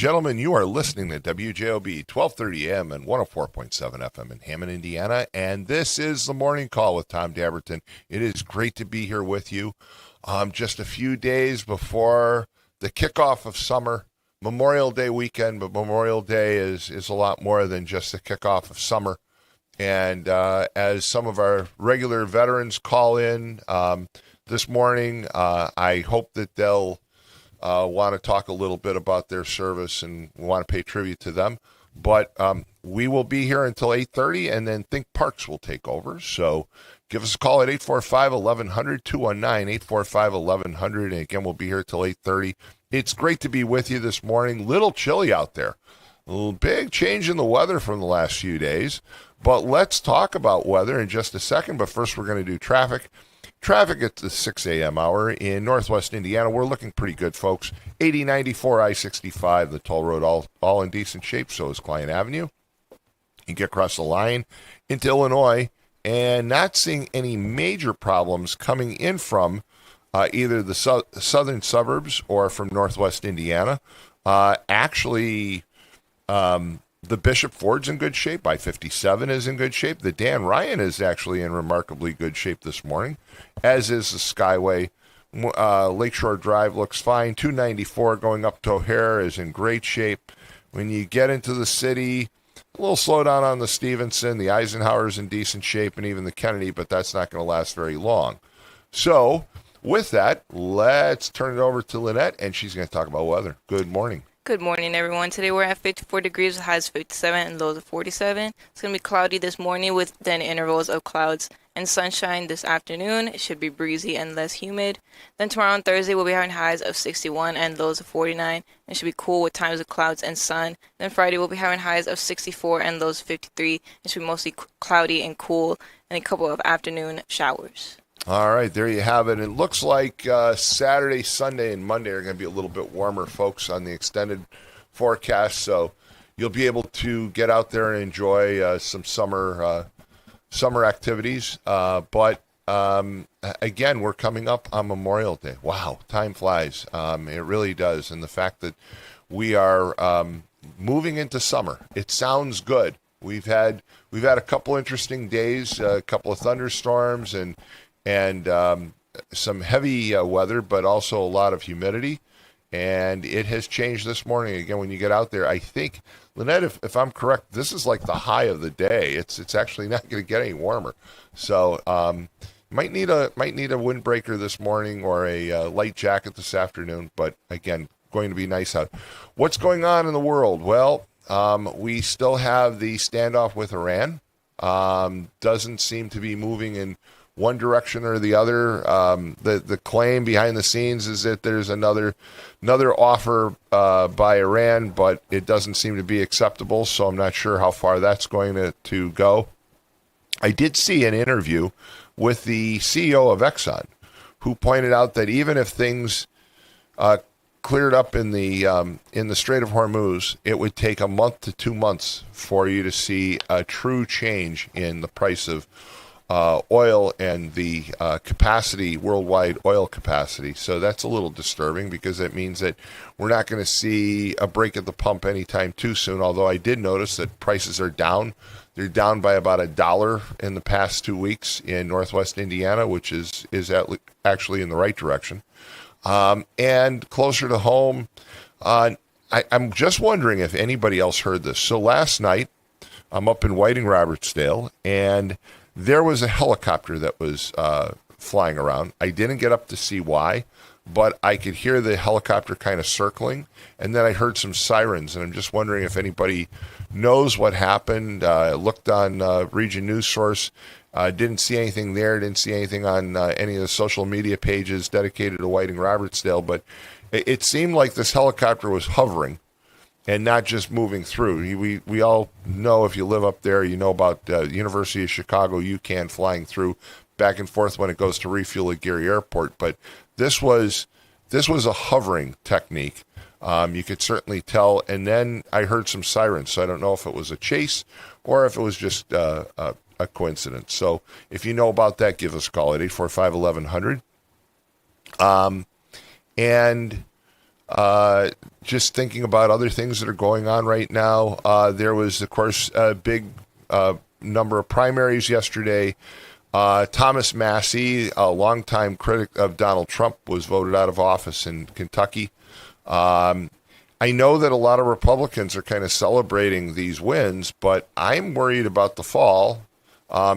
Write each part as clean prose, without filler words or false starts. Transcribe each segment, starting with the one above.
gentlemen, you are listening to WJOB 1230 AM and 104.7 FM in Hammond, Indiana, and this is the Morning Call with Tom Dabertin. It is great to be here with you. Just a few days before the kickoff of summer, Memorial Day weekend, but Memorial Day is a lot more than just the kickoff of summer. And as some of our regular veterans call in this morning, I hope that they'll want to talk a little bit about their service and want to pay tribute to them. But we will be here until 8:30, and then Think Parks will take over. So give us a call at 845-1100, 219-845-1100. And again, we'll be here till 8:30. It's great to be with you this morning. Little chilly out there. A little big change in the weather from the last few days. But let's talk about weather in just a second. But first, we're going to do traffic. Traffic at the 6 a.m. hour in northwest Indiana. We're looking pretty good, folks. 8094 I-65, the toll road, all in decent shape. So is Client Avenue. You get across the line into Illinois and not seeing any major problems coming in from either the southern suburbs or from northwest Indiana. The Bishop Ford's in good shape. I-57 is in good shape. The Dan Ryan is actually in remarkably good shape this morning, as is the Skyway. Lakeshore Drive looks fine. 294 going up to O'Hare is in great shape. When you get into the city, a little slowdown on the Stevenson. The Eisenhower's in decent shape, and even the Kennedy, but that's not going to last very long. So with that, let's turn it over to Lynette, and she's going to talk about weather. Good morning. Good morning, everyone. Today we're at 54 degrees with highs of 57 and lows of 47. It's going to be cloudy this morning with then intervals of clouds and sunshine this afternoon. It should be breezy and less humid. Then tomorrow on Thursday we'll be having highs of 61 and lows of 49. It should be cool with times of clouds and sun. Then Friday we'll be having highs of 64 and lows of 53. It should be mostly cloudy and cool and a couple of afternoon showers. All right, there you have it. It looks like Saturday, Sunday, and Monday are going to be a little bit warmer, folks, on the extended forecast. So you'll be able to get out there and enjoy some summer activities. But again, we're coming up on Memorial Day. Wow, time flies. It really does. And the fact that we are moving into summer, it sounds good. We've had a couple interesting days, a couple of thunderstorms, and some heavy weather, but also a lot of humidity. And it has changed this morning. Again, when you get out there, I think, Lynette, if I'm correct, this is like the high of the day. It's actually not going to get any warmer. So might need a windbreaker this morning or a light jacket this afternoon. But again, going to be nice out. What's going on in the world? Well, we still have the standoff with Iran. Doesn't seem to be moving in one direction or the other. The claim behind the scenes is that there's another offer by Iran, but it doesn't seem to be acceptable, so I'm not sure how far that's going to go. I did see an interview with the CEO of Exxon, who pointed out that even if things cleared up in the Strait of Hormuz, it would take a month to 2 months for you to see a true change in the price of oil and the capacity, worldwide oil capacity. So that's a little disturbing because that means that we're not going to see a break at the pump anytime too soon, although I did notice that prices are down. They're down by about $1 in the past 2 weeks in northwest Indiana, which is actually in the right direction. And closer to home, I'm just wondering if anybody else heard this. So last night, I'm up in Whiting-Robertsdale, and there was a helicopter that was flying around. I didn't get up to see why, but I could hear the helicopter kind of circling, and then I heard some sirens, and I'm just wondering if anybody knows what happened. Looked on Region News Source, didn't see anything there, didn't see anything on any of the social media pages dedicated to Whiting-Robertsdale, but it seemed like this helicopter was hovering and not just moving through. We all know, if you live up there, you know about University of Chicago UCAN flying through back and forth when it goes to refuel at Gary Airport. But this was a hovering technique. You could certainly tell. And then I heard some sirens, so I don't know if it was a chase or if it was just a coincidence. So if you know about that, give us a call at 845-1100. And just thinking about other things that are going on right now. There was, of course, a big number of primaries yesterday. Thomas Massey, a longtime critic of Donald Trump, was voted out of office in Kentucky. I know that a lot of Republicans are kind of celebrating these wins, but I'm worried about the fall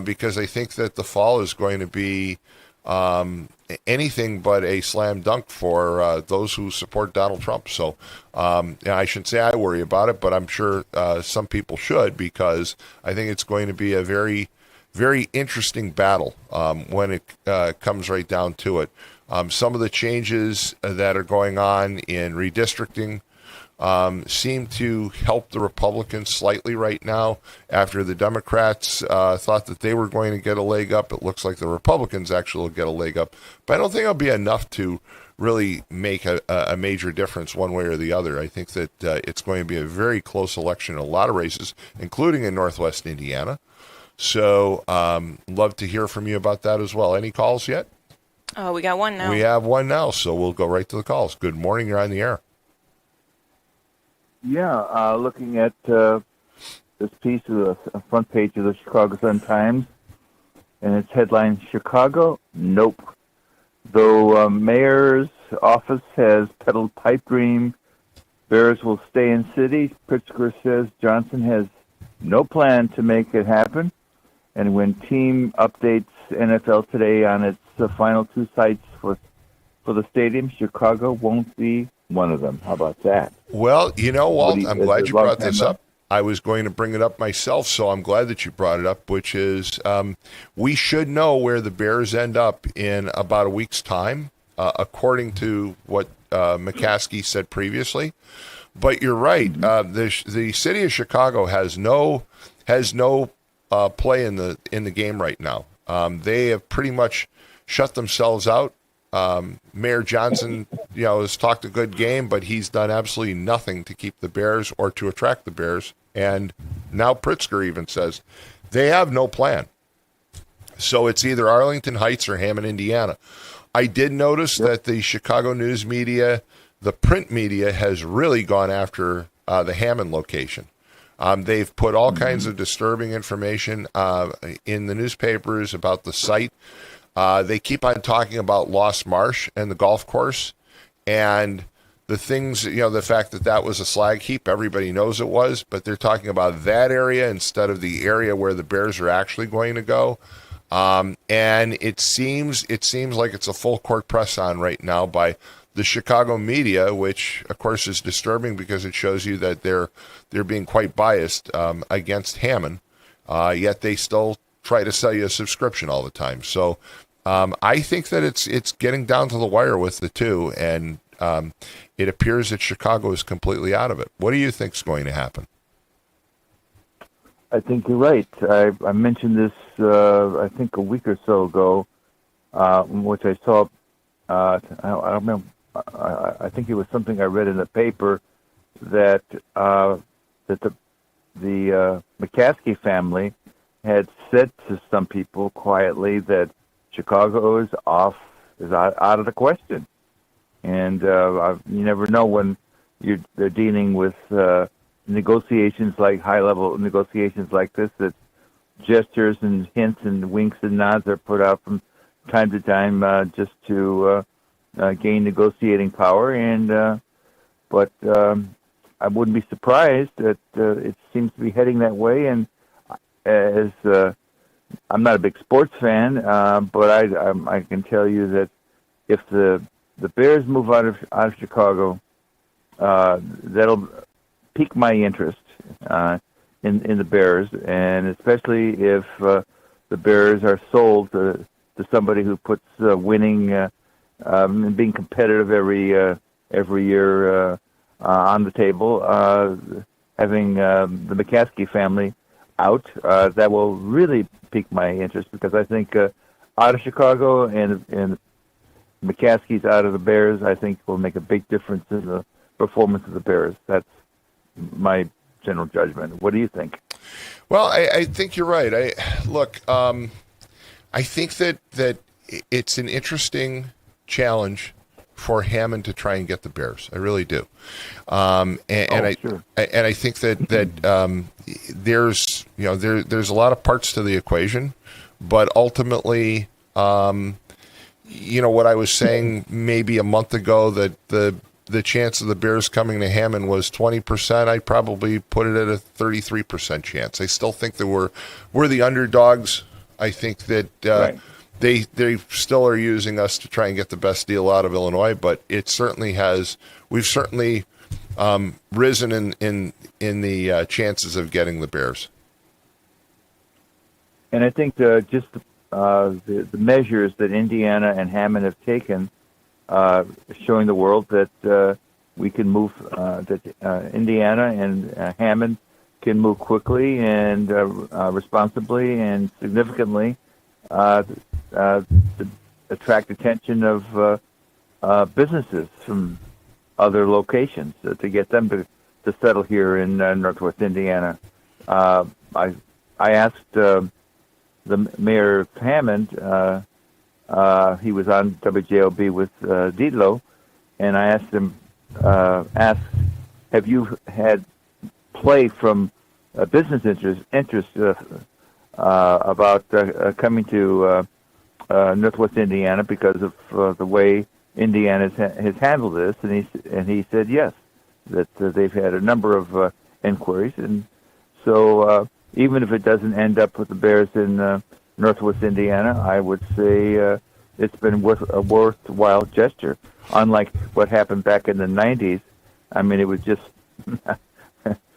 because I think that the fall is going to be anything but a slam dunk for those who support Donald Trump. So I shouldn't say I worry about it, but I'm sure some people should, because I think it's going to be a very, very interesting battle when it comes right down to it. Some of the changes that are going on in redistricting seem to help the Republicans slightly right now. After the Democrats thought that they were going to get a leg up, it looks like the Republicans actually will get a leg up. But I don't think it'll be enough to really make a major difference one way or the other. I think that it's going to be a very close election in a lot of races, including in Northwest Indiana. So love to hear from you about that as well. Any calls yet? Oh, we got one now. We have one now, so we'll go right to the calls. Good morning. You're on the air. Yeah, looking at this piece of the front page of the Chicago Sun-Times, and its headline, Chicago, nope. Though mayor's office has peddled pipe dream, Bears will stay in city, Pritzker says Johnson has no plan to make it happen. And when team updates NFL Today on its final two sites for the stadium, Chicago won't be one of them. How about that? Well, Walt, I'm glad you brought this up. I was going to bring it up myself, so I'm glad that you brought it up, which is we should know where the Bears end up in about a week's time, according to what McCaskey said previously. But you're right. The city of Chicago has no play in the game right now. They have pretty much shut themselves out. Mayor Johnson, has talked a good game, but he's done absolutely nothing to keep the Bears or to attract the Bears. And now Pritzker even says they have no plan. So it's either Arlington Heights or Hammond, Indiana. I did notice that the Chicago news media, the print media, has really gone after the Hammond location. They've put all kinds of disturbing information in the newspapers about the site. They keep on talking about Lost Marsh and the golf course, and the things, the fact that was a slag heap, everybody knows it was, but they're talking about that area instead of the area where the Bears are actually going to go. And it seems like it's a full court press on right now by the Chicago media, which of course is disturbing because it shows you that they're being quite biased against Hammond, yet they still try to sell you a subscription all the time. So I think that it's getting down to the wire with the two, and it appears that Chicago is completely out of it. What do you think is going to happen? I think you're right. I mentioned this, I think a week or so ago, which I saw. I don't remember. I think it was something I read in the paper that the McCaskey family had said to some people quietly that Chicago is out of the question, and you never know when they're dealing with negotiations like high-level negotiations like this, that gestures and hints and winks and nods are put out from time to time just to gain negotiating power. And but I wouldn't be surprised that it seems to be heading that way. And as I'm not a big sports fan, but I can tell you that if the Bears move out of Chicago, that'll pique my interest in the Bears, and especially if the Bears are sold to somebody who puts winning and being competitive every year on the table. Having the McCaskey family out, that will really pique my interest, because I think out of Chicago and McCaskey's out of the Bears, I think will make a big difference in the performance of the Bears. That's my general judgment. What do you think? Well, I think you're right. I think that it's an interesting challenge for Hammond to try and get the Bears. I really do. Sure. And I think that there's there's a lot of parts to the equation, but ultimately, what I was saying maybe a month ago, that the chance of the Bears coming to Hammond was 20%. I probably put it at a 33% chance. I still think that we're the underdogs. I think that Right. they still are using us to try and get the best deal out of Illinois, but it certainly has. We've certainly risen in the chances of getting the Bears. And I think just the measures that Indiana and Hammond have taken, showing the world that we can move, that Indiana and Hammond can move quickly and responsibly and significantly to attract attention of businesses from other locations, to get them to settle here in Northwest Indiana. I asked the mayor of Hammond. He was on WJOB with Dietlow, and I asked him, have you had play from business interest about coming to Northwest Indiana because of the way Indiana has handled this? And he said yes, that they've had a number of inquiries, and so even if it doesn't end up with the Bears in Northwest Indiana, I would say it's been a worthwhile gesture. Unlike what happened back in the 90s, I mean, it was just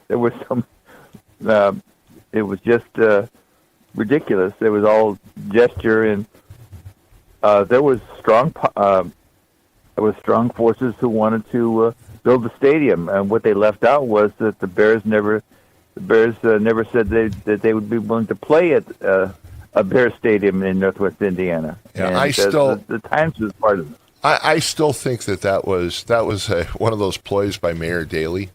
there was some. It was just ridiculous. It was all gesture, and there was strong forces who wanted to build the stadium. And what they left out was that the Bears never said that they would be willing to play at a Bears stadium in Northwest Indiana. Yeah, and the Times was part of it. I still think that was one of those ploys by Mayor Daley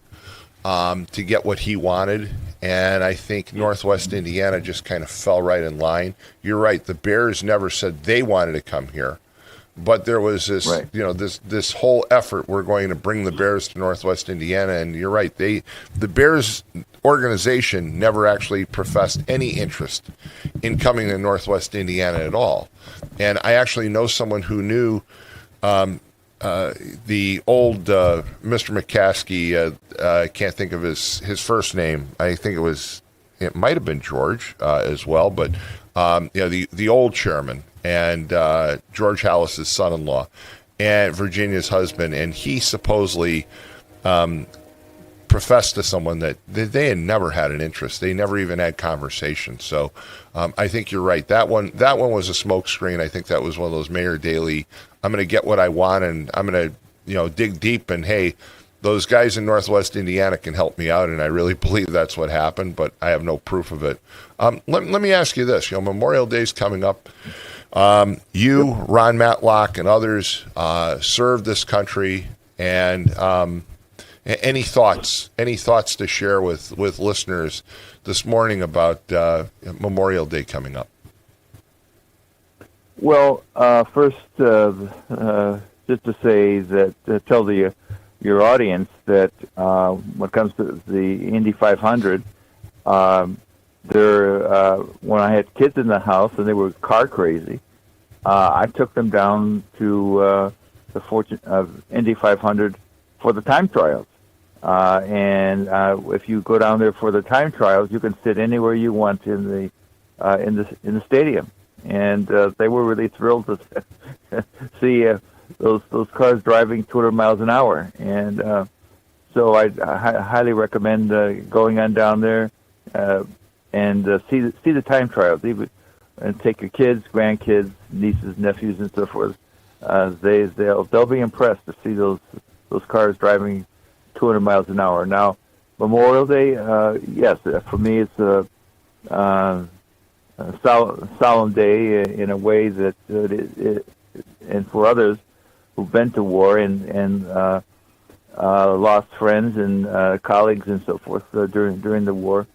to get what he wanted, and I think Northwest Indiana just kind of fell right in line. You're right; the Bears never said they wanted to come here, but there was this, right. This whole effort. We're going to bring the Bears to Northwest Indiana, and you're right; the Bears organization never actually professed any interest in coming to Northwest Indiana at all. And I actually know someone who knew the old Mr. McCaskey. I can't think of his first name. I think it might have been George as well, but the old chairman and George Hallis's son-in-law and Virginia's husband, and he supposedly professed to someone that they had never had an interest. They never even had conversations. So I think you're right. That one was a smokescreen. I think that was one of those Mayor Daley, I'm going to get what I want, and I'm going to dig deep, and hey, those guys in Northwest Indiana can help me out, and I really believe that's what happened, but I have no proof of it. Let me ask you this. Memorial Day's coming up. You, Ron Matlock, and others served this country, and any thoughts to share with listeners this morning about Memorial Day coming up? Well, first, just to say that, tell your audience that when it comes to the Indy 500, when I had kids in the house and they were car crazy, I took them down to the Fortune of Indy 500 for the time trials. And if you go down there for the time trials, you can sit anywhere you want in the stadium. And they were really thrilled to see those cars driving 200 miles an hour. And so I highly recommend going on down there and see the time trials. And take your kids, grandkids, nieces, nephews, and so forth. They'll be impressed to see those cars driving 200 miles an hour. Now, Memorial Day, yes, for me it's a solemn day in a way that and for others who've been to war and lost friends and colleagues and so forth during the war,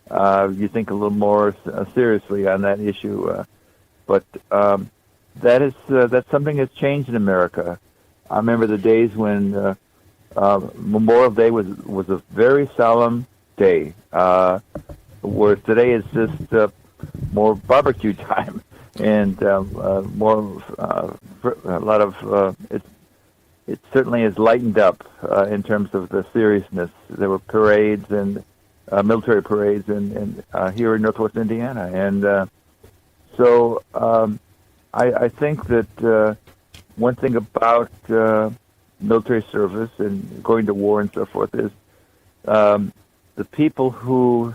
you think a little more seriously on that issue. But that's something that's changed in America. I remember the days when Memorial Day was a very solemn day, whereas today is just more barbecue time and more a lot of it certainly has lightened up in terms of the seriousness. There were parades and military parades and here in Northwest Indiana, and so I think that one thing about military service and going to war and so forth is the people who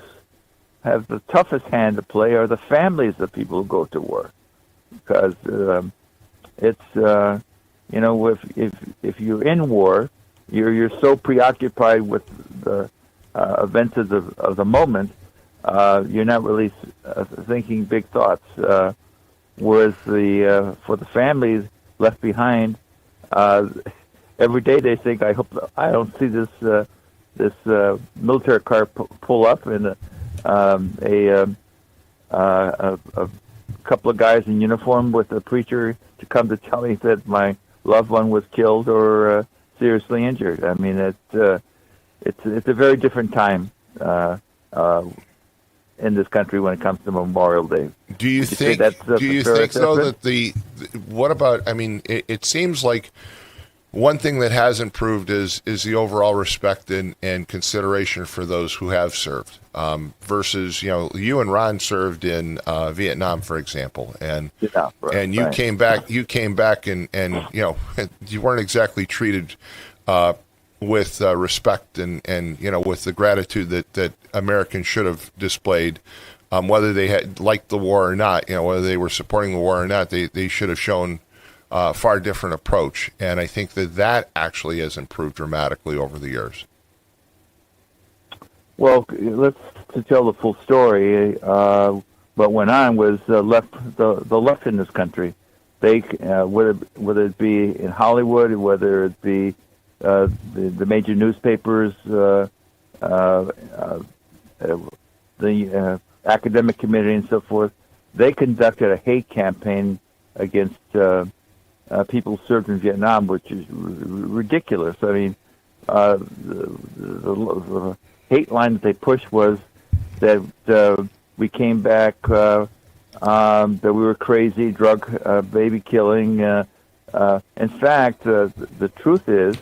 have the toughest hand to play are the families of people who go to war, because it's if you're in war, you're so preoccupied with the events of the moment, you're not really thinking big thoughts. Whereas for the families left behind, every day they think, I hope I don't see this military car pull up and a couple of guys in uniform with a preacher to come to tell me that my loved one was killed or seriously injured. I mean, it's a very different time in this country when it comes to Memorial Day. Do you think? Do you think though that what about? I mean, it seems like one thing that has improved is the overall respect and consideration for those who have served, versus you and Ron served in Vietnam, for example, and you came back and you weren't exactly treated with respect and with the gratitude that Americans should have displayed, whether they had liked the war or not, whether they were supporting the war or not, they should have shown a far different approach. And I think that actually has improved dramatically over the years. Well, let's to tell the full story. What went on was the left in this country. They whether it be in Hollywood, whether it be the major newspapers, the academic community, and so forth, they conducted a hate campaign against people who served in Vietnam, which is ridiculous. I mean, the hate line that they pushed was that we came back, that we were crazy, drug, baby killing. In fact, the truth is,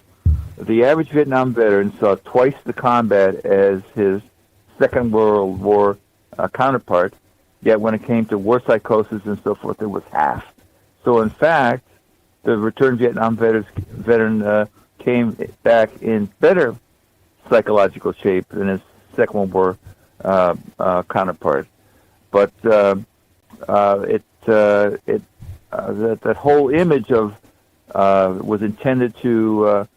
the average Vietnam veteran saw twice the combat as his Second World War counterpart, yet when it came to war psychosis and so forth, it was half. So in fact, the returned Vietnam veteran came back in better psychological shape than his Second World War counterpart. But that whole image of was intended to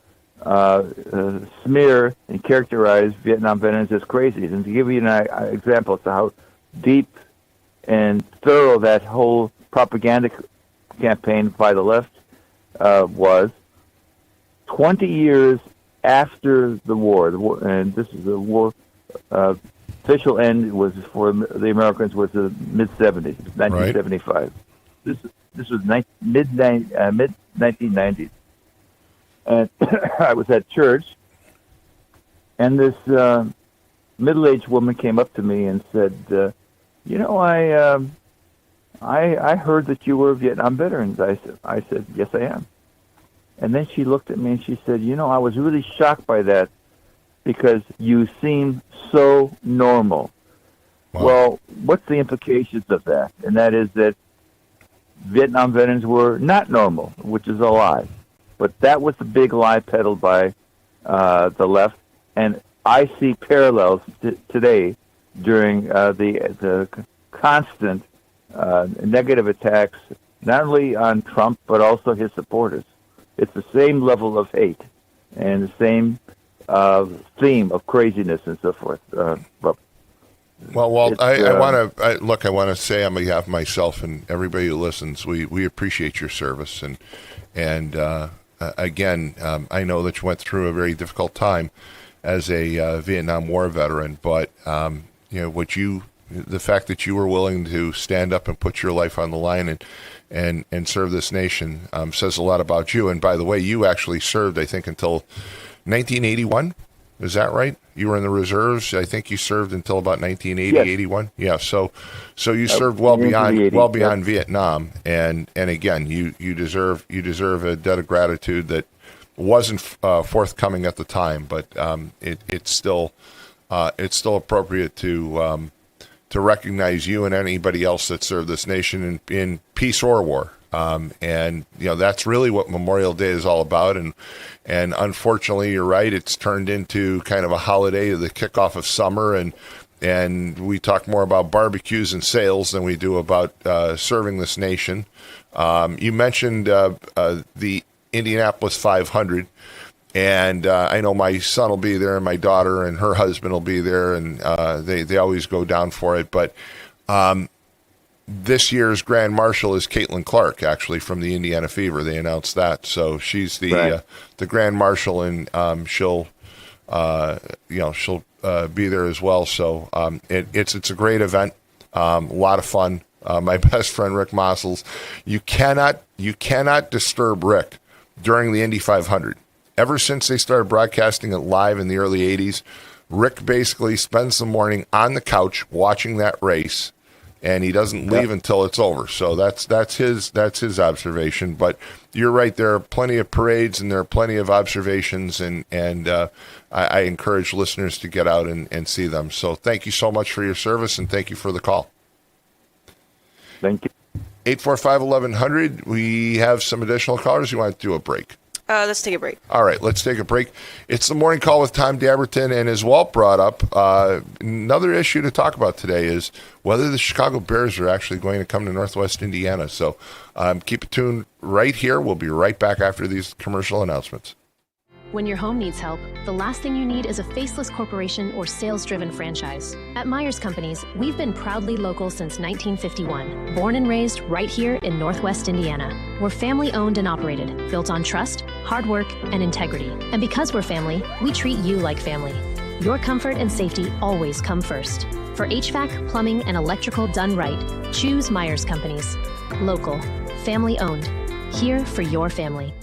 smear and characterize Vietnam veterans as crazy. And to give you an example of how deep and thorough that whole propaganda campaign by the left was, 20 years after the war, and this is the war, official end was for the Americans was the mid-70s, 1975. Right. This was mid-1990s. And I was at church, and this middle-aged woman came up to me and said, I heard that you were Vietnam veterans. I said, yes, I am. And then she looked at me and she said, I was really shocked by that because you seem so normal. Wow. Well, what's the implications of that? And that is that Vietnam veterans were not normal, which is a lie. But that was the big lie peddled by the left, and I see parallels today during the constant negative attacks, not only on Trump but also his supporters. It's the same level of hate and the same theme of craziness and so forth. Well, Walt, I want to say on behalf of myself and everybody who listens, we appreciate your service, and again, I know that you went through a very difficult time as a Vietnam War veteran, but what you the fact that you were willing to stand up and put your life on the line and serve this nation says a lot about you. And by the way, you actually served, I think, until 1981. Is that right? You were in the reserves. I think you served until about 1980, Yes. 81. Yeah. So you served well beyond 80s, Vietnam. And again, you deserve a debt of gratitude that wasn't forthcoming at the time, but it's still appropriate to recognize you and anybody else that served this nation in peace or war. And that's really what Memorial Day is all about. And unfortunately, you're right. It's turned into kind of a holiday, the kickoff of summer, and we talk more about barbecues and sales than we do about serving this nation. You mentioned the Indianapolis 500. And I know my son will be there, and my daughter and her husband will be there, and they always go down for it. But this year's Grand Marshal is Caitlin Clark, actually, from the Indiana Fever. They announced that, so she's the Grand Marshal, and she'll be there as well. So it's a great event, a lot of fun. My best friend Rick Mossels, you cannot disturb Rick during the Indy 500. Ever since they started broadcasting it live in the early 80s, Rick basically spends the morning on the couch watching that race, and he doesn't leave until it's over. So that's his observation. But you're right, there are plenty of parades and there are plenty of observations, and I encourage listeners to get out and see them. So thank you so much for your service, and thank you for the call. Thank you. 845-1100. We have some additional callers. You want to do a break? Let's take a break. All right, let's take a break. It's the morning call with Tom Dabertin, and as Walt brought up, another issue to talk about today is whether the Chicago Bears are actually going to come to Northwest Indiana. So keep it tuned right here. We'll be right back after these commercial announcements. When your home needs help, the last thing you need is a faceless corporation or sales-driven franchise. At Myers Companies, we've been proudly local since 1951, born and raised right here in Northwest Indiana. We're family-owned and operated, built on trust, hard work, and integrity. And because we're family, we treat you like family. Your comfort and safety always come first. For HVAC, plumbing, and electrical done right, choose Myers Companies. Local, family-owned, here for your family.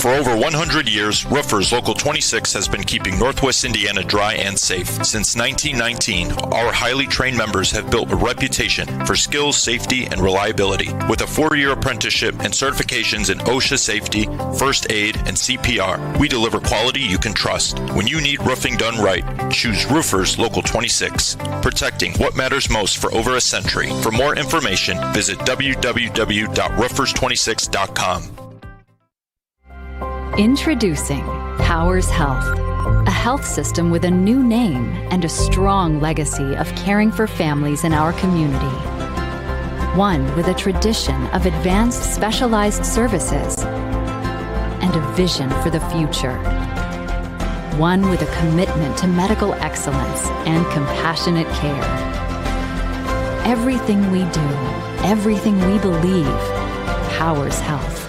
For over 100 years, Roofers Local 26 has been keeping Northwest Indiana dry and safe. Since 1919, our highly trained members have built a reputation for skills, safety, and reliability. With a 4-year apprenticeship and certifications in OSHA safety, first aid, and CPR, we deliver quality you can trust. When you need roofing done right, choose Roofers Local 26, protecting what matters most for over a century. For more information, visit www.roofers26.com. Introducing Powers Health, a health system with a new name and a strong legacy of caring for families in our community. One with a tradition of advanced specialized services and a vision for the future. One with a commitment to medical excellence and compassionate care. Everything we do, everything we believe, powers health.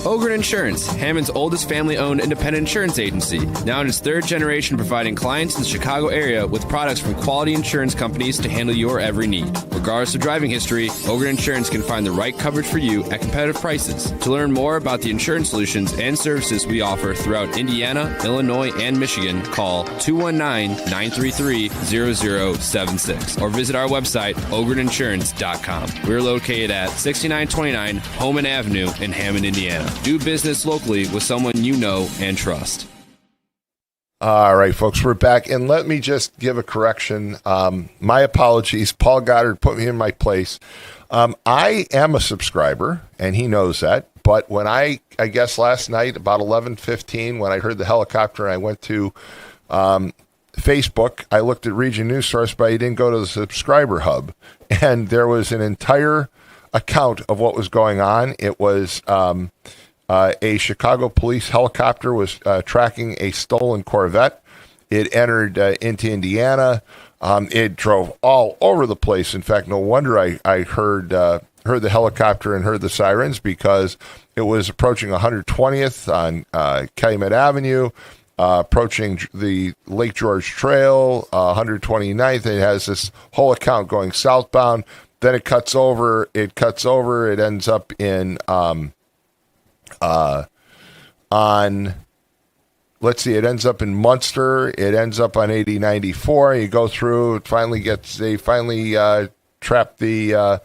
Ogren Insurance, Hammond's oldest family-owned independent insurance agency, now in its 3rd generation, providing clients in the Chicago area with products from quality insurance companies to handle your every need. Regardless of driving history, Ogren Insurance can find the right coverage for you at competitive prices. To learn more about the insurance solutions and services we offer throughout Indiana, Illinois, and Michigan, call 219-933-0076 or visit our website, ogreninsurance.com. We're located at 6929 Homan Avenue in Hammond, Indiana. Do business locally with someone you know and trust. All right, folks, we're back. And let me just give a correction. My apologies. Paul Goddard put me in my place. I am a subscriber, and he knows that. But when I guess last night, about 11:15, when I heard the helicopter, I went to Facebook. I looked at Region News Source, but I didn't go to the subscriber hub. And there was an entire account of what was going on. It was a Chicago police helicopter was tracking a stolen Corvette. It entered into Indiana. It drove all over the place. In fact, no wonder I heard the helicopter and heard the sirens, because it was approaching 120th on Calumet Avenue. approaching the Lake George Trail, 129th. It has this whole account going southbound. Then it cuts over. It ends up in on. Let's see. It ends up in Munster. It ends up on 8094. You go through. They finally trap the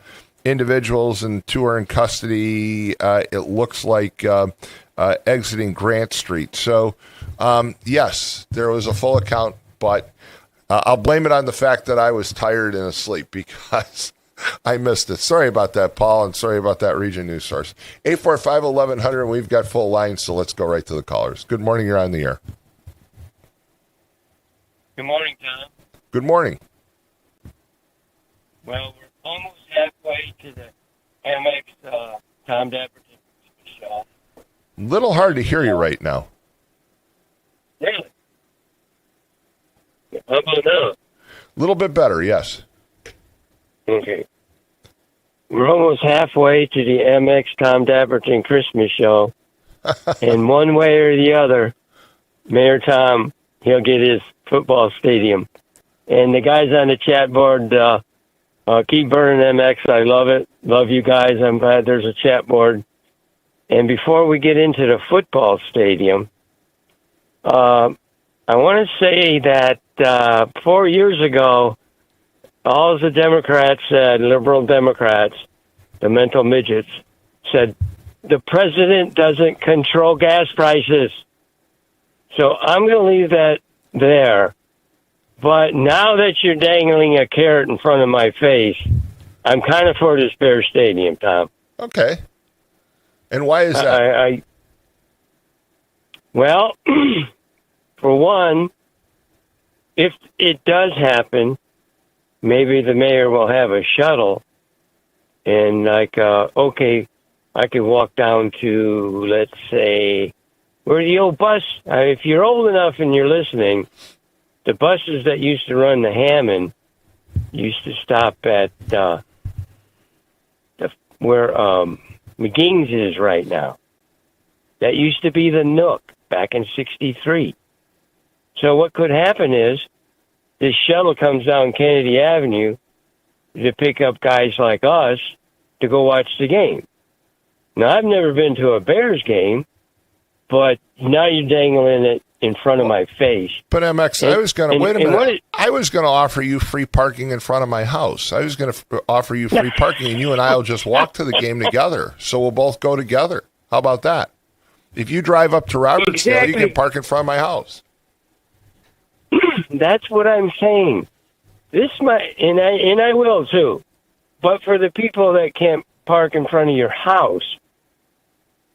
individuals, and two are in custody. It looks like exiting Grant Street. So, yes, there was a full account, but I'll blame it on the fact that I was tired and asleep because I missed it. Sorry about that, Paul, and sorry about that Region News Source. 845-1100, and we've got full lines, so let's go right to the callers. Good morning. You're on the air. Good morning, Tom. Good morning. Well, we're almost halfway to the MX Tom Dabertin show. Little hard to hear you right now. Really? How about now? A little bit better, yes. Okay. We're almost halfway to the MX Tom Dabertin Christmas show. And one way or the other, Mayor Tom, he'll get his football stadium. And the guys on the chat board, keep burning MX. I love it. Love you guys. I'm glad there's a chat board. And before we get into the football stadium, I want to say that 4 years ago, all the Democrats said, liberal Democrats, the mental midgets, said, the president doesn't control gas prices. So I'm going to leave that there. But now that you're dangling a carrot in front of my face, I'm kind of for this Bear Stadium, Tom. Okay. And why is that? Well, for one, if it does happen, maybe the mayor will have a shuttle, and okay, I could walk down to, let's say, where the old bus, if you're old enough and you're listening, the buses that used to run the Hammond used to stop at where McGee's is right now. That used to be the Nook back in '63. So what could happen is this shuttle comes down Kennedy Avenue to pick up guys like us to go watch the game. Now, I've never been to a Bears game, but now you're dangling it in front of my face. But MX, I was going to wait a minute. I was going to offer you free parking in front of my house. I was going to offer you free parking, and you and I will just walk to the game together. So we'll both go together. How about that? If you drive up to Robertsdale, you can park in front of my house. That's what I'm saying. This might, and I will too. But for the people that can't park in front of your house,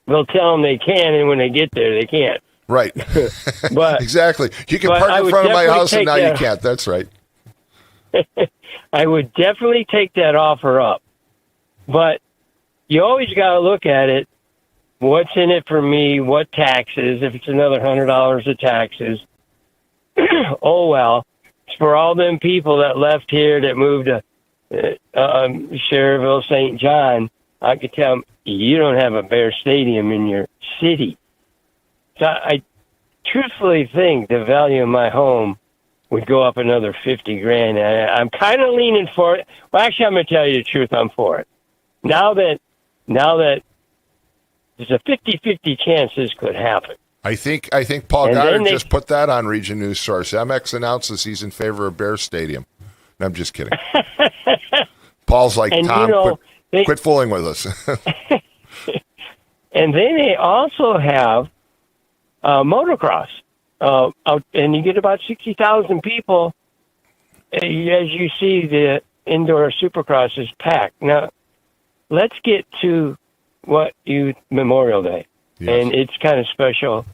we'll tell them they can, and when they get there, they can't. Right. But exactly. You can park in front of my house, and now you can't. That's right. I would definitely take that offer up. But you always got to look at it. What's in it for me? What taxes? If it's another $100 of taxes, oh well. It's for all them people that left here that moved to Cherville, St. John. I could tell them, you don't have a Bear Stadium in your city. So I truthfully think the value of my home would go up another $50,000. I'm kind of leaning for it. Well, actually, I'm going to tell you the truth. I'm for it. Now that there's a 50-50 chance this could happen. I think Paul Goddard just put that on Region News Source. MX announces he's in favor of Bear Stadium. No, I'm just kidding. Paul's like, and Tom, quit fooling with us. And then they also have motocross. And you get about 60,000 people. As you see, the indoor supercross is packed. Now, let's get to Memorial Day. Yes. And it's kind of special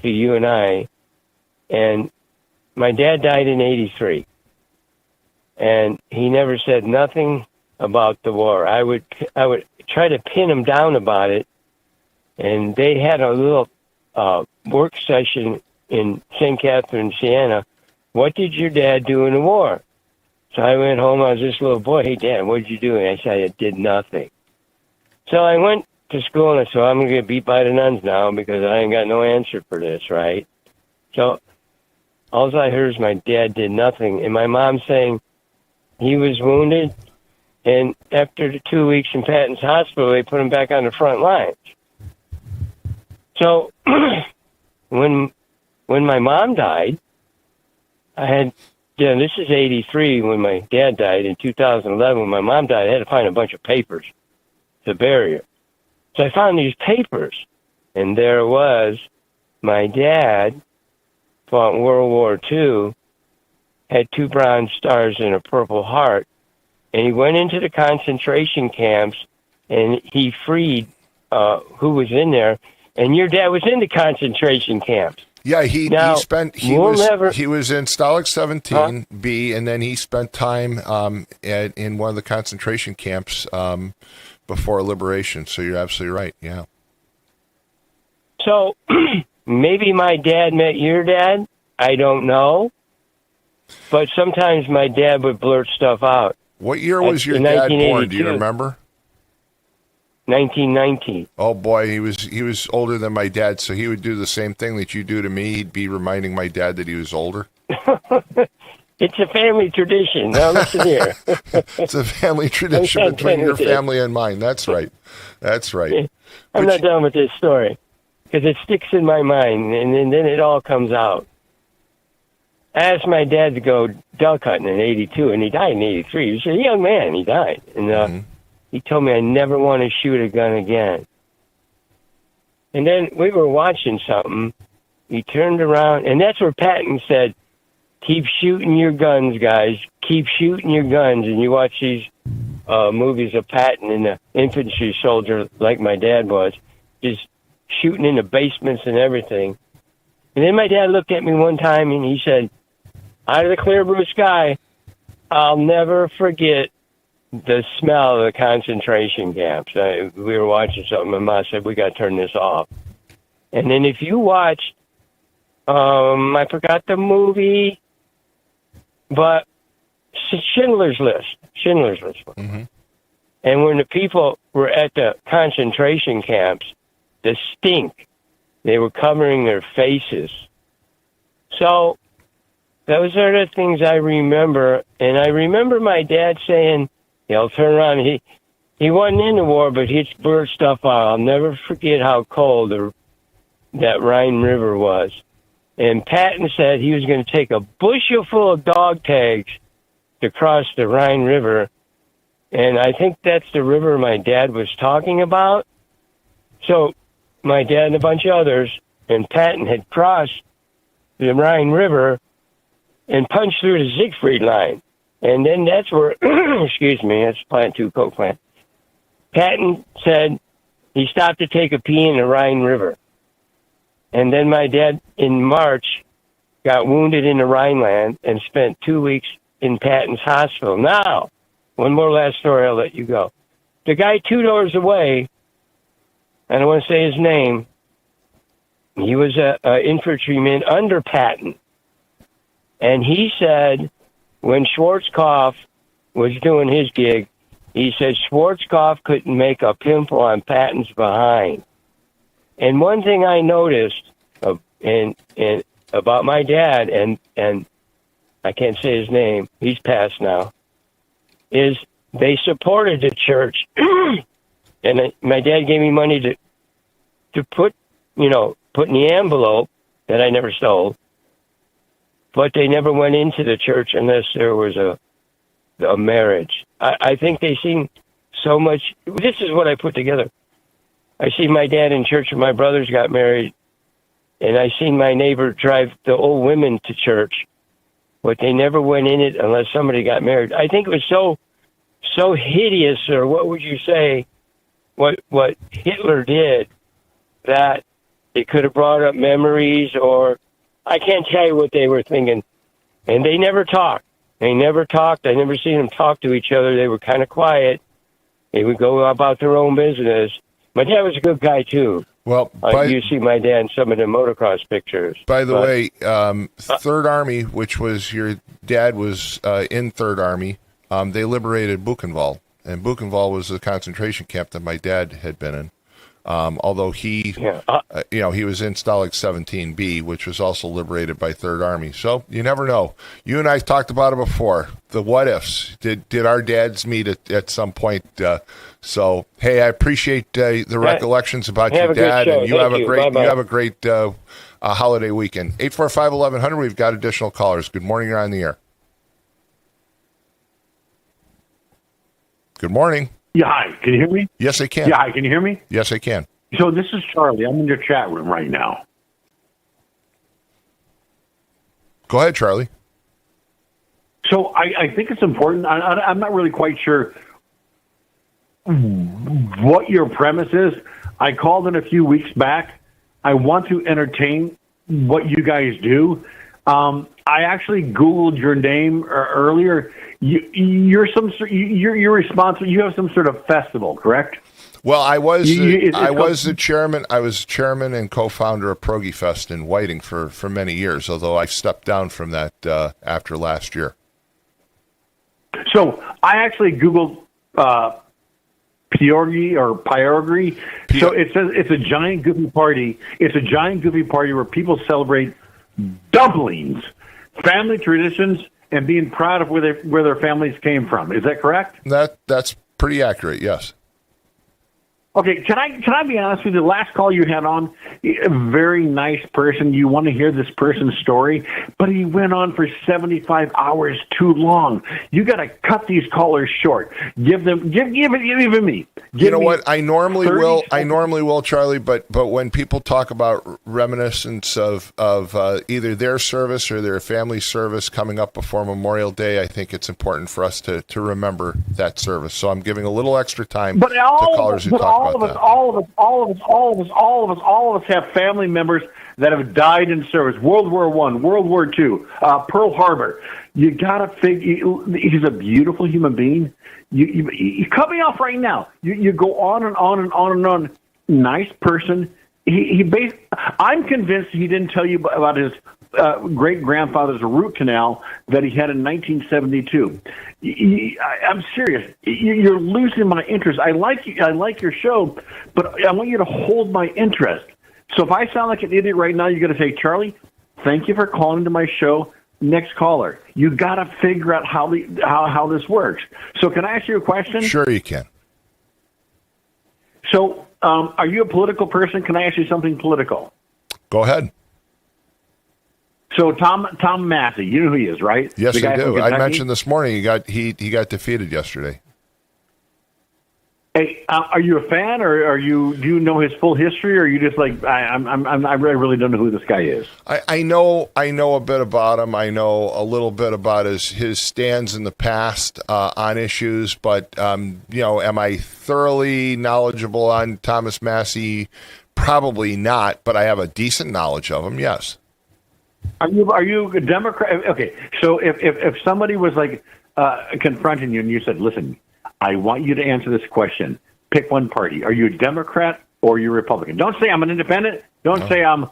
to you and I. And my dad died in '83. And he never said nothing about the war. I would try to pin him down about it. And they had a little work session in St. Catherine, Siena. What did your dad do in the war? So I went home. I was this little boy. Hey, Dad, what did you do? And I said, I did nothing. So I went to school, and I said, I'm going to get beat by the nuns now because I ain't got no answer for this, right? So all I heard is my dad did nothing, and my mom saying he was wounded, and after the 2 weeks in Patton's hospital, they put him back on the front lines. So when my mom died, I had, this is 83 when my dad died. In 2011, when my mom died, I had to find a bunch of papers to bury her. So I found these papers, and there was my dad fought in World War II, had 2 bronze stars and a Purple Heart, and he went into the concentration camps, and he freed who was in there. And your dad was in the concentration camps. Yeah, he was in Stalag 17B, and then he spent time in one of the concentration camps before liberation. So you're absolutely right. Yeah. So maybe my dad met your dad. I don't know. But sometimes my dad would blurt stuff out. What year was your dad born? Do you remember? 1919. Oh boy, he was older than my dad, so he would do the same thing that you do to me. He'd be reminding my dad that he was older. It's a family tradition. Now listen here. It's a family tradition between your family and mine. That's right. That's right. I'm not done with this story because it sticks in my mind, and then it all comes out. I asked my dad to go duck hunting in 82, and he died in 83. He was a young man. He died. And he told me I never want to shoot a gun again. And then we were watching something. He turned around, and that's where Patton said, keep shooting your guns, guys. Keep shooting your guns. And you watch these movies of Patton and the infantry soldier, like my dad was, just shooting in the basements and everything. And then my dad looked at me one time, and he said, out of the clear blue sky, I'll never forget the smell of the concentration camps. We were watching something, and Ma said, we got to turn this off. And then if you watched, I forgot the movie, but Schindler's List. Mm-hmm. And when the people were at the concentration camps, the stink, they were covering their faces. So those are the things I remember. And I remember my dad saying, he'll turn around. He wasn't in the war, but he'd blurt stuff out. I'll never forget how cold that Rhine River was. And Patton said he was going to take a bushel full of dog tags to cross the Rhine River. And I think that's the river my dad was talking about. So my dad and a bunch of others and Patton had crossed the Rhine River and punched through the Siegfried line. And then that's where, excuse me, that's Plant 2 Coke plant. Patton said he stopped to take a pee in the Rhine River. And then my dad, in March, got wounded in the Rhineland and spent 2 weeks in Patton's hospital. Now, one more last story, I'll let you go. The guy 2 doors away, I don't want to say his name, he was an infantryman under Patton. And he said, when Schwarzkopf was doing his gig, he said Schwarzkopf couldn't make a pimple on Patton's behind. And one thing I noticed about my dad, and I can't say his name, he's passed now, is they supported the church. And my dad gave me money to put in the envelope that I never stole. But they never went into the church unless there was a marriage. I think they seen so much. This is what I put together. I seen my dad in church when my brothers got married, and I seen my neighbor drive the old women to church, but they never went in it unless somebody got married. I think it was so hideous, or what would you say, what Hitler did, that it could have brought up memories, or I can't tell you what they were thinking. And they never talked. I never seen them talk to each other. They were kind of quiet. They would go about their own business. My dad was a good guy, too. Well, you see my dad in some of the motocross pictures. By the way, Third Army, which was your dad was in Third Army, they liberated Buchenwald. And Buchenwald was the concentration camp that my dad had been in. Although he was in Stalag 17B, which was also liberated by Third Army. So you never know. You and I talked about it before. The what ifs. Did our dads meet at some point? So hey, I appreciate the recollections about your dad, and you have a great holiday weekend. 845-1100. We've got additional callers. Good morning. You're on the air. Good morning. Yeah, hi. Can you hear me? Yes, I can. Yeah, hi. Can you hear me? Yes, I can. So this is Charlie. I'm in your chat room right now. Go ahead, Charlie. So I think it's important. I'm not really quite sure what your premise is. I called in a few weeks back. I want to entertain what you guys do. I actually Googled your name earlier. You're responsible. You have some sort of festival, correct? Well, I was the chairman. I was chairman and co-founder of Pierogi Fest in Whiting for many years. Although I stepped down from that after last year. So I actually Googled Pierogi or Pierogi. So it says it's a giant goofy party. It's a giant goofy party where people celebrate dumplings, family traditions, and being proud of where their families came from. Is that correct? That's pretty accurate. Yes. Okay, can I be honest with you? The last call you had on, a very nice person. You want to hear this person's story, but he went on for 75 hours too long. You got to cut these callers short. Give me. You know what? I normally will, Charlie. But when people talk about reminiscence of either their service or their family service coming up before Memorial Day, I think it's important for us to remember that service. So I'm giving a little extra time to callers who talk about that. All of us have family members that have died in service. World War I, World War II, Pearl Harbor. You gotta figure. He's a beautiful human being. You cut me off right now. You go on and on and on and on. Nice person. I'm convinced he didn't tell you about his great grandfather's root canal that he had in 1972. I'm serious. You're losing my interest. I like your show, but I want you to hold my interest. So if I sound like an idiot right now, you're going to say, Charlie, thank you for calling to my show. Next caller. You got to figure out how this works. So can I ask you a question? Sure, you can. So are you a political person? Can I ask you something political? Go ahead. So Tom Massey, you know who he is, right? Yes, I do. I mentioned this morning he got defeated yesterday. Hey, are you a fan, or do you know his full history, or are you just like I really don't know who this guy is? I know a bit about him. I know a little bit about his stands in the past on issues, but am I thoroughly knowledgeable on Thomas Massey? Probably not, but I have a decent knowledge of him. Yes. Are you a Democrat? Okay, so if somebody was like confronting you and you said, "Listen, I want you to answer this question. Pick one party. Are you a Democrat or are you a Republican? Don't say I'm an independent. Don't say I'm.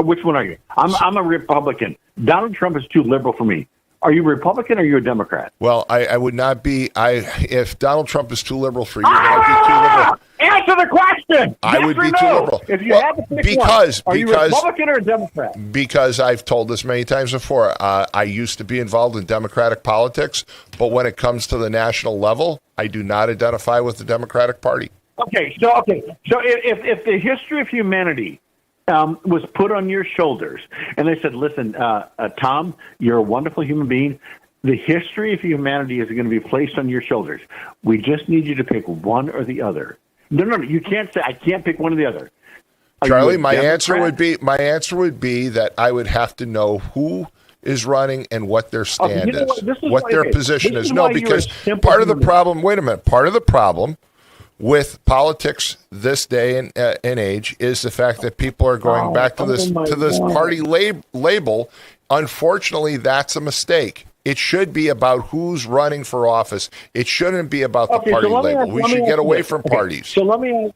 Which one are you? I'm a Republican. Donald Trump is too liberal for me. Are you a Republican or are you a Democrat? Well, I would not be. If Donald Trump is too liberal for you, then I'd be too liberal. Answer the question. I would be too liberal. If you had to pick one, are you a Republican or a Democrat? Because I've told this many times before. I used to be involved in Democratic politics, but when it comes to the national level, I do not identify with the Democratic Party. Okay. So if the history of humanity was put on your shoulders, and they said, "Listen, Tom, you're a wonderful human being. The history of humanity is going to be placed on your shoulders. We just need you to pick one or the other." No, you can't say I can't pick one or the other. Charlie, my answer would be that I would have to know who is running and what their stand what their position is. No, because part of the problem. Wait a minute. Part of the problem with politics this day and age is the fact that people are going back to this party label. Unfortunately, that's a mistake. It should be about who's running for office. It shouldn't be about the party label. We should get away from parties. So let me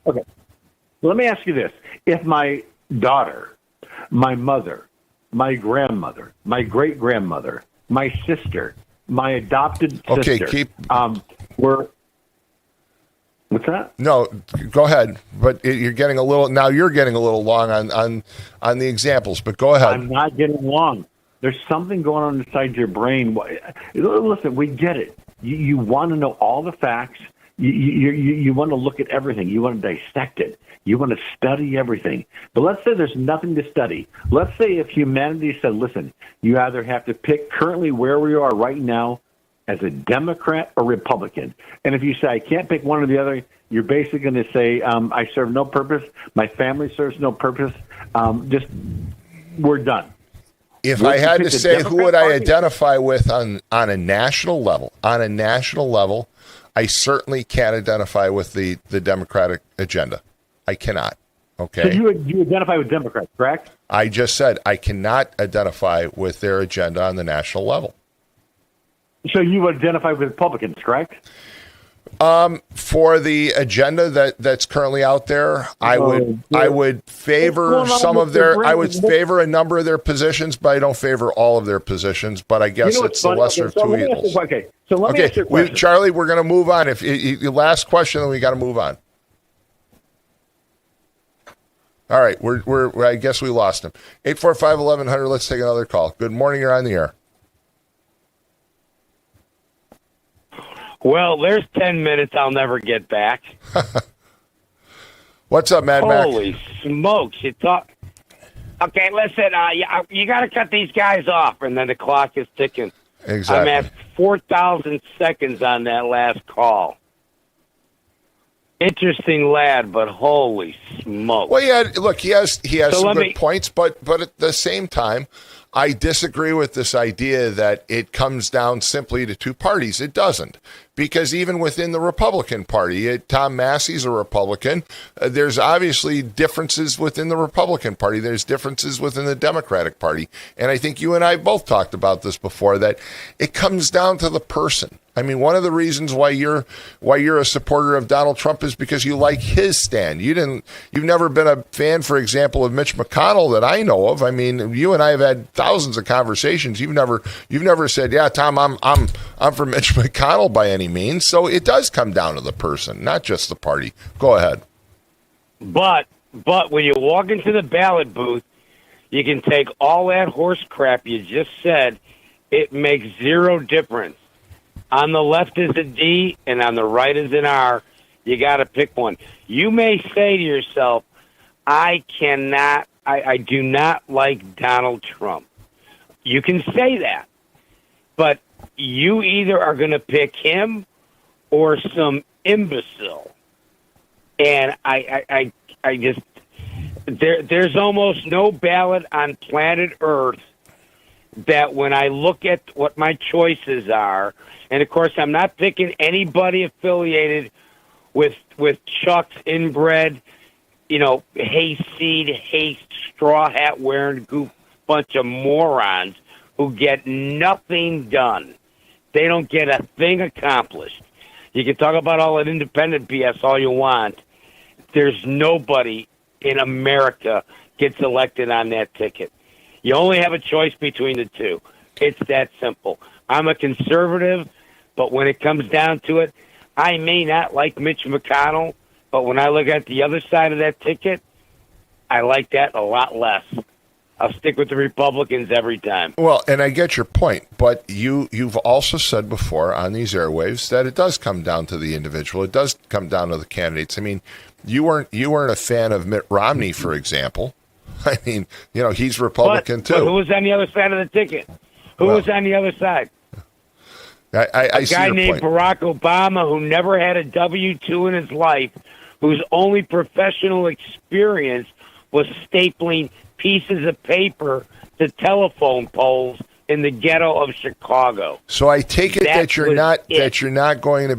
ask you this: if my daughter, my mother, my grandmother, my great grandmother, my sister, my adopted sister, were What's that? No, go ahead. But you're getting a little now. You're getting a little long on the examples. But go ahead. I'm not getting long. There's something going on inside your brain. Listen, we get it. You want to know all the facts. You want to look at everything. You want to dissect it. You want to study everything. But let's say there's nothing to study. Let's say if humanity said, listen, you either have to pick currently where we are right now as a Democrat or Republican. And if you say, I can't pick one or the other, you're basically going to say, I serve no purpose. My family serves no purpose. Just, we're done. If I had to say who would I identify with on a national level, I certainly can't identify with the Democratic agenda. I cannot. Okay. So you identify with Democrats, correct? I just said I cannot identify with their agenda on the national level. So you identify with Republicans, correct? For the agenda that's currently out there, I would favor some of their. I would favor a number of their positions, but I don't favor all of their positions. But I guess it's the lesser of two evils. Okay, so let me ask you a question. Charlie, we're going to move on. If the last question, then we got to move on. All right, we're I guess we lost him. 845-1100. Let's take another call. Good morning. You're on the air. Well, there's 10 minutes I'll never get back. What's up, Mad Mac? Holy smokes. You talk. Okay, listen, you got to cut these guys off, and then the clock is ticking. Exactly. I'm at 4,000 seconds on that last call. Interesting lad, but holy smokes. Well, yeah, look, he has some good points, but at the same time, I disagree with this idea that it comes down simply to two parties. It doesn't, because even within the Republican Party, Tom Massey's a Republican. There's obviously differences within the Republican Party. There's differences within the Democratic Party. And I think you and I both talked about this before, that it comes down to the person. I mean, one of the reasons why you're a supporter of Donald Trump is because you like his stand. You've never been a fan, for example, of Mitch McConnell that I know of. I mean, you and I have had thousands of conversations. You've never said, "Yeah, Tom, I'm for Mitch McConnell" by any means. So it does come down to the person, not just the party. Go ahead. But when you walk into the ballot booth, you can take all that horse crap you just said. It makes zero difference. On the left is a D, and on the right is an R. You got to pick one. You may say to yourself, I do not like Donald Trump. You can say that. But you either are going to pick him or some imbecile. And I just, there's almost no ballot on planet Earth that when I look at what my choices are, and of course I'm not picking anybody affiliated with Chuck's inbred, hayseed, straw hat wearing bunch of morons who get nothing done. They don't get a thing accomplished. You can talk about all that independent BS all you want. There's nobody in America gets elected on that ticket. You only have a choice between the two. It's that simple. I'm a conservative, but when it comes down to it, I may not like Mitch McConnell, but when I look at the other side of that ticket, I like that a lot less. I'll stick with the Republicans every time. Well, and I get your point, but you've also said before on these airwaves that it does come down to the individual. It does come down to the candidates. I mean, you weren't a fan of Mitt Romney, for example. I mean, he's Republican too. But who was on the other side of the ticket? Who was on the other side? I see a guy your named point. Barack Obama who never had a W-2 in his life, whose only professional experience was stapling pieces of paper to telephone poles in the ghetto of Chicago. So I take it that you're not going to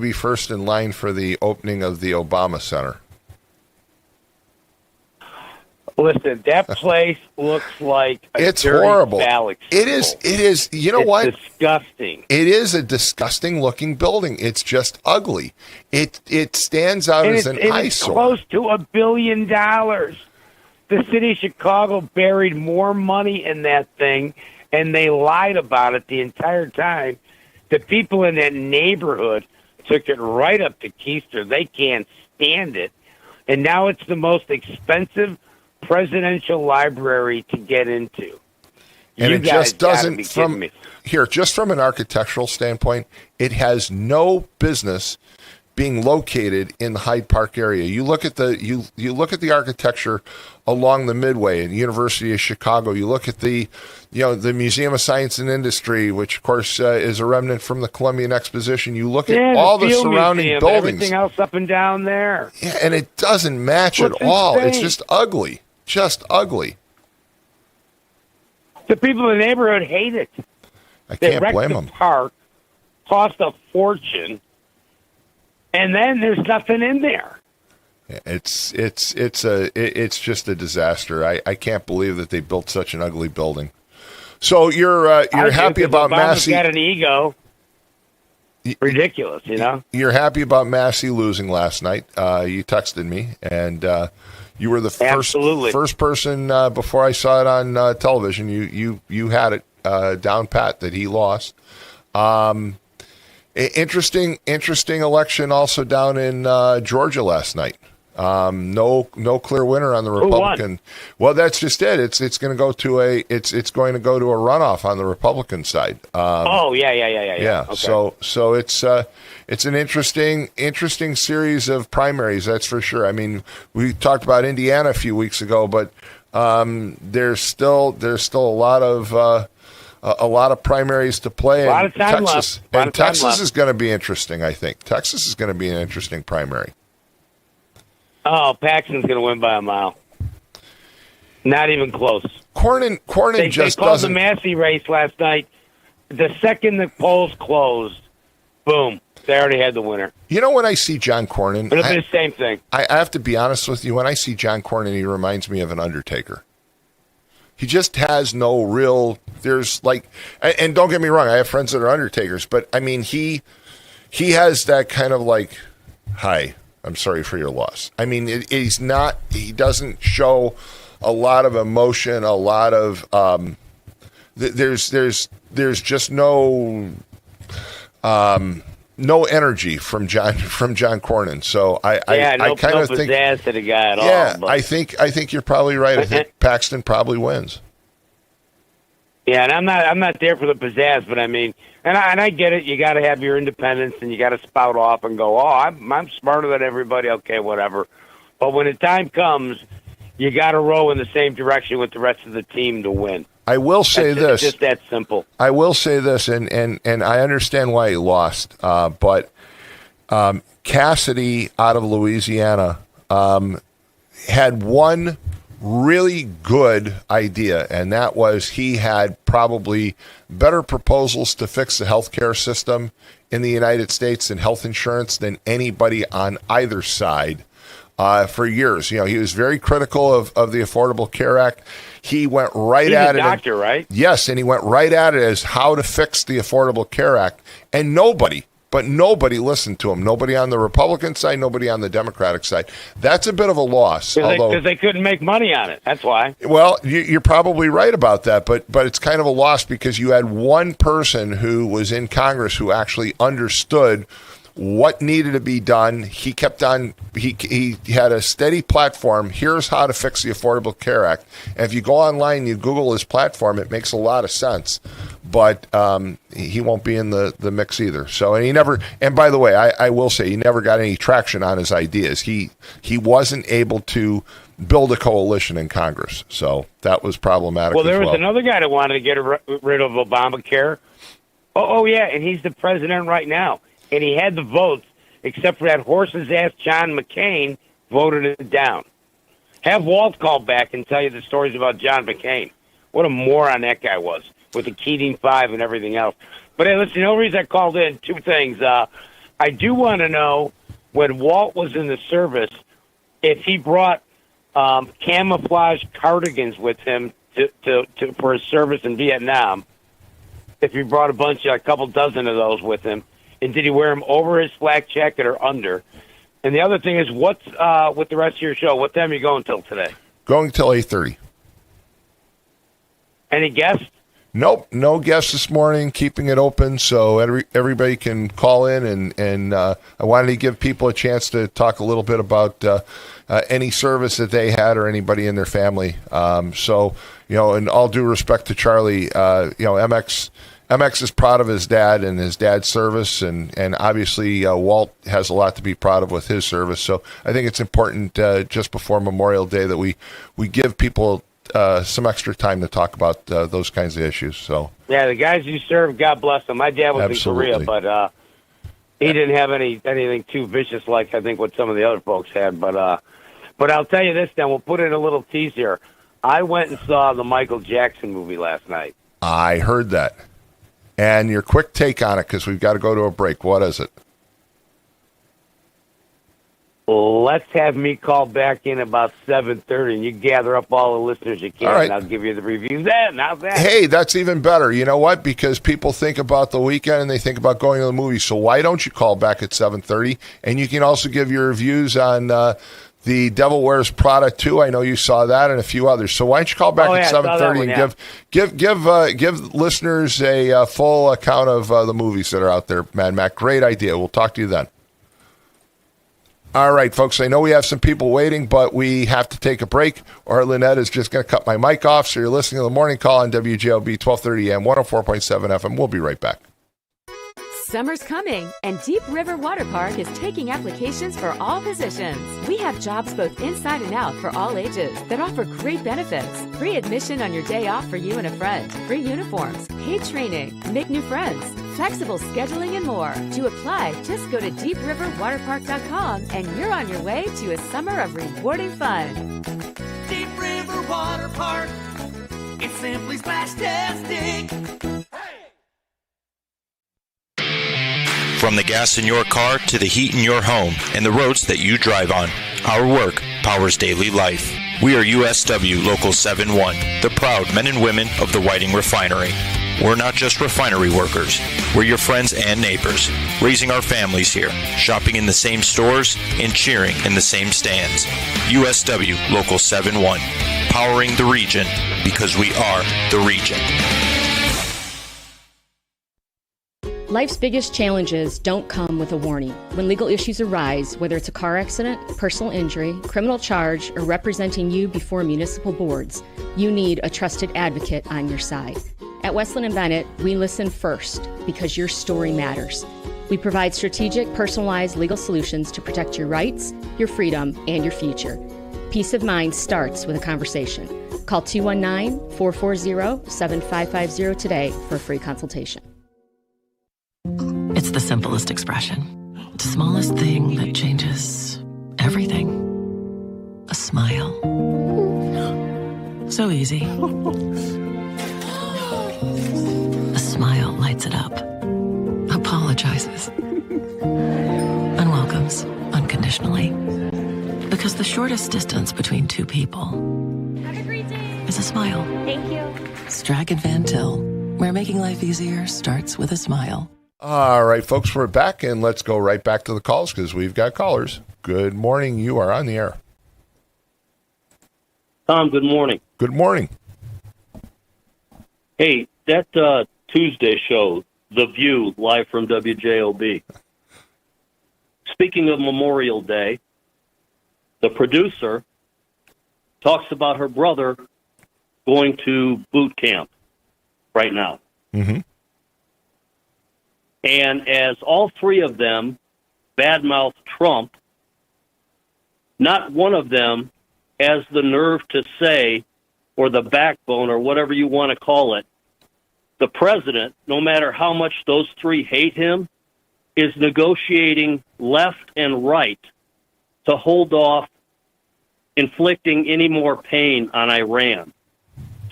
be first in line for the opening of the Obama Center. Listen, that place looks like it's dirty horrible. Phallic It is. You know what? It's disgusting. It is a disgusting looking building. It's just ugly. It stands out as an eyesore. It's close to $1 billion. The city of Chicago buried more money in that thing, and they lied about it the entire time. The people in that neighborhood took it right up to Keister. They can't stand it. And now it's the most expensive presidential library to get into. And You it guys just gotta doesn't, be kidding me. just from an architectural standpoint, it has no business being located in the Hyde Park area. You look at the you look at the architecture along the Midway and University of Chicago. You look at the the Museum of Science and Industry, which of course is a remnant from the Columbian Exposition. You look at all the Field surrounding Museum, buildings, everything else up and down there. yeah, and it doesn't match What's at all. It's insane? just ugly, just ugly. The people in the neighborhood hate it. I They can't wrecked blame the them. park, cost a fortune, and then there's nothing in there. It's just a disaster. I can't believe that they built such an ugly building. So you're I do, happy 'cause about Obama's Massey? got an ego. Ridiculous, you know. You're happy about Massey losing last night. You texted me, and you were the first person before I saw it on television. You had it down pat that he lost. Interesting election also down in Georgia last night. No clear winner on the Republican. Well, that's just it. It's going to go to a runoff on the Republican side. Yeah. Okay. So it's an interesting series of primaries. That's for sure. I mean, we talked about Indiana a few weeks ago, but there's still a lot of primaries to play. A lot of time Texas, left. And Texas is going to be interesting. I think Texas is going to be an interesting primary. Oh, Paxton's going to win by a mile. Not even close. Cornyn They just called doesn't. the Massey race last night. The second the polls closed, boom, they already had the winner. You know, when I see John Cornyn, But it'll be the same thing. I have to be honest with you. When I see John Cornyn, he reminds me of an Undertaker. He just has no real. There's like, and don't get me wrong, I have friends that are Undertakers, but I mean, he has that kind of like, hi, I'm sorry for your loss. I mean, he's not. He doesn't show a lot of emotion. A lot of there's just no energy from John Cornyn. So I kind of think pizzazz to the guy at all. Yeah, But, I think you're probably right. I think Paxton probably wins. yeah, and I'm not there for the pizzazz, but I mean, and I get it. You got to have your independence, and you got to spout off and go, "Oh, I'm smarter than everybody." Okay, whatever. But when the time comes, you got to row in the same direction with the rest of the team to win. I will say It's this. just that simple. I will say this, and I understand why he lost, but Cassidy out of Louisiana had one really good idea, and that was he had probably better proposals to fix the healthcare system in the United States and health insurance than anybody on either side for years. You know, he was very critical of the Affordable Care Act. He went right at it. He's a doctor, right? Yes, and he went right at it as how to fix the Affordable Care Act, and nobody listened to him. Nobody on the Republican side, nobody on the Democratic side. That's a bit of a loss. Because they couldn't make money on it. That's why. Well, you're probably right about that, but it's kind of a loss because you had one person who was in Congress who actually understood what needed to be done. He kept on. He had a steady platform. Here's how to fix the Affordable Care Act. And if you go online, you Google his platform, it makes a lot of sense. But he won't be in the mix either. So, and he never. And by the way, I will say he never got any traction on his ideas. He wasn't able to build a coalition in Congress. So that was problematic. Well, there as was another guy that wanted to get rid of Obamacare. Oh yeah, and he's the president right now. And he had the votes, except for that horse's ass John McCain voted it down. Have Walt call back and tell you the stories about John McCain. What a moron that guy was with the Keating Five and everything else. But hey, listen, the only reason I called in, two things. I do want to know when Walt was in the service, if he brought camouflage cardigans with him for his service in Vietnam. If he brought a couple dozen of those with him. And did he wear them over his flak jacket or under? And the other thing is, what's with the rest of your show? What time are you going till today? Going till 8:30. Any guests? Nope, no guests this morning, keeping it open so everybody can call in. And I wanted to give people a chance to talk a little bit about any service that they had or anybody in their family. So, in all due respect to Charlie, MX is proud of his dad and his dad's service, and obviously Walt has a lot to be proud of with his service. So I think it's important just before Memorial Day that we give people some extra time to talk about those kinds of issues. So yeah, the guys you served, God bless them. My dad was Absolutely. in Korea, but he didn't have anything too vicious like I think what some of the other folks had. But I'll tell you this, then we'll put in a little tease here. I went and saw the Michael Jackson movie last night. I heard that. And your quick take on it, because we've got to go to a break. What is it? Let's have me call back in about 7:30, and you gather up all the listeners you can, All right. and I'll give you the reviews then. How's that? Hey, that's even better. You know what? Because people think about the weekend and they think about going to the movie. So why don't you call back at 7:30? And you can also give your reviews on the Devil Wears Prada 2. I know you saw that, and a few others. So why don't you call back at 7:30 and give listeners a full account of the movies that are out there, Mad Mac. Great idea. We'll talk to you then. All right, folks, I know we have some people waiting, but we have to take a break, or Lynette is just going to cut my mic off. So you're listening to the morning call on WJLB 1230 AM, 104.7 FM. We'll be right back. Summer's coming, and Deep River Water Park is taking applications for all positions. We have jobs both inside and out for all ages that offer great benefits. Free admission on your day off for you and a friend. Free uniforms, paid training, make new friends, flexible scheduling, and more. To apply, just go to deepriverwaterpark.com and you're on your way to a summer of rewarding fun. Deep River Water Park. It's simply splash-tastic. From the gas in your car to the heat in your home and the roads that you drive on, our work powers daily life. We are USW Local 71, the proud men and women of the Whiting Refinery. We're not just refinery workers. We're your friends and neighbors, raising our families here, shopping in the same stores, and cheering in the same stands. USW Local 71, powering the region because we are the region. Life's biggest challenges don't come with a warning. When legal issues arise, whether it's a car accident, personal injury, criminal charge, or representing you before municipal boards, you need a trusted advocate on your side. At Westland & Bennett, we listen first because your story matters. We provide strategic, personalized legal solutions to protect your rights, your freedom, and your future. Peace of mind starts with a conversation. Call 219-440-7550 today for a free consultation. It's the simplest expression. The smallest thing that changes everything. A smile. So easy. A smile lights it up. Apologizes. And welcomes unconditionally. Because the shortest distance between two people is a smile. Thank you. Strachan Van Til, where making life easier starts with a smile. All right, folks, we're back, and let's go right back to the calls because we've got callers. Good morning. You are on the air. Tom, good morning. Good morning. Hey, that Tuesday show, The View, live from WJOB. Speaking of Memorial Day, the producer talks about her brother going to boot camp right now. Mm-hmm. And as all three of them badmouth Trump, not one of them has the nerve to say, or the backbone, or whatever you want to call it, the president, no matter how much those three hate him, is negotiating left and right to hold off inflicting any more pain on Iran,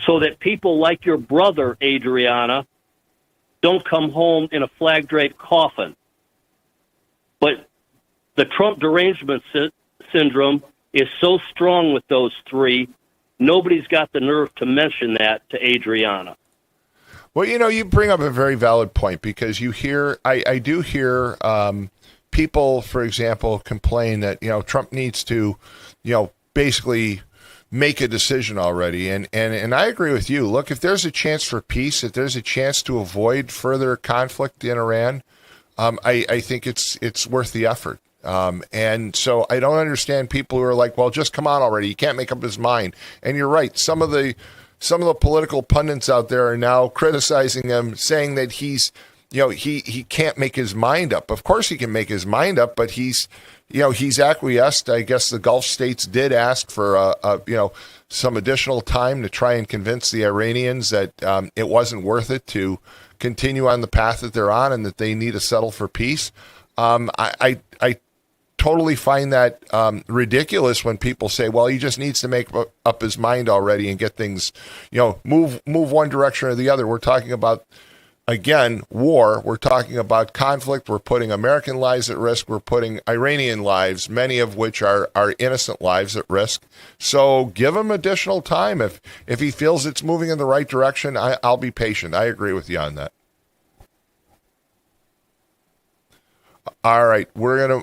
so that people like your brother, Adriana, don't come home in a flag-draped coffin. But the Trump derangement syndrome is so strong with those three, nobody's got the nerve to mention that to Adriana. Well, you bring up a very valid point because you hear, I do hear people, for example, complain that, Trump needs to, basically make a decision already. And I agree with you. Look, if there's a chance for peace, if there's a chance to avoid further conflict in Iran, I think it's worth the effort. And so I don't understand people who are like, well, just come on already. He can't make up his mind. And you're right. Some of the political pundits out there are now criticizing him, saying that he's, he can't make his mind up. Of course he can make his mind up, but he's acquiesced. I guess the Gulf states did ask for, some additional time to try and convince the Iranians that it wasn't worth it to continue on the path that they're on and that they need to settle for peace. I totally find that ridiculous when people say, well, he just needs to make up his mind already and get things, move one direction or the other. We're talking about, again, war. We're talking about conflict. We're putting American lives at risk. We're putting Iranian lives, many of which are innocent lives, at risk. So give him additional time. If he feels it's moving in the right direction, I'll be patient. I agree with you on that. All right,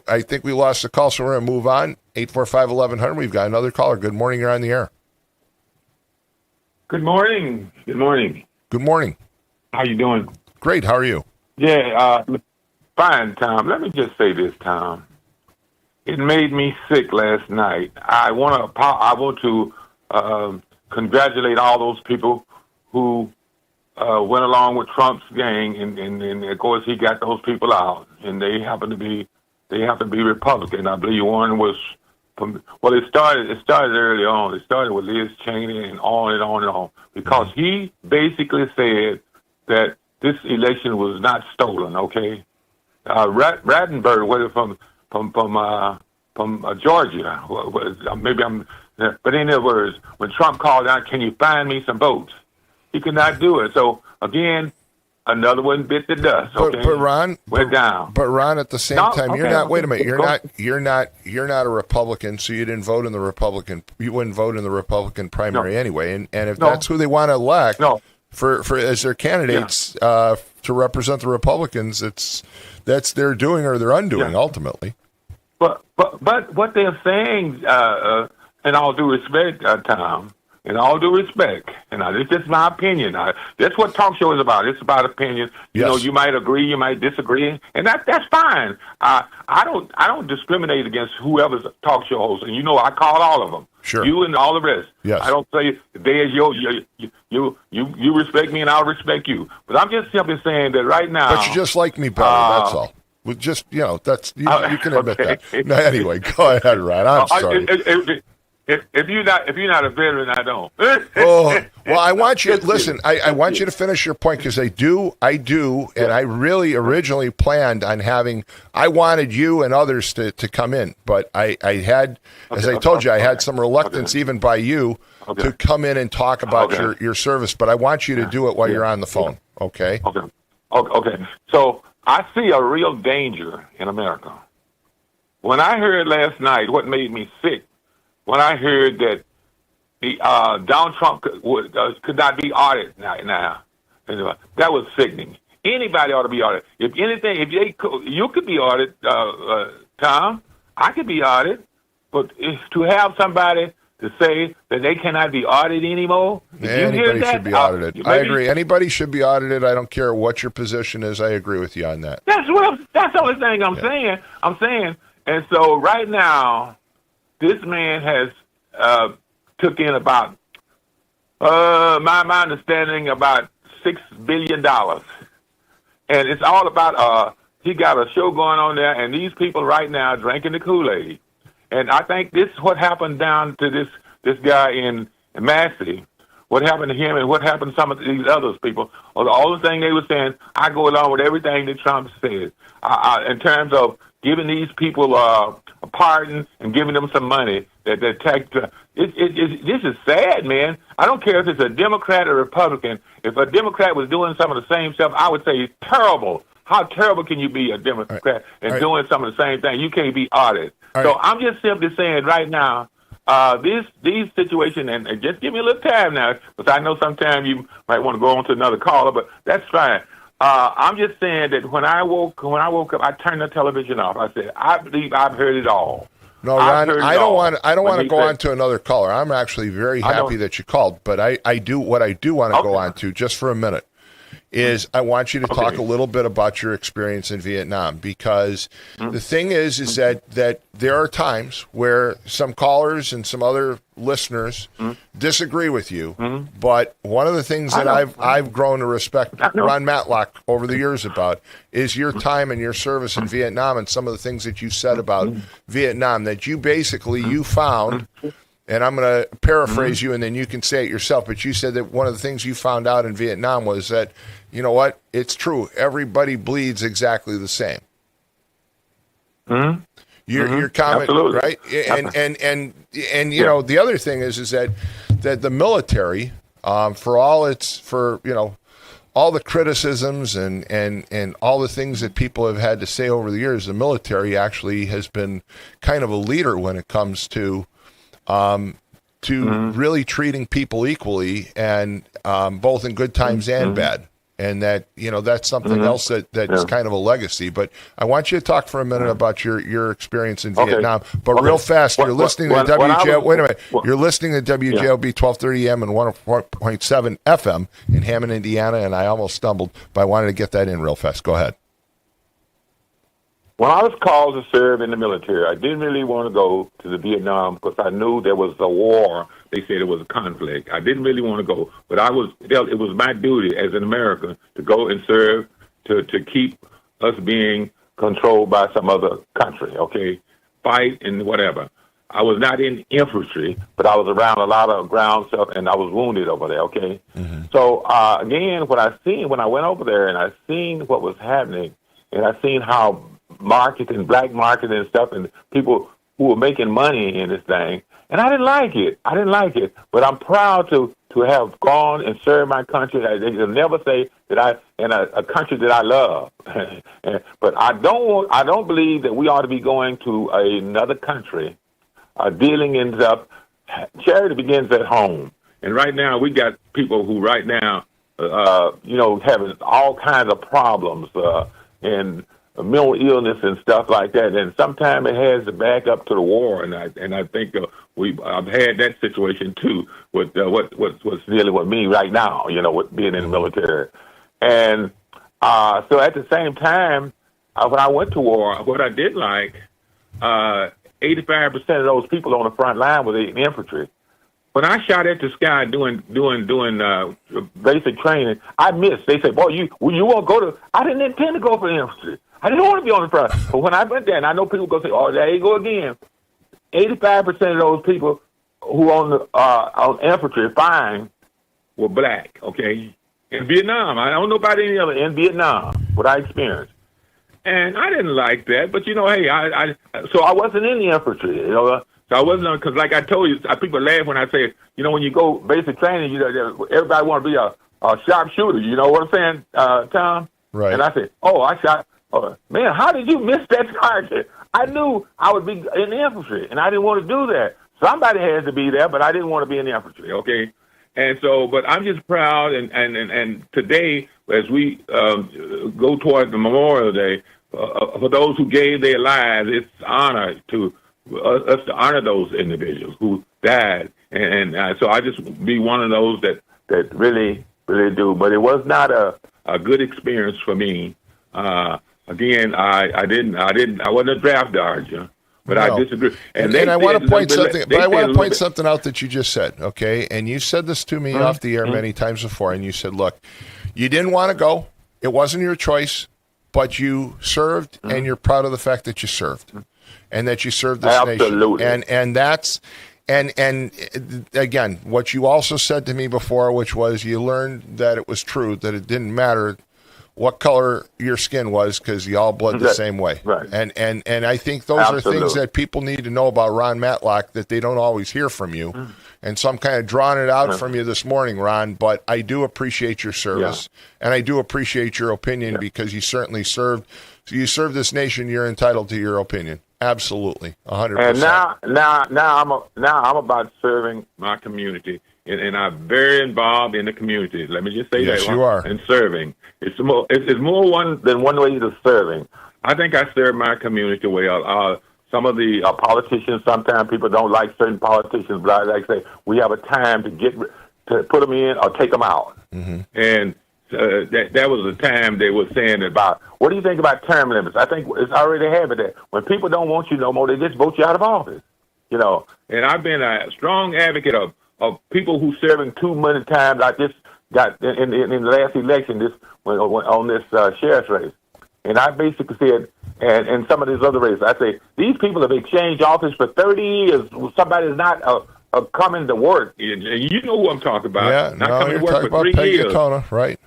I think we lost the call, so we're going to move on. 845-1100, we've got another caller. Good morning, you're on the air. Good morning. Good morning. Good morning. How you doing? Great, how are you? Yeah, fine, Tom. Let me just say this, Tom. It made me sick last night. I want to congratulate all those people who went along with Trump's gang, and of course he got those people out, and they happen to be Republican. I believe one was it started early on. It started with Liz Cheney and on and on and on, because he basically said that this election was not stolen. Okay, Rattenberg, whether from Georgia, but in other words, when Trump called out, "Can you find me some votes?" He could not do it. So again, another one bit the dust. Okay, but Ron went down. But Ron, at the same time, you're not. Wait a minute. You're not a Republican, so you didn't vote in the Republican. You wouldn't vote in the Republican primary anyway. And if that's who they want to elect for as their candidates to represent the Republicans, that's their doing or their undoing ultimately. But what they're saying, in all due respect, Tom. In all due respect, and it's just my opinion. That's what talk show is about. It's about opinion. Yes. You might agree, you might disagree, and that's fine. I don't discriminate against whoever's talk show host, and I call all of them. Sure. You and all the rest. Yes. I don't say they is you respect me and I'll respect you. But I'm just simply saying that right now. But you just like me better. That's all. With just that's you can admit that. No, anyway, go ahead, Ron. I'm sorry. If you're not a veteran, I don't. Well, I want you. Listen, I want you to finish your point, because I do, and I really originally planned on having. I wanted you and others to come in, but I had, as I told you, I had some reluctance even by you to come in and talk about your service. But I want you to do it while you're on the phone. Okay. Okay. So I see a real danger in America. When I heard last night, what made me sick. When I heard that the Donald Trump could not be audited now, that was sickening. Anybody ought to be audited. If anything, you could be audited, Tom. I could be audited, but to have somebody to say that they cannot be audited anymore, anybody should be audited. I agree. Anybody should be audited. I don't care what your position is. I agree with you on that. That's the only thing I'm saying. And so right now, this man has took in about, my understanding, about $6 billion. And it's all about, he got a show going on there, and these people right now drinking the Kool-Aid. And I think this is what happened down to this guy in Massey. What happened to him and what happened to some of these other people. All the thing they were saying, I go along with everything that Trump said. In terms of giving these people a pardon and giving them some money that tax. This is sad, man. I don't care if it's a Democrat or Republican. If a Democrat was doing some of the same stuff, I would say terrible. How terrible can you be, a Democrat, and doing some of the same thing? You can't be audited. So I'm just simply saying right now, these situations, and just give me a little time now, because I know sometimes you might want to go on to another caller, but that's fine. I'm just saying that when I woke up, I turned the television off. I said, I believe I've heard it all. No, I've Ron, heard it I don't all. want to When he go said- on to another caller. I'm actually very I happy don't- that you called, but I do want to go on to just for a minute is I want you to talk a little bit about your experience in Vietnam, because the thing is that there are times where some callers and some other listeners disagree with you, but one of the things that I've grown to respect Ron Matlock over the years about is your time and your service in Vietnam, and some of the things that you said about Vietnam, that you basically you found. And I'm going to paraphrase you, and then you can say it yourself. But you said that one of the things you found out in Vietnam was that, you know what? It's true. Everybody bleeds exactly the same. Your comment, Absolutely. right? And you know, the other thing is that the military, for all the criticisms and all the things that people have had to say over the years, the military actually has been kind of a leader when it comes to really treating people equally, and both in good times and bad. And that, you know, that's something else that's kind of a legacy. But I want you to talk for a minute about your experience in Vietnam. But real fast, you're listening to WJL. Wait a minute. You're listening to WJLB 1230 AM and 104.7 FM in Hammond, Indiana. And I almost stumbled, but I wanted to get that in real fast. Go ahead. When I was called to serve in the military, I didn't really want to go to the Vietnam because I knew there was a war. They said it was a conflict. I didn't really want to go, but it was my duty as an American to go and serve to keep us being controlled by some other country, okay? Fight and whatever. I was not in infantry, but I was around a lot of ground stuff, and I was wounded over there, okay? So, again, when I went over there and I seen what was happening, and I seen how black market and stuff, and people who were making money in this thing. And I didn't like it. But I'm proud to have gone and served my country. They will never say that in a country that I love. But I don't believe that we ought to be going to another country, dealing in stuff. Charity begins at home. And right now we got people who right now, having all kinds of problems, and mental illness and stuff like that, and sometimes it has to back up to the war, and I think I've had that situation too with what's dealing with me right now, with being in the military, and so at the same time, when I went to war, what I did like, 85% of those people on the front line were in infantry. When I shot at the sky doing basic training, I missed. They said, "Boy, you won't go to." I didn't intend to go for infantry. I didn't want to be on the front. But when I went there, and I know people go say, "Oh, there you go again." 85% of those people who on infantry fine were black. Okay, in Vietnam, I don't know about any other in Vietnam. What I experienced, and I didn't like that. But hey, so I wasn't in the infantry. So I wasn't, because like I told you, people laugh when I say, when you go basic training, everybody want to be a sharpshooter. You know what I'm saying, Tom? Right. And I said, I shot. Man, how did you miss that target? I knew I would be in the infantry, and I didn't want to do that. Somebody has to be there, but I didn't want to be in the infantry, okay? And so, but I'm just proud, and today, as we go toward the Memorial Day, for those who gave their lives, it's honor to us to honor those individuals who died. And so I just be one of those that really, really do. But it was not a good experience for me. Again, I wasn't a draft dodger, but no. I disagree. And I want to point something. But I want to point something out that you just said, okay? And you said this to me off the air many times before, and you said, "Look, you didn't want to go. It wasn't your choice, but you served, and you're proud of the fact that you served, and that you served this nation." And that's. And again, what you also said to me before, which was you learned that it was true, that it didn't matter what color your skin was, because you all bled the same way. Right. And I think those are things that people need to know about Ron Matlock that they don't always hear from you. And so I'm kind of drawing it out from you this morning, Ron, but I do appreciate your service, and I do appreciate your opinion, because you certainly served. You served this nation. You're entitled to your opinion. Absolutely, 100%. And now I'm about serving my community, and I'm very involved in the community. Let me just say that. Yes, you are. And serving. It's more than one way to serving. I think I serve my community well. some of the politicians. Sometimes people don't like certain politicians, but I like to say we have a time to put them in or take them out. Mm-hmm. And that was the time they were saying about, what do you think about term limits? I think it's already happened that when people don't want you no more, they just vote you out of office. You know, and I've been a strong advocate of people who serving too many times. I just got in the last election on this sheriff's race, and I basically said, and some of these other races, I say these people have exchanged office for 30 years. Somebody's not coming to work. You know who I'm talking about. Yeah, not coming to work for 3 Peggy years. Katona, right?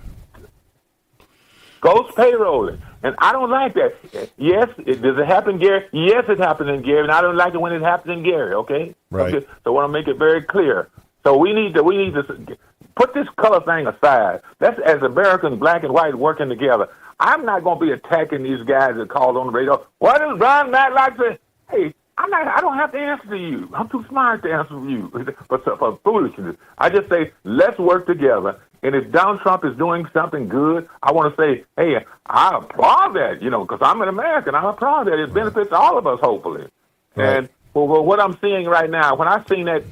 Ghost payrolling. And I don't like that. Yes, does it happen, Gary? Yes, it happens in Gary, and I don't like it when it happens in Gary, okay? Right. Okay? So I want to make it very clear. So we need to put this color thing aside. That's as Americans, black and white, working together. I'm not going to be attacking these guys that called on the radio. What is Ron not like to? Hey, I don't have to answer to you. I'm too smart to answer to you for foolishness. I just say, let's work together. And if Donald Trump is doing something good, I want to say, hey, I applaud that, because I'm an American. I applaud that. It benefits all of us, hopefully. Right. And what I'm seeing right now, when I seen that,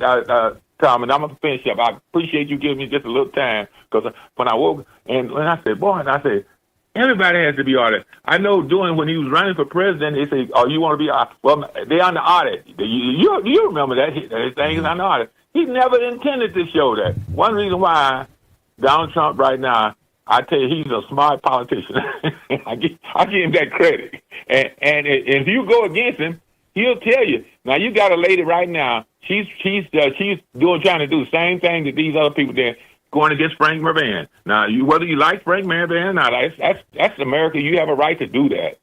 Tom, and I'm going to finish up, I appreciate you giving me just a little time, because when I woke, and when I said, everybody has to be audited. I know when he was running for president, they say, oh, you want to be audited? Well, they're on the audit. You remember that thing is on the audit. He never intended to show that. One reason why Donald Trump right now, I tell you, he's a smart politician. I give him that credit. And if you go against him, he'll tell you. Now, you got a lady right now, she's trying to do the same thing that these other people did, going against Frank Mervan. Now, whether you like Frank Mervan or not, that's America. You have a right to do that,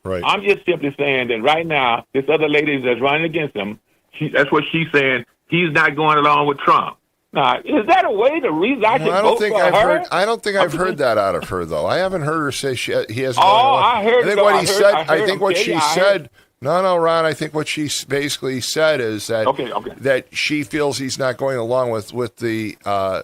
Right. I'm just simply saying that right now, this other lady that's running against him, that's what she's saying. He's not going along with Trump. Now, is that a way to reason I should vote for her? I don't think I've heard that out of her, though. I haven't heard her say he has. I heard. I think what she said. No, Ron. I think what she basically said is that that she feels he's not going along with the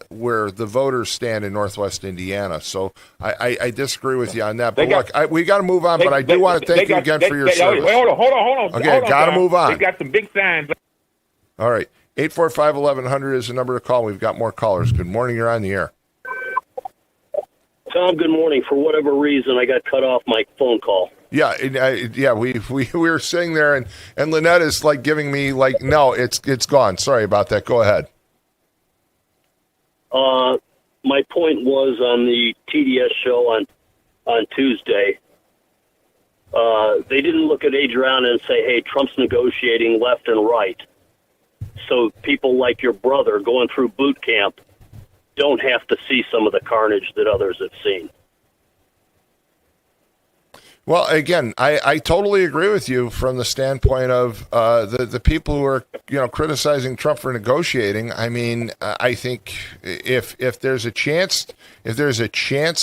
where the voters stand in Northwest Indiana. So I disagree with you on that. But we got to move on. But I do want to thank you again for your service. Hold on. Okay, got to move on. They got some big signs. All right. 845-1100 is the number to call. We've got more callers. Good morning. You're on the air. Tom, good morning. For whatever reason, I got cut off my phone call. Yeah, we were sitting there, and Lynette is like giving me no, it's gone. Sorry about that. Go ahead. My point was on the TDS show on Tuesday. They didn't look at Adriana and say, "Hey, Trump's negotiating left and right." So people like your brother going through boot camp don't have to see some of the carnage that others have seen. Well, again, I totally agree with you from the standpoint of the people who are criticizing Trump for negotiating. I mean, I think if there's a chance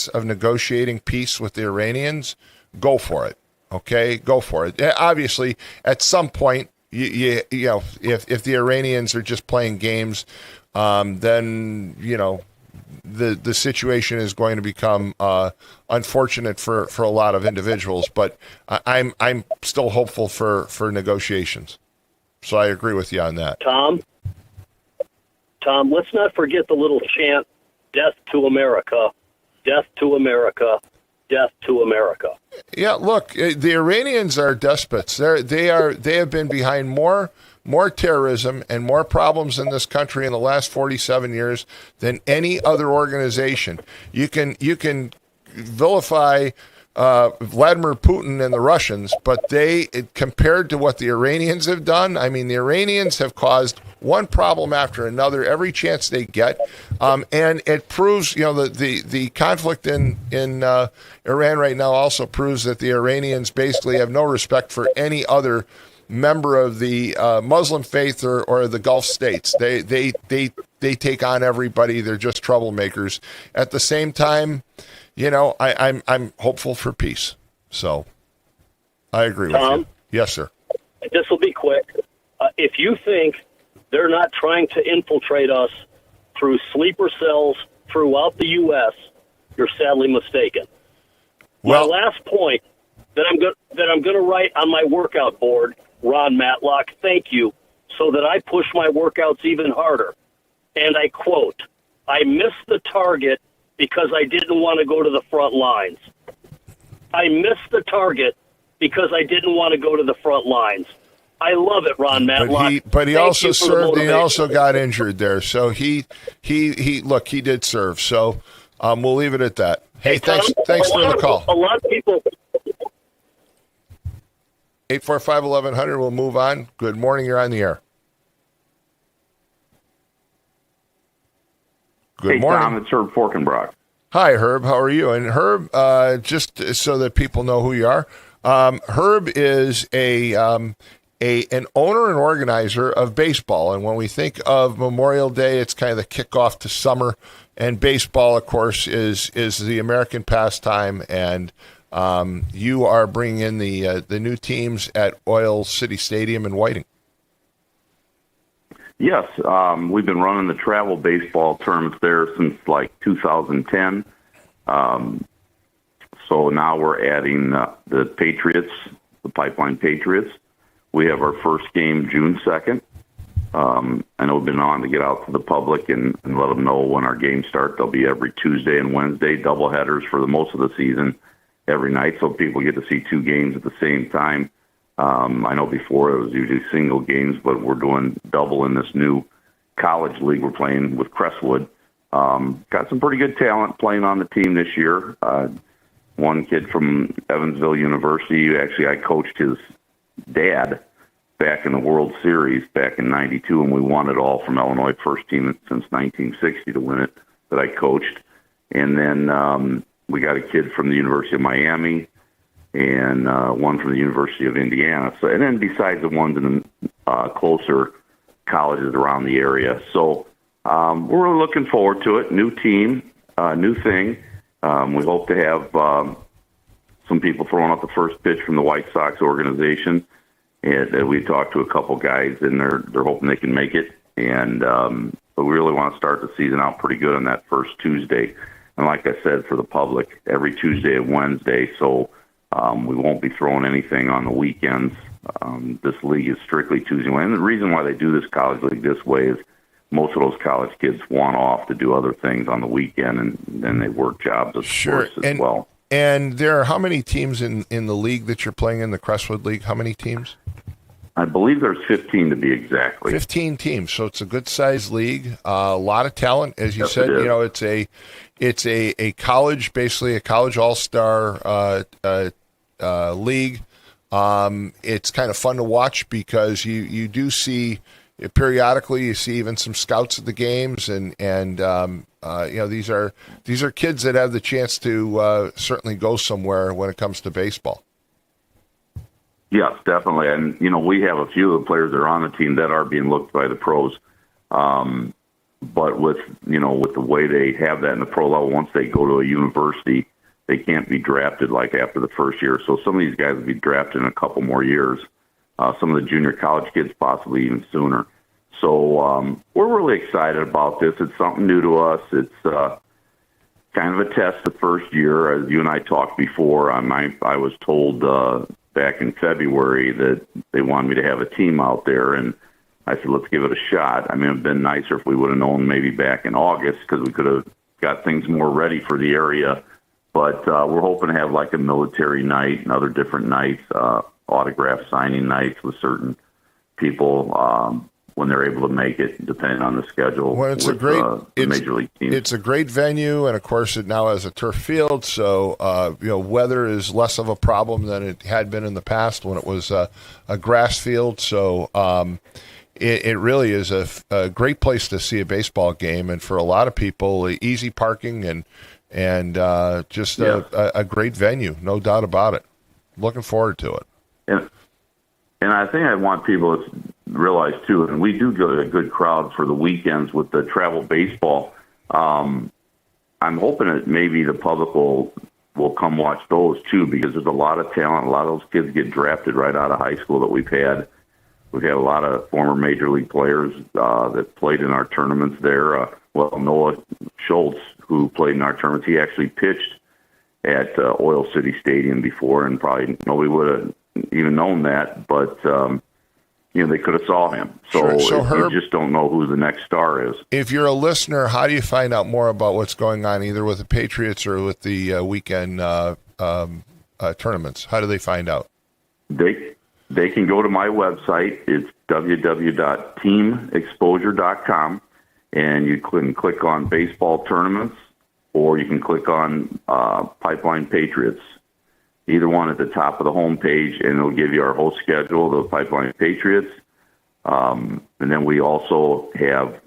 of negotiating peace with the Iranians, go for it. Okay, go for it. Obviously, at some point. If the Iranians are just playing games, then the situation is going to become unfortunate for a lot of individuals. But I'm still hopeful for negotiations. So I agree with you on that. Tom, let's not forget the little chant: "Death to America, death to America, death to America." Yeah, look, the Iranians are despots. They have been behind more terrorism and more problems in this country in the last 47 years than any other organization. You can vilify Vladimir Putin and the Russians, but compared to what the Iranians have done, I mean, the Iranians have caused one problem after another every chance they get, and it proves, the conflict in Iran right now also proves that the Iranians basically have no respect for any other member of the Muslim faith or the Gulf states. They take on everybody. They're just troublemakers. At the same time, I'm hopeful for peace. So I agree with you. Yes, sir. This will be quick. If you think they're not trying to infiltrate us through sleeper cells throughout the U.S., you're sadly mistaken. My last point that I'm going to write on my workout board Ron Matlock, thank you, so that I push my workouts even harder. And I quote, I missed the target because I didn't want to go to the front lines. I missed the target because I didn't want to go to the front lines. I love it, Ron Matlock. But he Thank also you for the served. And he motivation. also got injured there. So he did serve. So we'll leave it at that. Hey, Tom, thanks for the call. A lot of people. 845-1100. We'll move on. Good morning. You're on the air. Good morning. Tom, it's Herb Forkenbrock. Hi, Herb. How are you? And Herb, just so that people know who you are, Herb is an owner and organizer of baseball. And when we think of Memorial Day, it's kind of the kickoff to summer. And baseball, of course, is the American pastime. And you are bringing in the new teams at Oil City Stadium in Whiting. Yes, we've been running the travel baseball tournaments there since like 2010. So now we're adding the Patriots, the Pipeline Patriots. We have our first game June 2nd. I know we've been on to get out to the public and let them know when our games start. They'll be every Tuesday and Wednesday, doubleheaders for the most of the season every night, so people get to see two games at the same time. I know before it was usually single games, but we're doing double in this new college league we're playing with Crestwood. Got some pretty good talent playing on the team this year. One kid from Evansville University, actually I coached his dad back in the World Series back in '92, and we won it all from Illinois, first team since 1960 to win it that I coached. And then we got a kid from the University of Miami, and one from the University of Indiana. So, and then besides the ones in the closer colleges around the area. So we're really looking forward to it. New team, new thing. We hope to have some people throwing out the first pitch from the White Sox organization. And we talked to a couple guys, and they're hoping they can make it. And but we really want to start the season out pretty good on that first Tuesday. And like I said, for the public, every Tuesday and Wednesday. So we won't be throwing anything on the weekends. This league is strictly Tuesday. And the reason why they do this college league this way is most of those college kids want off to do other things on the weekend, and then they work jobs, of course, as well. And there are how many teams in the league that you're playing in, the Crestwood League? How many teams? I believe there's 15 to be exactly. 15 teams, so it's a good-sized league. A lot of talent, as you said. It is. It's a college, basically a college all-star league. It's kind of fun to watch because you do see periodically, you see even some scouts at the games, and these are kids that have the chance to certainly go somewhere when it comes to baseball. Yes, definitely. And, we have a few of the players that are on the team that are being looked by the pros. But with the way they have that in the pro level, once they go to a university, they can't be drafted like after the first year. So some of these guys will be drafted in a couple more years. Some of the junior college kids possibly even sooner. So we're really excited about this. It's something new to us. It's kind of a test the first year. As you and I talked before, I was told back in February that they wanted me to have a team out there, and I said, let's give it a shot. I mean, it would have been nicer if we would have known maybe back in August, because we could have got things more ready for the area. But we're hoping to have like a military night and other different nights, autograph signing nights with certain people when they're able to make it, depending on the schedule. Well, it's major league teams. It's a great venue, and of course, it now has a turf field. So weather is less of a problem than it had been in the past when it was a grass field. So it really is a great place to see a baseball game, and for a lot of people, easy parking and just a great venue, no doubt about it. Looking forward to it. And I think I want people to realize, too, and we do get a good crowd for the weekends with the travel baseball. I'm hoping that maybe the public will come watch those, too, because there's a lot of talent. A lot of those kids get drafted right out of high school that we've had. We've had a lot of former major league players that played in our tournaments there. Noah Schultz, who played in our tournaments, he actually pitched at Oil City Stadium before, and probably nobody would have even known that. But they could have saw him. So, Sure. So Herb, you just don't know who the next star is. If you're a listener, how do you find out more about what's going on either with the Patriots or with the weekend tournaments? How do they find out? They can go to my website. It's www.teamexposure.com, and you can click on baseball tournaments, or you can click on Pipeline Patriots. Either one at the top of the homepage, and it'll give you our whole schedule, the Pipeline Patriots. And then we also have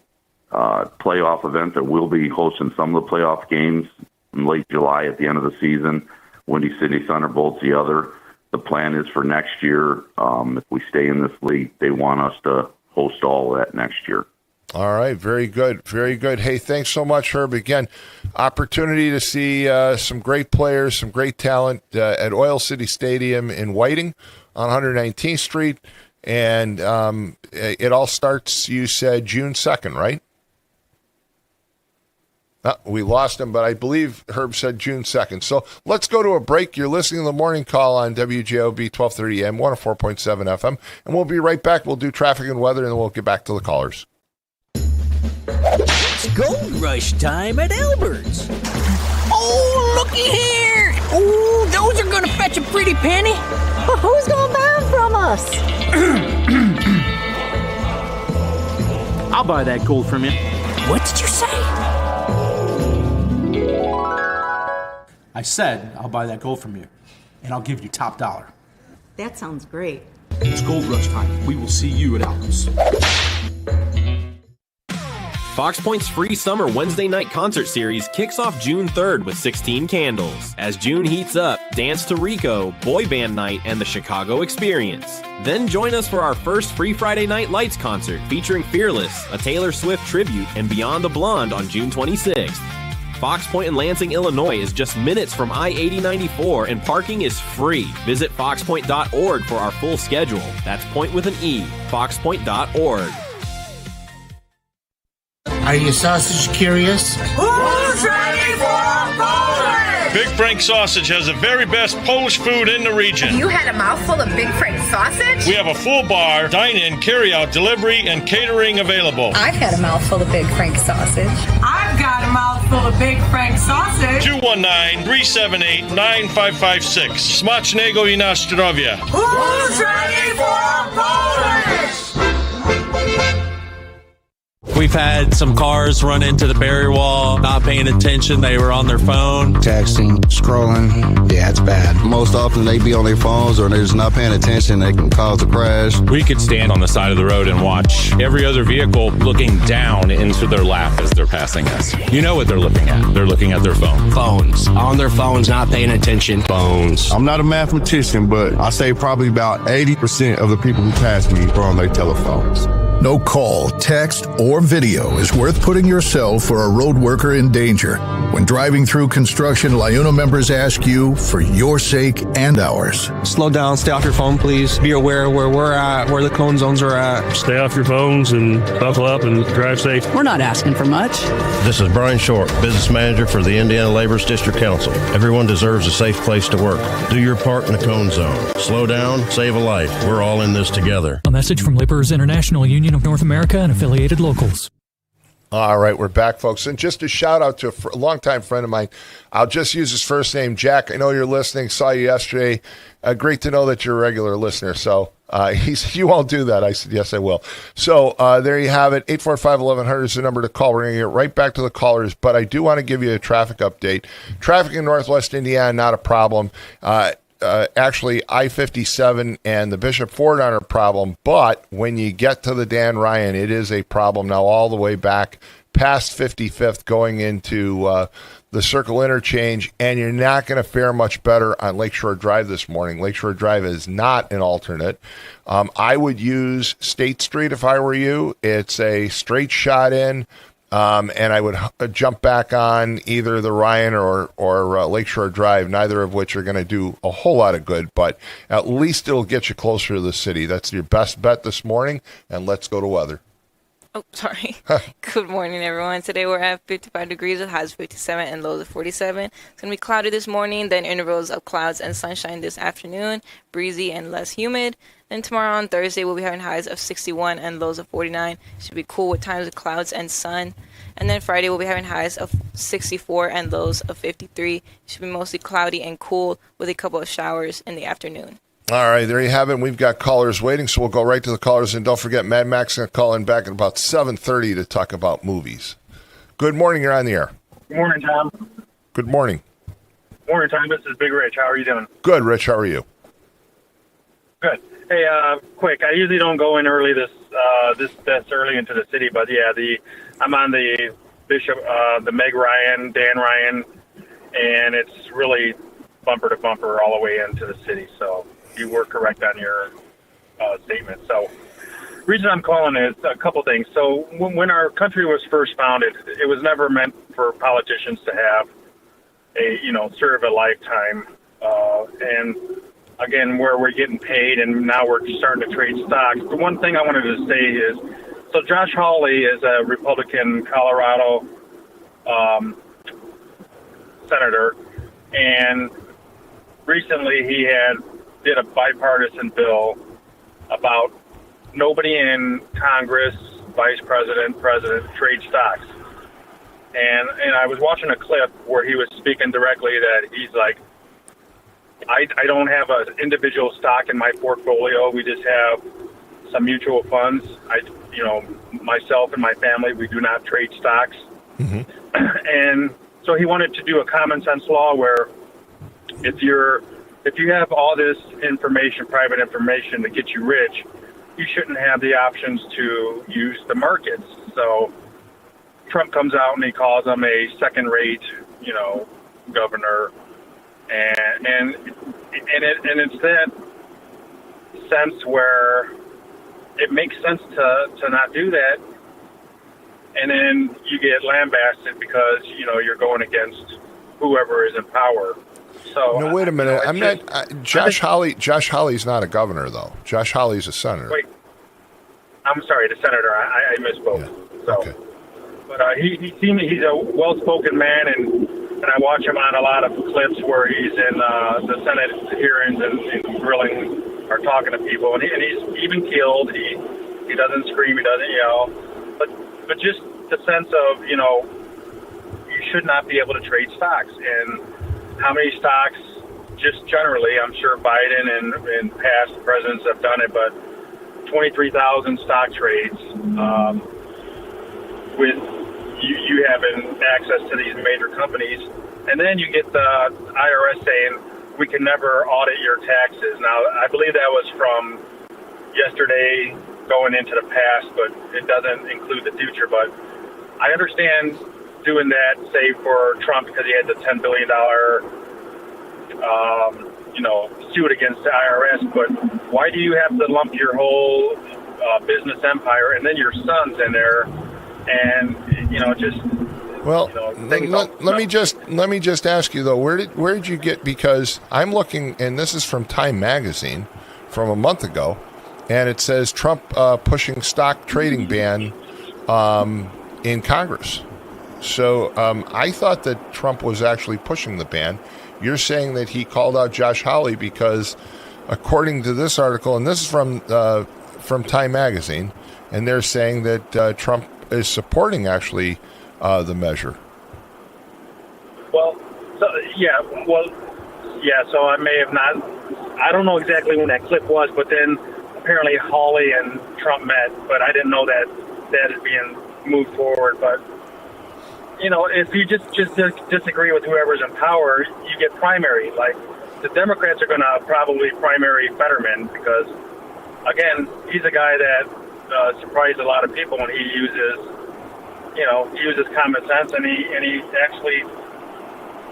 playoff event that we'll be hosting some of the playoff games in late July at the end of the season. Windy City Thunderbolts, the other. The plan is for next year, if we stay in this league, they want us to host all of that next year. All right, very good, very good. Hey, thanks so much, Herb. Again, opportunity to see some great players, some great talent at Oil City Stadium in Whiting on 119th Street. And it all starts, you said, June 2nd, right? We lost him, but I believe Herb said June 2nd. So let's go to a break. You're listening to the Morning Call on WJOB 1230 AM, 104.7 FM. And we'll be right back. We'll do traffic and weather, and then we'll get back to the callers. It's gold rush time at Albert's. Oh, looky here! Oh, those are gonna fetch a pretty penny. But who's gonna buy them from us? I'll buy that gold from you. What did you say? I said I'll buy that gold from you, and I'll give you top dollar. That sounds great. It's gold rush time. We will see you at Albert's. Fox Point's free summer Wednesday night concert series kicks off June 3rd with 16 candles. As June heats up, dance to Rico, Boy Band Night, and the Chicago Experience. Then join us for our first free Friday Night Lights concert featuring Fearless, a Taylor Swift tribute, and Beyond the Blonde on June 26th. Fox Point in Lansing, Illinois is just minutes from I-8094 and parking is free. Visit foxpoint.org for our full schedule. That's point with an E, foxpoint.org. Are you sausage curious? Who's ready for Polish? Big Frank Sausage has the very best Polish food in the region. You had a mouthful of Big Frank sausage? We have a full bar, dine-in, carry-out, delivery, and catering available. I've had a mouthful of Big Frank sausage. I've got a mouthful of Big Frank sausage. 219-378-9556. Smacznego i na zdrowie. Who's ready for Polish? We've had some cars run into the barrier wall, not paying attention. They were on their phone. Texting, scrolling. Yeah, it's bad. Most often they be on their phones or they're just not paying attention. They can cause a crash. We could stand on the side of the road and watch every other vehicle looking down into their lap as they're passing us. You know what they're looking at. They're looking at their phone. Phones. On their phones, not paying attention. Phones. I'm not a mathematician, but I say probably about 80% of the people who pass me are on their telephones. No call, text, or video is worth putting yourself or a road worker in danger. When driving through construction, LIUNA members ask you for your sake and ours. Slow down, stay off your phone, please. Be aware where we're at, where the cone zones are at. Stay off your phones and buckle up and drive safe. We're not asking for much. This is Brian Short, Business Manager for the Indiana Labor's District Council. Everyone deserves a safe place to work. Do your part in the cone zone. Slow down, save a life. We're all in this together. A message from Laborers International Union of North America and affiliated locals. All right, we're back, folks. And just a shout out to a longtime friend of mine. I'll just use his first name, Jack. I know you're listening. Saw you yesterday. Great to know that you're a regular listener. So he said, you won't do that. I said, yes, I will. So there you have it. 845-1100 is the number to call. We're going to get right back to the callers. But I do want to give you a traffic update. Traffic in Northwest Indiana, not a problem. Actually, I-57 and the Bishop Ford aren't a problem, but when you get to the Dan Ryan, it is a problem now all the way back past 55th going into the Circle Interchange, and you're not going to fare much better on Lakeshore Drive this morning. Lakeshore Drive is not an alternate. I would use State Street if I were you. It's a straight shot in. And I would jump back on either the Ryan or Lakeshore Drive, neither of which are going to do a whole lot of good, but at least it'll get you closer to the city. That's your best bet this morning, and let's go to weather. Oh, sorry. Good morning, everyone. Today we're at 55 degrees with highs of 57 and lows of 47. It's going to be cloudy this morning, then intervals of clouds and sunshine this afternoon, breezy and less humid. Then tomorrow on Thursday, we'll be having highs of 61 and lows of 49. Should be cool with times of clouds and sun. And then Friday, we'll be having highs of 64 and lows of 53. Should be mostly cloudy and cool with a couple of showers in the afternoon. All right, there you have it. We've got callers waiting, so we'll go right to the callers. And don't forget, Mad Max is going to call in back at about 7:30 to talk about movies. Good morning. You're on the air. Good morning, Tom. Good morning. Morning, Tom. This is Big Rich. How are you doing? Good, Rich. How are you? Good. Hey, quick. I usually don't go in early this early into the city, but yeah, I'm on the Bishop, the Meg Ryan, Dan Ryan, and it's really bumper to bumper all the way into the city. So you were correct on your statement. So the reason I'm calling is a couple things. So when our country was first founded, it was never meant for politicians to have serve a lifetime. And again, where we're getting paid and now we're starting to trade stocks. The one thing I wanted to say is, so Josh Hawley is a Republican Colorado senator, and recently he did a bipartisan bill about nobody in Congress, vice president, president, trade stocks. And I was watching a clip where he was speaking directly that he's like, I don't have an individual stock in my portfolio. We just have some mutual funds. Myself and my family, we do not trade stocks. Mm-hmm. And so he wanted to do a common sense law where if you have all this information, private information, to get you rich, you shouldn't have the options to use the markets. So Trump comes out and he calls him a second-rate, governor, and it's that sense where it makes sense to not do that, and then you get lambasted because you're going against whoever is in power. So no, wait a minute. I'm not. Josh Hawley. Josh Hawley's not a governor, though. Josh Hawley's a senator. Wait, I'm sorry, the senator. I misspoke. Yeah. So, okay. But he's a well-spoken man, and I watch him on a lot of clips where he's in the Senate hearings and grilling or talking to people, and he's even killed. He doesn't scream. He doesn't yell. But just the sense of you should not be able to trade stocks. And how many stocks, just generally, I'm sure Biden and past presidents have done it, but 23,000 stock trades with you having access to these major companies. And then you get the IRS saying, we can never audit your taxes. Now, I believe that was from yesterday going into the past, but it doesn't include the future. But I understand doing that, say, for Trump because he had the $10 billion, suit against the IRS. But why do you have to lump your whole business empire and then your sons in there? And let me just ask you though, where did you get? Because I'm looking, and this is from Time Magazine from a month ago, and it says Trump pushing stock trading ban in Congress. So I thought that Trump was actually pushing the ban. You're saying that he called out Josh Hawley because, according to this article, and this is from Time Magazine, and they're saying that Trump is supporting actually the measure. So I may have not. I don't know exactly when that clip was, but then apparently Hawley and Trump met, but I didn't know that is being moved forward. But if you just disagree with whoever's in power, you get primary. Like the Democrats are going to probably primary Fetterman because, again, he's a guy that surprised a lot of people when he uses common sense and he actually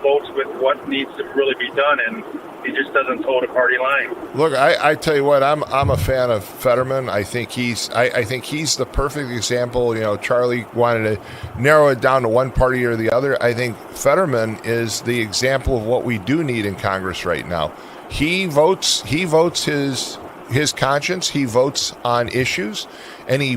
votes with what needs to really be done, and he just doesn't toe the party line. Look, I tell you what, I'm a fan of Fetterman. I think he's the perfect example. Charlie wanted to narrow it down to one party or the other. I think Fetterman is the example of what we do need in Congress right now. He votes his his conscience. He votes on issues, and he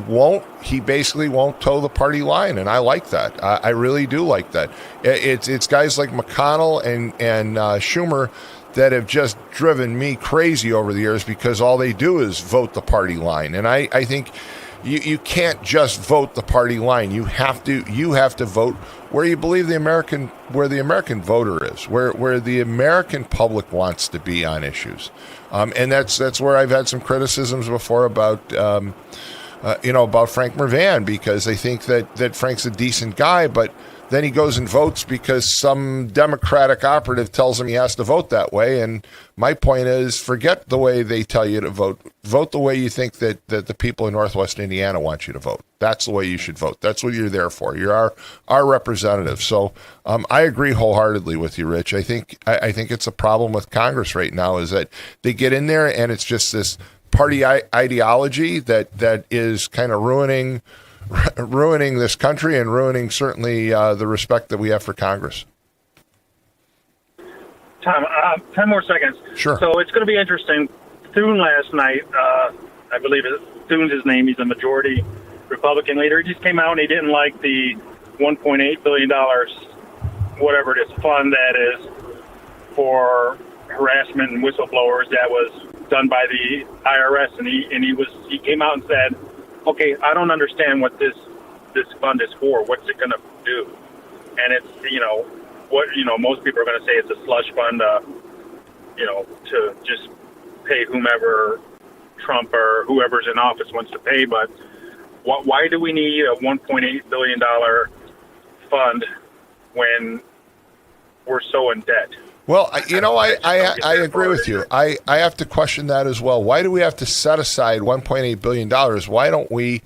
basically won't toe the party line, and I like that. I really do like that. It's guys like McConnell and Schumer that have just driven me crazy over the years because all they do is vote the party line. And I think you can't just vote the party line. You have to vote where you believe the American voter is, where the American public wants to be on issues. And that's where I've had some criticisms before about about Frank Mervan, because I think that Frank's a decent guy, but then he goes and votes because some Democratic operative tells him he has to vote that way. And my point is, forget the way they tell you to vote. Vote the way you think that the people in Northwest Indiana want you to vote. That's the way you should vote. That's what you're there for. You're our representative. So I agree wholeheartedly with you, Rich. I think it's a problem with Congress right now is that they get in there and it's just this party ideology that is kind of ruining this country and ruining certainly the respect that we have for Congress. Tom, 10 more seconds. Sure. So it's going to be interesting. Thune last night, I believe Thune's his name. He's a majority Republican leader. He just came out and he didn't like the $1.8 billion, whatever it is, fund that is for harassment and whistleblowers that was done by the IRS. And he came out and said, okay, I don't understand what this fund is for. What's it going to do? And it's, most people are going to say it's a slush fund, to just pay whomever Trump or whoever's in office wants to pay. But why do we need a $1.8 billion fund when we're so in debt? Well, I agree with you. I have to question that as well. Why do we have to set aside $1.8 billion? Why don't we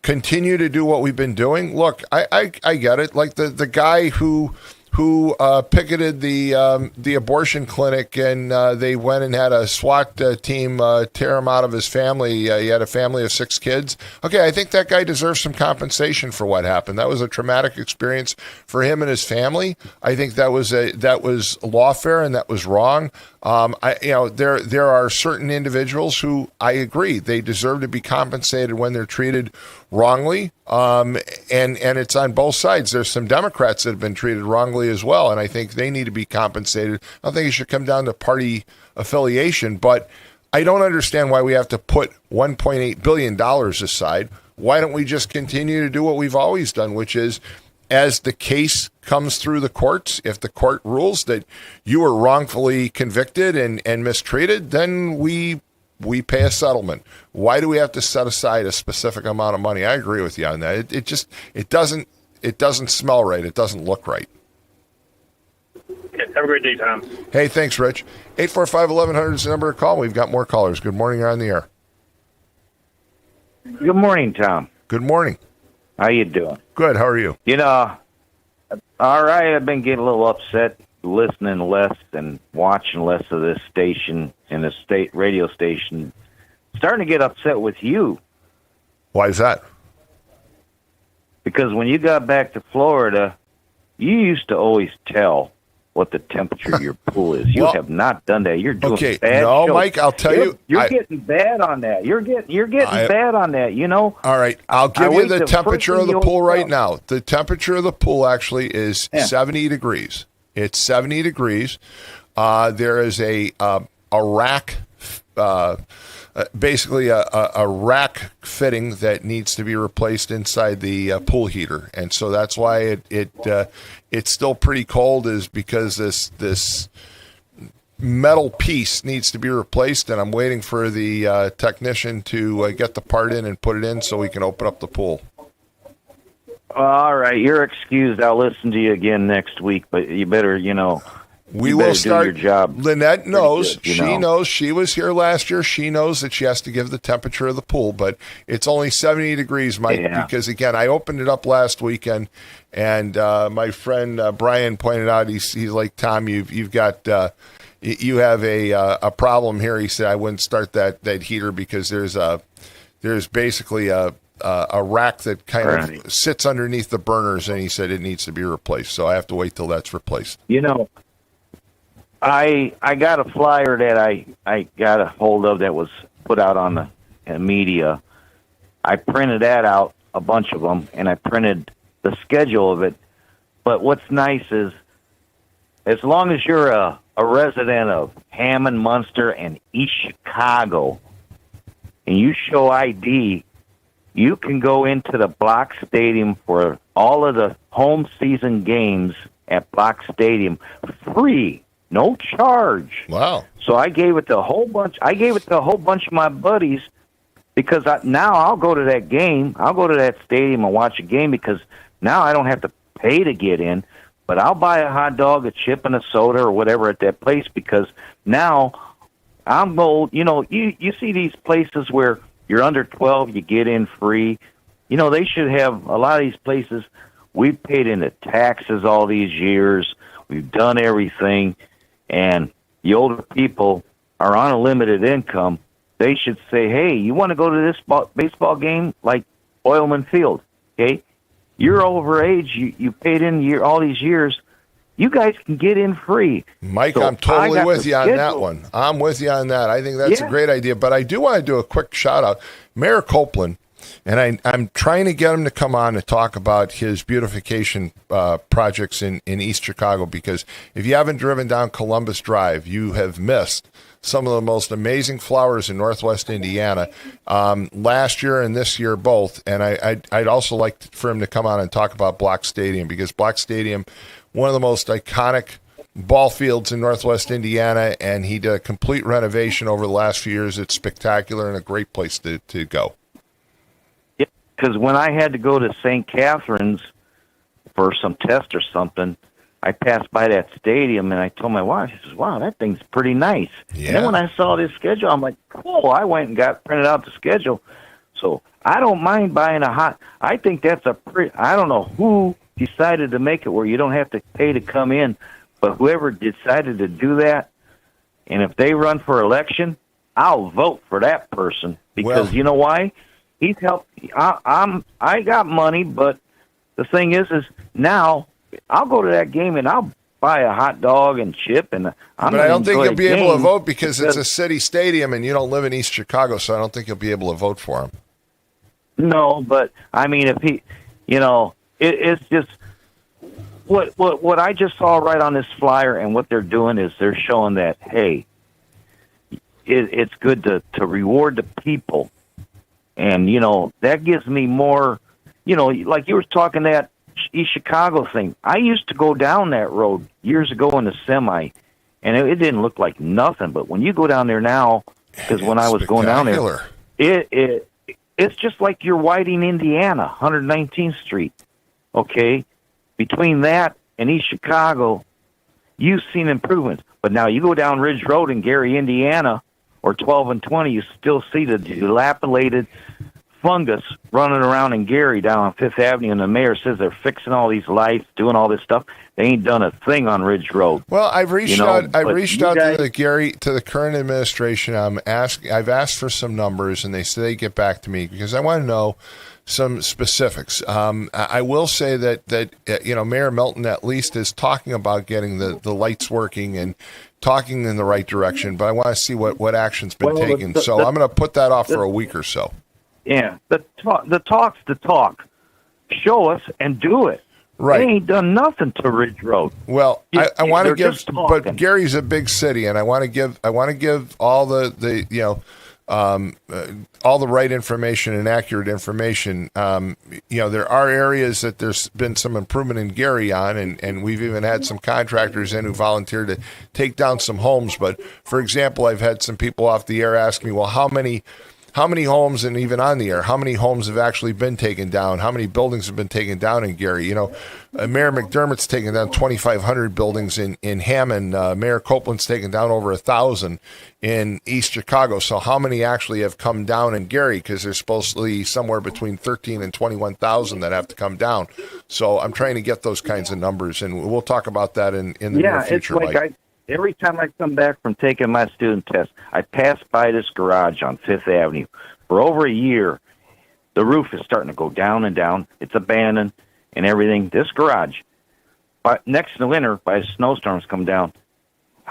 continue to do what we've been doing? Look, I get it. Like the guy who picketed the abortion clinic and they went and had a SWAT team tear him out of his family. He had a family of 6 kids. Okay, I think that guy deserves some compensation for what happened. That was a traumatic experience for him and his family. I think that was lawfare and that was wrong. There are certain individuals who I agree they deserve to be compensated when they're treated wrongly. And it's on both sides. There's some Democrats that have been treated wrongly as well, and I think they need to be compensated. I don't think it should come down to party affiliation, but I don't understand why we have to put $1.8 billion aside. Why don't we just continue to do what we've always done, which is, as the case comes through the courts, if the court rules that you were wrongfully convicted and mistreated, then we pay a settlement. Why do we have to set aside a specific amount of money? I agree with you on that. It doesn't smell right. It doesn't look right. Okay, have a great day, Tom. Hey, thanks, Rich. 845-1100 is the number to call. We've got more callers. Good morning. You're on the air. Good morning, Tom. Good morning. How you doing? Good. How are you? All right. I've been getting a little upset listening less and watching less of this station and the state radio station. Starting to get upset with you. Why is that? Because when you got back to Florida, you used to always tell what the temperature of your pool is. You have not done that. You're doing bad. No, shows. Mike, I'll tell you. You're getting bad on that. You're getting bad on that, All right, I'll give you the temperature of the pool right now. The temperature of the pool actually is 70 degrees. It's 70 degrees. There is a rack, basically a rack fitting that needs to be replaced inside the pool heater, and so that's why it's still pretty cold, is because this metal piece needs to be replaced, and I'm waiting for the technician to get the part in and put it in so we can open up the pool. All right, you're excused. I'll listen to you again next week, but you better, We will start. Do your job. Lynette knows. Good, she knows. She was here last year. She knows that she has to give the temperature of the pool, but it's only 70 degrees, Mike, because, again, I opened it up last weekend, and my friend Brian pointed out, he's like, Tom, you've got you have a problem here. He said, I wouldn't start that heater because there's basically a rack that kind of sits underneath the burners, and he said it needs to be replaced. So I have to wait till that's replaced. I got a flyer that I got a hold of that was put out on the media. I printed that out, a bunch of them, and I printed the schedule of it. But what's nice is, as long as you're a resident of Hammond, Munster, and East Chicago, and you show ID, you can go into the Block Stadium for all of the home season games at Block Stadium free, no charge. Wow! So I gave it to a whole bunch. Of my buddies, because now I'll go to that game. I'll go to that stadium and watch a game, because now I don't have to pay to get in. But I'll buy a hot dog, a chip, and a soda or whatever at that place, because now I'm old. You see these places where you're under 12, you get in free. They should have a lot of these places. We've paid into taxes all these years. We've done everything. And the older people are on a limited income. They should say, hey, you want to go to this baseball game like Oilman Field, okay? You're over age. You paid in all these years. You guys can get in free. Mike, So I'm totally with you on that schedule. one. I'm with you on that. I think that's a great idea. But I do want to do a quick shout-out. Mayor Copeland, and I'm trying to get him to come on and talk about his beautification projects in East Chicago, because if you haven't driven down Columbus Drive, you have missed some of the most amazing flowers in Northwest Indiana last year and this year both. And I'd also like for him to come on and talk about Block Stadium, because Block Stadium, one of the most iconic ball fields in Northwest Indiana, and he did a complete renovation over the last few years. It's spectacular and a great place to go. Because when I had to go to St. Catherine's for some test or something, I passed by that stadium, and I told my wife, she says, wow, that thing's pretty nice. Yeah. And then when I saw this schedule, I'm like, cool. I went and printed out the schedule. So I don't mind buying I think that's I don't know who decided to make it where you don't have to pay to come in, but whoever decided to do that, and if they run for election, I'll vote for that person, because you know why? He's helped. I got money, but the thing is now I'll go to that game and I'll buy a hot dog and chip, and But I don't think you'll be able to vote because it's a because- city stadium and you don't live in East Chicago, so I don't think you'll be able to vote for him. No, but I mean, if he, it's just what I just saw right on this flyer, and what they're doing is they're showing that, hey, it's good to reward the people. And, that gives me more, like you were talking that East Chicago thing. I used to go down that road years ago in the semi, and it didn't look like nothing. But when you go down there now, because when I was going down there, it's just like you're Whiting, Indiana, 119th Street. Okay? Between that and East Chicago, you've seen improvements. But now you go down Ridge Road in Gary, Indiana, or 12 and 20, you still see the dilapidated fungus running around in Gary down on Fifth Avenue, and the mayor says they're fixing all these lights, doing all this stuff. They ain't done a thing on Ridge Road. Well, I've reached out. I've reached out guys, to the current administration. I've asked for some numbers, and they say they get back to me because I want to know some specifics. I will say that Mayor Melton at least is talking about getting the lights working and talking in the right direction, but I want to see what action's been taken. So I'm going to put that off for a week or so. Yeah, the talk's the talk. Show us and do it. Right. They ain't done nothing to Ridge Road. Well, I want to They're give, just talking. but Gary's a big city, and I want to give all the all the right information and accurate information. There are areas that there's been some improvement in Gary on, and we've even had some contractors in who volunteered to take down some homes. But for example, I've had some people off the air ask me, well, how many homes, and even on the air, how many homes have actually been taken down? How many buildings have been taken down in Gary? Mayor McDermott's taken down 2,500 buildings in Hammond. Mayor Copeland's taken down over 1,000 in East Chicago. So how many actually have come down in Gary? Because there's supposedly somewhere between 13 and 21,000 that have to come down. So I'm trying to get those kinds of numbers, and we'll talk about that in the near future. It's like every time I come back from taking my student test, I pass by this garage on Fifth Avenue. For over a year, the roof is starting to go down and down. It's abandoned and everything. This garage, next to the winter, by snowstorms come down,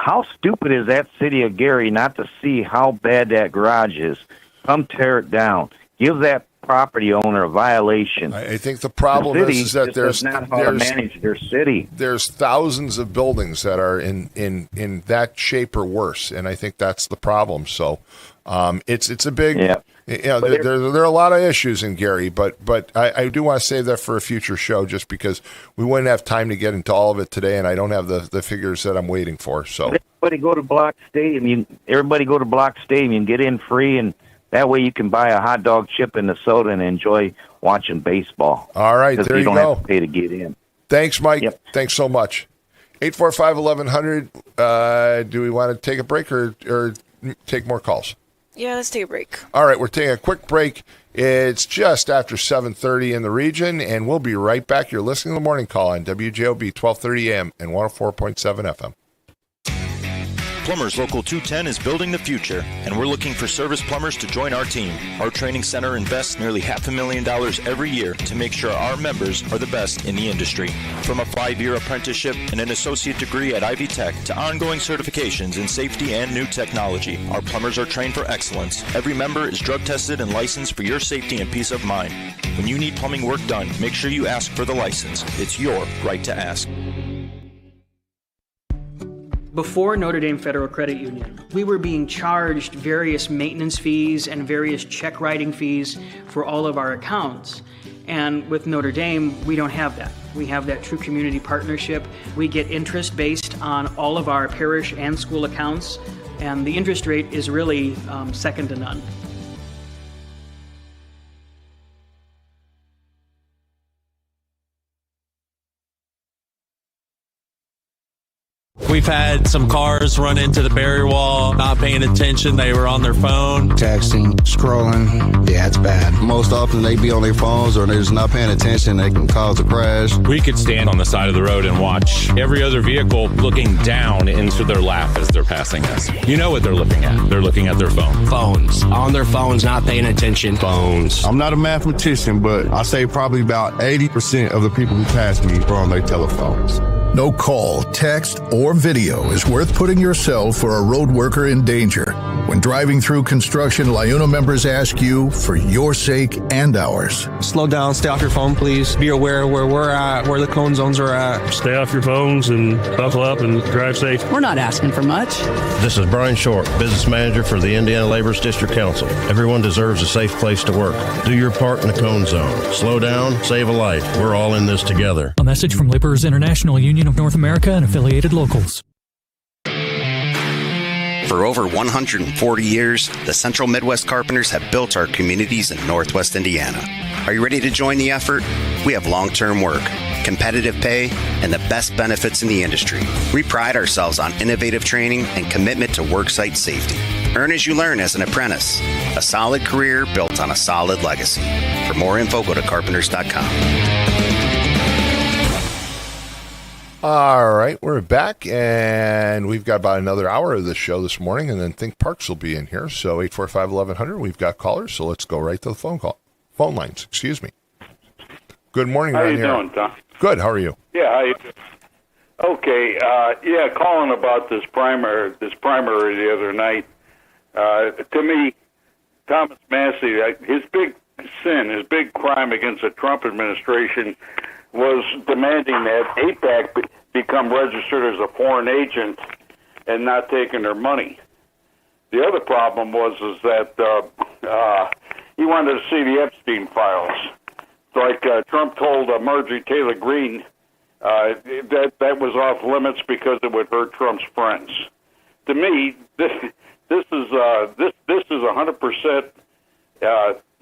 how stupid is that city of Gary not to see how bad that garage is? Come tear it down. Give that property owner a violation. I think the problem is that there's not how to manage their city. There's thousands of buildings that are in that shape or worse, and I think that's the problem. So it's a big, there are a lot of issues in Gary, but I do want to save that for a future show, just because we wouldn't have time to get into all of it today, and I don't have the figures that I'm waiting for. So everybody go to Block Stadium. Everybody go to Block Stadium and get in free, and that way you can buy a hot dog, chip, and a soda and enjoy watching baseball. All right, there you don't go. have to pay to get in. Thanks, Mike. Yep. Thanks so much. 845-1100. Do we want to take a break or take more calls? Yeah, let's take a break. All right, we're taking a quick break. It's just after 7:30 in the region, and we'll be right back. You're listening to The Morning Call on WJOB 1230 AM and 104.7 FM. Plumbers Local 210 is building the future, and we're looking for service plumbers to join our team. Our training center invests nearly $500,000 every year to make sure our members are the best in the industry. From a 5-year apprenticeship and an associate degree at Ivy Tech to ongoing certifications in safety and new technology, our plumbers are trained for excellence. Every member is drug tested and licensed for your safety and peace of mind. When you need plumbing work done, make sure you ask for the license. It's your right to ask. Before Notre Dame Federal Credit Union, we were being charged various maintenance fees and various check writing fees for all of our accounts. And with Notre Dame, we don't have that. We have that true community partnership. We get interest based on all of our parish and school accounts, and the interest rate is really second to none. We've had some cars run into the barrier wall, not paying attention. They were on their phone. Texting, scrolling. Yeah, it's bad. Most often they be on their phones or they're just not paying attention. They can cause a crash. We could stand on the side of the road and watch every other vehicle looking down into their lap as they're passing us. You know what they're looking at. They're looking at their phone. Phones. On their phones, not paying attention. Phones. I'm not a mathematician, but I say probably about 80% of the people who pass me are on their telephones. No call, text, or video is worth putting yourself or a road worker in danger. When driving through construction, LIUNA members ask you for your sake and ours. Slow down, stay off your phone, please. Be aware where we're at, where the cone zones are at. Stay off your phones and buckle up and drive safe. We're not asking for much. This is Brian Short, Business Manager for the Indiana Laborers District Council. Everyone deserves a safe place to work. Do your part in the cone zone. Slow down, save a life. We're all in this together. A message from Laborers International Union of North America and affiliated locals. For over 140 years, the Central Midwest Carpenters have built our communities in Northwest Indiana. Are you ready to join the effort? We have long-term work, competitive pay, and the best benefits in the industry. We pride ourselves on innovative training and commitment to worksite safety. Earn as you learn as an apprentice. A solid career built on a solid legacy. For more info, go to carpenters.com. All right, we're back, and we've got about another hour of this show this morning, and then Think Parks will be in here. So 845-1100, we've got callers, so let's go right to the phone lines. Excuse me. Good morning. How you doing, Tom? Good. How are you? Yeah. How you doing? Okay. Calling about this primary the other night. To me, Thomas Massey, his big crime against the Trump administration was demanding that AIPAC become registered as a foreign agent and not taking their money. The other problem was that he wanted to see the Epstein files. Like Trump told Marjorie Taylor Greene that was off limits because it would hurt Trump's friends. To me, this is 100%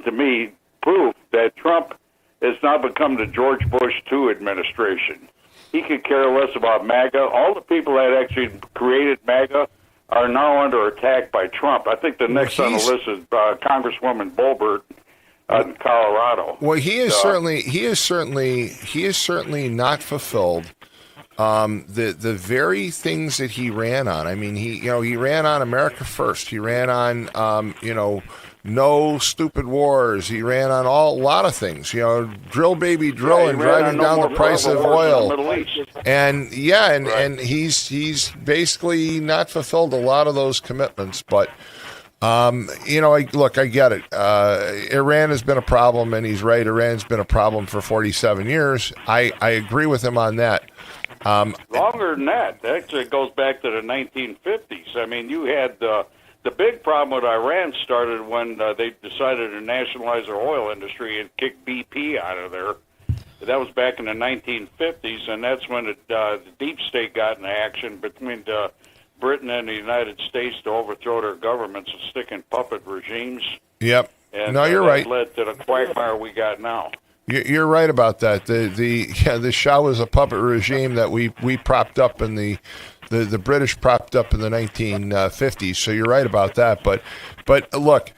to me proof that Trump has now become the George Bush II administration. He could care less about MAGA. All the people that actually created MAGA are now under attack by Trump. I think the next on the list is Congresswoman Boebert in Colorado. Well, he is certainly not fulfilled the very things that he ran on. I mean, he ran on America First. He ran on no stupid wars. He ran on a lot of things. Drill baby drill, and driving down the price of oil. And and he's basically not fulfilled a lot of those commitments. But I get it. Iran has been a problem, and he's right. Iran's been a problem for 47 years. I agree with him on that. Longer than that. Actually, it goes back to the 1950s. I mean, you had the big problem with Iran started when they decided to nationalize their oil industry and kick BP out of there. That was back in the 1950s, and that's when the deep state got into action between Britain and the United States to overthrow their governments and stick in puppet regimes. Yep. And no, you're that right. led to the quagmire we got now. You're right about that. The Shah was a puppet regime that we propped up in the British propped up in the 1950s. So you're right about that. But look,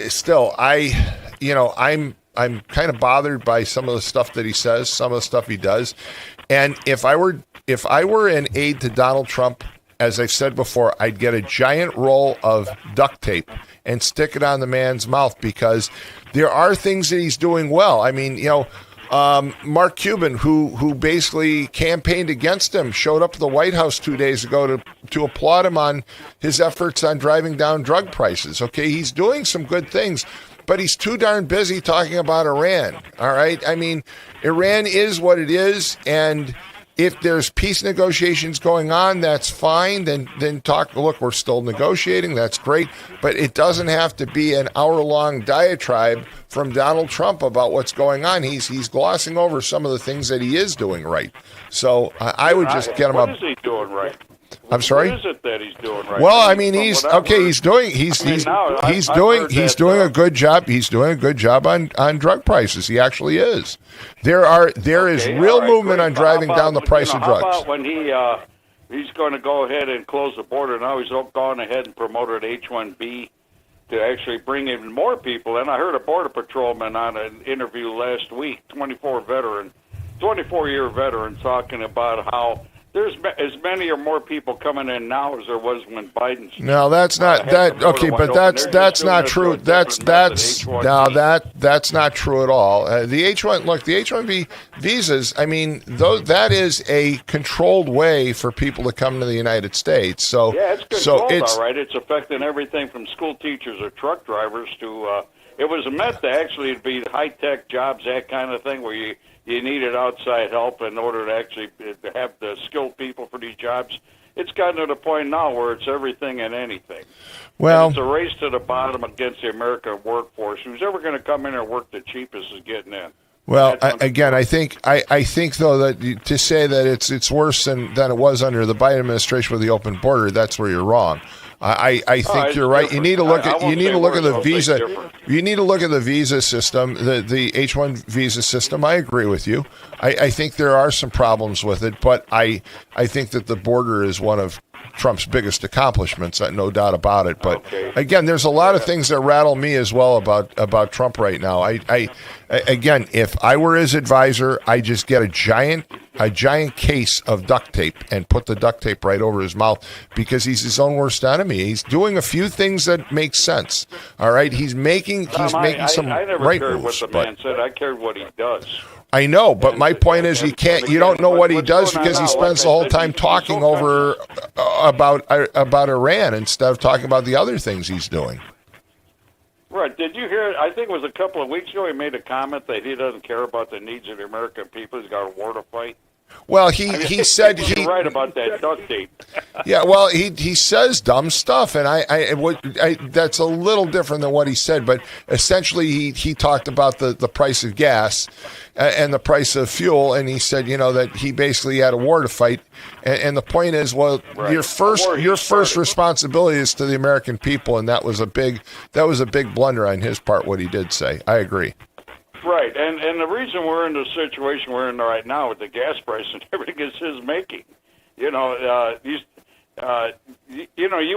still, I'm kind of bothered by some of the stuff that he says, some of the stuff he does. And if I were an aide to Donald Trump, as I've said before, I'd get a giant roll of duct tape and stick it on the man's mouth, because there are things that he's doing well. I mean, Mark Cuban, who basically campaigned against him, showed up at the White House 2 days ago to applaud him on his efforts on driving down drug prices. Okay, he's doing some good things, but he's too darn busy talking about Iran. All right, I mean, Iran is what it is, and if there's peace negotiations going on, that's fine. Then talk. Look, we're still negotiating. That's great. But it doesn't have to be an hour-long diatribe from Donald Trump about what's going on. He's glossing over some of the things that he is doing right. So I would just get him up. What is he doing right? I'm sorry? What is it that he's doing right? Well, I mean, he's doing a good job. He's doing a good job on drug prices. He actually is. There is real movement on driving down the price of drugs. How about when he's going to go ahead and close the border now? He's gone ahead and promoted H-1B to actually bring in more people. And I heard a border patrolman on an interview last week, 24-year veteran, talking about how there's as many or more people coming in now as there was when Biden's. No, that's not that. Okay, but that's not true. That's not true at all. The H-1B visas. I mean, that is a controlled way for people to come to the United States. So yeah, it's controlled, all right. It's affecting everything from school teachers or truck drivers to. It was meant to actually be high-tech jobs, that kind of thing, where you needed outside help in order to actually have the skilled people for these jobs. It's gotten to the point now where it's everything and anything. Well, and it's a race to the bottom against the American workforce. Who's ever going to come in and work the cheapest is getting in. Well, I think though that to say that it's worse than it was under the Biden administration with the open border, that's where you're wrong. I think you're right. You need to look at the visa. You need to look at the visa system, the H-1 visa system. I agree with you. I think there are some problems with it, but I think that the border is one of Trump's biggest accomplishments, no doubt about it. But again, there's a lot of things that rattle me as well about Trump right now. Again, if I were his advisor, I just get a giant case of duct tape and put the duct tape right over his mouth, because he's his own worst enemy. He's doing a few things that make sense. All right, he's making some right moves. I never cared what the man said. I cared what he does. I know, but my point is, you don't know what he does because he spends the whole time talking over about Iran instead of talking about the other things he's doing. Right. Did you hear? I think it was a couple of weeks ago. He made a comment that he doesn't care about the needs of the American people. He's got a war to fight. Well, he said you're right about that duct tape. Yeah, well, he says dumb stuff, and I that's a little different than what he said. But essentially, he talked about the price of gas and the price of fuel, and he said that he basically had a war to fight. And the point is, well, right. your first responsibility is to the American people, and that was a big blunder on his part. What he did say, I agree. Right, and the reason we're in the situation we're in right now with the gas price and everything is his making. You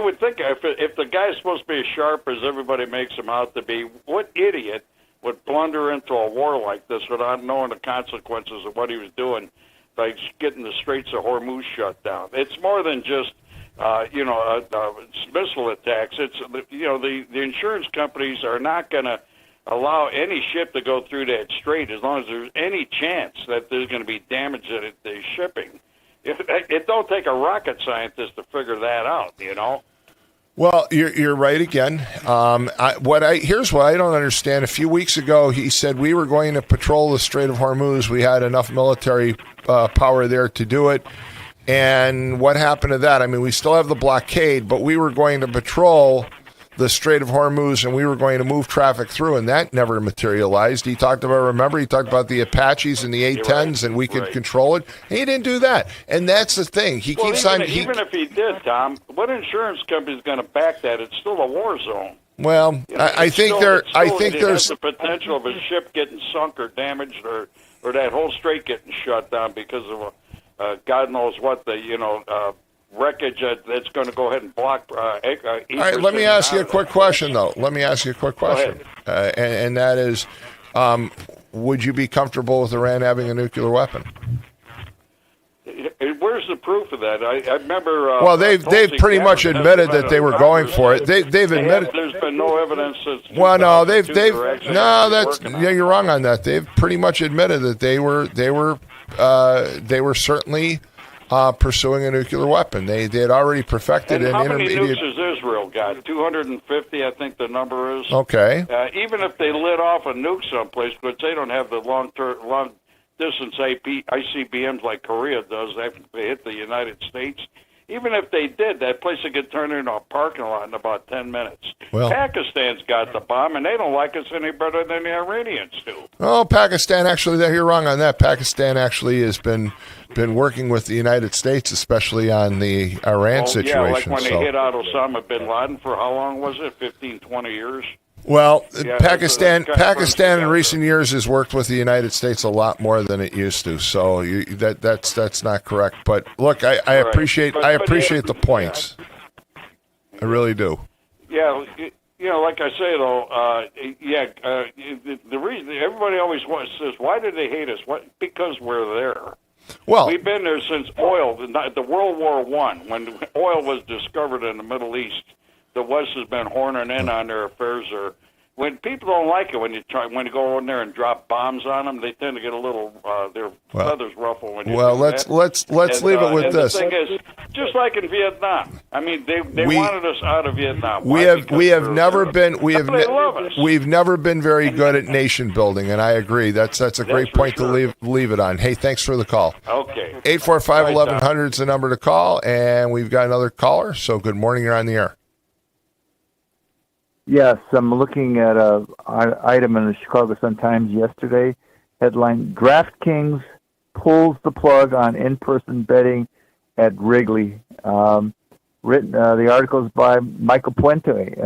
would think if the guy's supposed to be as sharp as everybody makes him out to be, what idiot would blunder into a war like this without knowing the consequences of what he was doing? like getting the Straits of Hormuz shut down. It's more than just missile attacks. It's the insurance companies are not going to allow any ship to go through that strait as long as there's any chance that there's going to be damage to the shipping. It don't take a rocket scientist to figure that out, Well, you're right again. Here's what I don't understand. A few weeks ago, he said we were going to patrol the Strait of Hormuz. We had enough military power there to do it. And what happened to that? I mean, we still have the blockade, but we were going to patrol the Strait of Hormuz, and we were going to move traffic through, and that never materialized. He talked about the Apaches and the A-10s, and we could control it. And he didn't do that. And that's the thing. Even if he did, Tom, what insurance company is going to back that? It's still a war zone. Well, I think there's the potential of a ship getting sunk or damaged, or that whole strait getting shut down because of God knows what wreckage that's going to go ahead and block. All right, let me ask you a quick question, though. And that is, would you be comfortable with Iran having a nuclear weapon? Where's the proof of that? I remember. Well, they've pretty much admitted that they were going for it. They've admitted. There's been no evidence. Well, no, you're wrong on that. They've pretty much admitted that they were certainly pursuing a nuclear weapon. They had already perfected an intermediate. How many nukes has Israel got? 250, I think the number is. Okay. Even if they lit off a nuke someplace, but they don't have the long distance ICBMs like Korea does after they hit the United States. Even if they did, that place would get turned into a parking lot in about 10 minutes. Well, Pakistan's got the bomb, and they don't like us any better than the Iranians do. Oh, Pakistan, actually, you're wrong on that. Pakistan actually has been working with the United States, especially on the Iran situation. Yeah, like when they hit out Osama bin Laden for how long was it, 15, 20 years? Well, Pakistan in recent years has worked with the United States a lot more than it used to. So that's not correct. But look, I appreciate the points. I really do. Yeah, like I say though, the reason everybody always says, why did they hate us? Because we're there. Well, we've been there since oil, the World War I, when oil was discovered in the Middle East. The West has been horning in on their affairs. Or when people don't like it, when you go in there and drop bombs on them, they tend to get a little their feathers ruffle. When you let's leave it with this. The thing is, just like in Vietnam, I mean, they wanted us out of Vietnam. We've never been very good at nation building, and I agree. That's a great point to leave it on. Hey, thanks for the call. Okay. 845-1100 is the number to call, and we've got another caller. So good morning. You're on the air. Yes, I'm looking at an item in the Chicago Sun-Times yesterday. Headline, DraftKings pulls the plug on in-person betting at Wrigley. The article is by Michael Puente.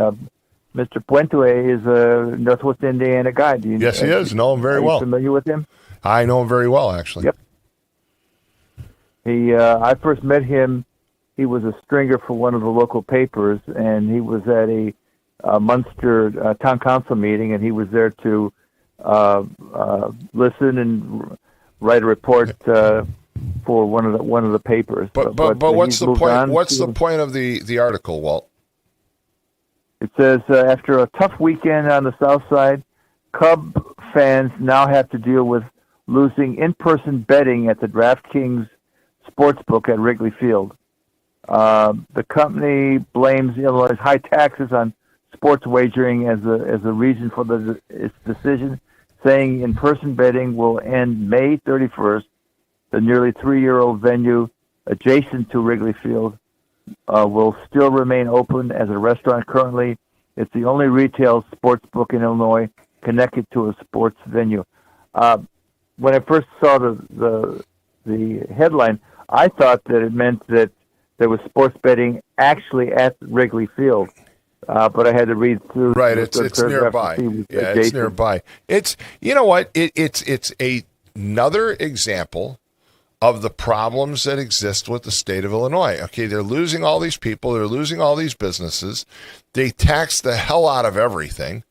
Mr. Puente is a Northwest Indiana guy. Yes, he is. Know him very well. Are you familiar with him? I know him very well, actually. Yep. I first met him. He was a stringer for one of the local papers, and he was at a Munster town council meeting, and he was there to listen and write a report for one of the papers. But what's the point? What's the point of the article, Walt? It says after a tough weekend on the South Side, Cub fans now have to deal with losing in-person betting at the DraftKings Sportsbook at Wrigley Field. The company blames Illinois' high taxes on sports wagering as a reason for its decision, saying in-person betting will end May 31st. The nearly 3-year-old venue adjacent to Wrigley Field will still remain open as a restaurant currently. It's the only retail sports book in Illinois connected to a sports venue. When I first saw the headline, I thought that it meant that there was sports betting actually at Wrigley Field. But I had to read through. Right, it's nearby. Yeah, it's nearby. It's it's another example of the problems that exist with the state of Illinois. Okay, they're losing all these people. They're losing all these businesses. They tax the hell out of everything.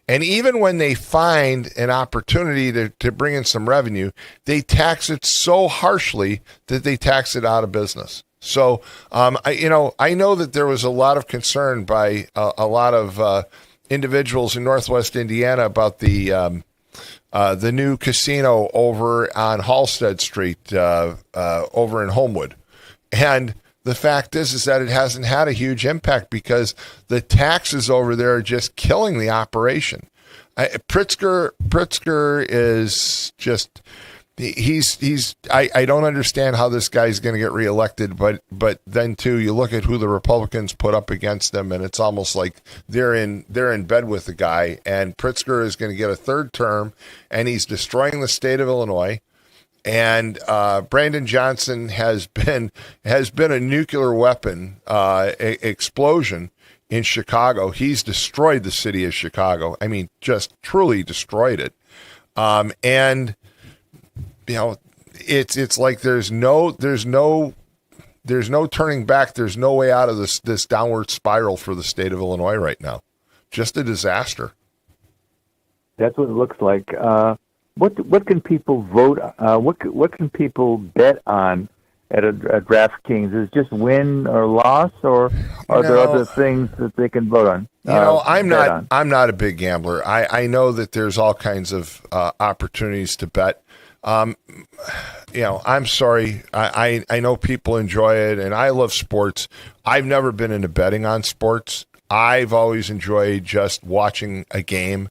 And even when they find an opportunity to bring in some revenue, they tax it so harshly that they tax it out of business. So, I know that there was a lot of concern by a lot of individuals in Northwest Indiana about the new casino over on Halstead Street over in Homewood. And the fact is that it hasn't had a huge impact because the taxes over there are just killing the operation. Pritzker is just I don't understand how this guy's going to get reelected, but then too you look at who the Republicans put up against them, and it's almost like they're in bed with the guy. And Pritzker is going to get a third term, and he's destroying the state of Illinois. And Brandon Johnson has been a nuclear weapon explosion in Chicago. He's destroyed the city of Chicago. I mean, just truly destroyed it. And it's like there's no turning back. There's no way out of this downward spiral for the state of Illinois right now. Just a disaster. That's what it looks like. What can people vote? What can people bet on at a DraftKings? Is it just win or loss, or are there other things that they can vote on? I'm not a big gambler. I know that there's all kinds of opportunities to bet. I'm sorry. I know people enjoy it, and I love sports. I've never been into betting on sports. I've always enjoyed just watching a game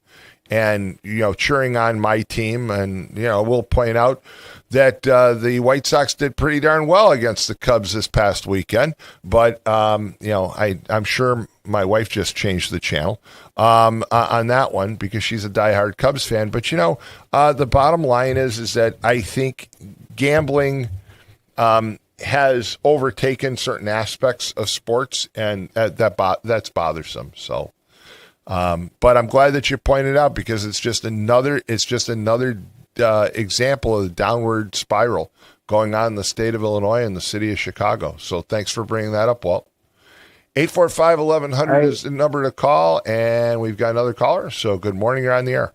and, cheering on my team. And, we'll point out that the White Sox did pretty darn well against the Cubs this past weekend. But, I'm sure my wife just changed the channel on that one because she's a diehard Cubs fan. But, the bottom line is that I think gambling has overtaken certain aspects of sports, and that's bothersome. So, but I'm glad that you pointed out because it's just another example of the downward spiral going on in the state of Illinois and the city of Chicago. So thanks for bringing that up, Walt. 845-1100 is the number to call, and we've got another caller. So good morning. You're on the air.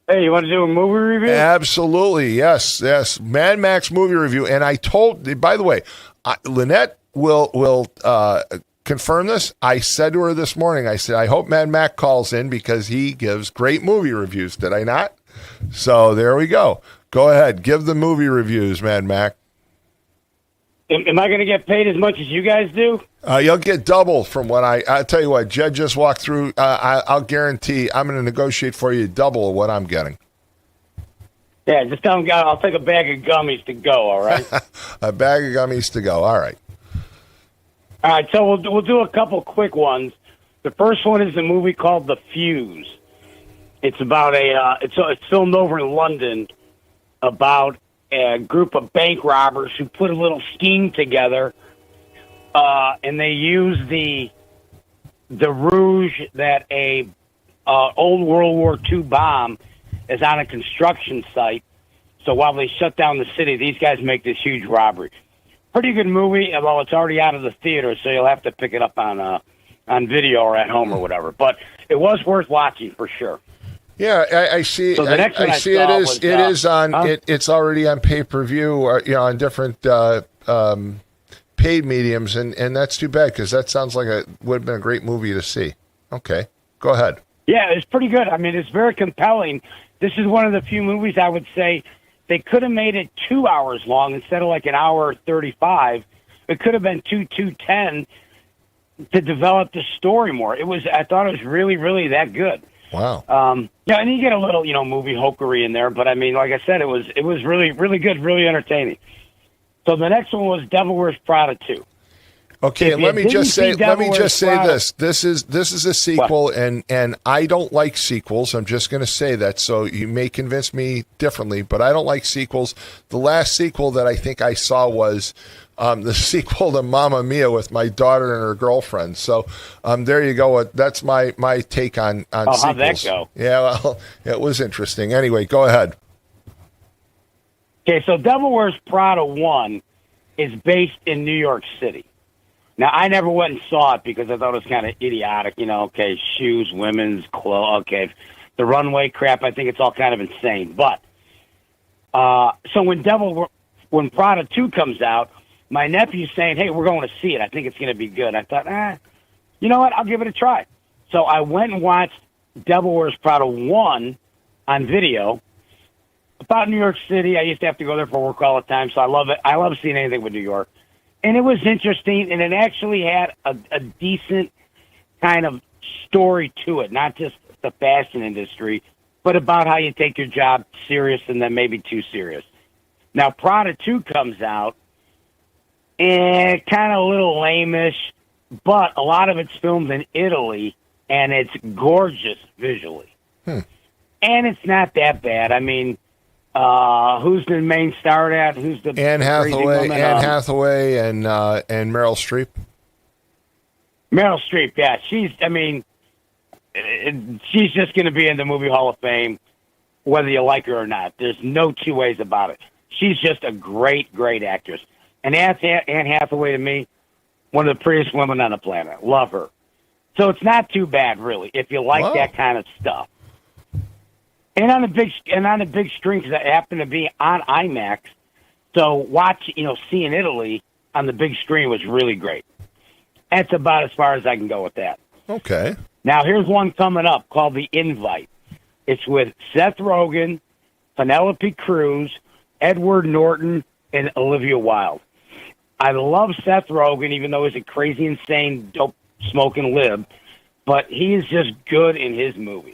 Hey, you want to do a movie review? Absolutely. Yes. Mad Max movie review. And I told, by the way, Lynette will confirm this. I said to her this morning, I said, I hope Mad Max calls in because he gives great movie reviews. Did I not? So there we go. Go ahead. Give the movie reviews, Mad Max. Am I going to get paid as much as you guys do? You'll get double from what I'll tell you what, Jed just walked through. I'll guarantee I'm going to negotiate for you double of what I'm getting. Yeah, just tell him I'll take a bag of gummies to go, all right? A bag of gummies to go. All right. All right, so we'll do a couple quick ones. The first one is a movie called The Fuse. It's about it's filmed over in London about a group of bank robbers who put a little scheme together, and they use the rouge that a old World War II bomb is on a construction site. So while they shut down the city, these guys make this huge robbery. Pretty good movie. Well, it's already out of the theater, so you'll have to pick it up on video or at home or whatever. But it was worth watching for sure. Yeah, I see. So the next one I see it's already on pay-per-view, or, on different paid mediums, and that's too bad because that sounds like it would have been a great movie to see. Okay, go ahead. Yeah, it's pretty good. I mean, it's very compelling. This is one of the few movies I would say they could have made it 2 hours long instead of like an hour 35. It could have been 2:10 to develop the story more. I thought it was really, really that good. Wow. Yeah, and you get a little, movie hokery in there, but I mean, like I said, it was really, really good, really entertaining. So the next one was Devil Wears Prada 2. Okay, let me just say this. This is a sequel, and I don't like sequels. I'm just going to say that, so you may convince me differently, but I don't like sequels. The last sequel that I think I saw was the sequel to Mamma Mia with my daughter and her girlfriend. So there you go. That's my take on sequels. How'd that go? Yeah, well, it was interesting. Anyway, go ahead. Okay, so Devil Wears Prada 1 is based in New York City. Now, I never went and saw it because I thought it was kind of idiotic. Okay, shoes, women's clothes. Okay, the runway crap, I think it's all kind of insane. But, so when Prada 2 comes out, my nephew's saying, hey, we're going to see it. I think it's going to be good. I thought, you know what? I'll give it a try. So I went and watched Devil Wears Prada 1 on video about New York City. I used to have to go there for work all the time, so I love it. I love seeing anything with New York. And it was interesting, and it actually had a decent kind of story to it, not just the fashion industry, but about how you take your job serious and then maybe too serious. Now, Prada 2 comes out, and kind of a little lame-ish, but a lot of it's filmed in Italy, and it's gorgeous visually. And it's not that bad. I mean, who's the main star at? Who's the Anne Hathaway? Anne Hathaway and Meryl Streep. Meryl Streep, yeah. She's just going to be in the Movie Hall of Fame, whether you like her or not. There's no two ways about it. She's just a great, great actress. And Anne Hathaway, to me, one of the prettiest women on the planet. Love her. So it's not too bad, really, if you like that kind of stuff. And on the big screen, because I happen to be on IMAX, so seeing Italy on the big screen was really great. That's about as far as I can go with that. Okay. Now, here's one coming up called The Invite. It's with Seth Rogen, Penelope Cruz, Edward Norton, and Olivia Wilde. I love Seth Rogen, even though he's a crazy, insane, dope-smoking lib, but he is just good in his movies.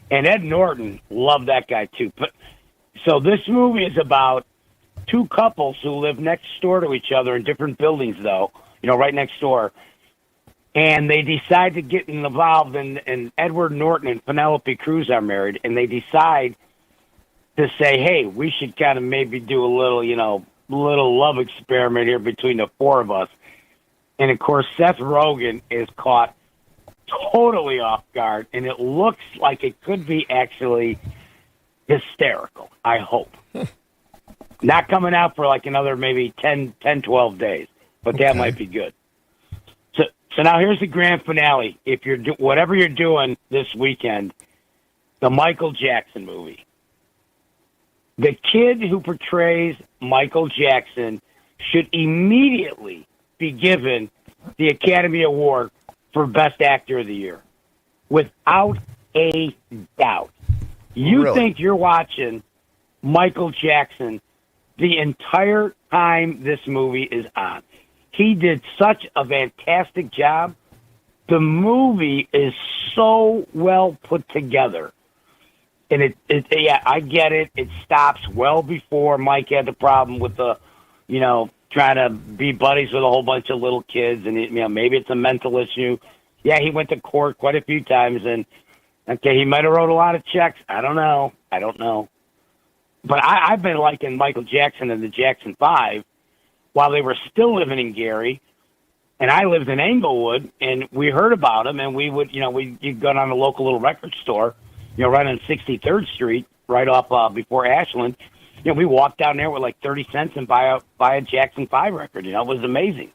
And Ed Norton, love that guy too. But so this movie is about two couples who live next door to each other in different buildings, though, right next door. And they decide to get involved, and Edward Norton and Penelope Cruz are married, and they decide to say, hey, we should kind of maybe do a little, little love experiment here between the four of us. And, of course, Seth Rogen is caught totally off guard, and it looks like it could be actually hysterical, I hope. Not coming out for like another maybe 10, 12 days, but that might be good. So now here's the grand finale. If you're whatever you're doing this weekend, the Michael Jackson movie. The kid who portrays Michael Jackson should immediately be given the Academy Award for Best Actor of the Year, without a doubt. You think you're watching Michael Jackson the entire time this movie is on. He did such a fantastic job. The movie is so well put together. And I get it. It stops well before Mike had the problem with the, trying to be buddies with a whole bunch of little kids, and maybe it's a mental issue. Yeah, he went to court quite a few times, and he might have wrote a lot of checks. I don't know. But I've been liking Michael Jackson and the Jackson 5 while they were still living in Gary, and I lived in Englewood, and we heard about him, and we would, you'd go down to a local little record store, right on 63rd Street, right off before Ashland. We walked down there with like 30 cents and buy a Jackson 5 record. It was amazing.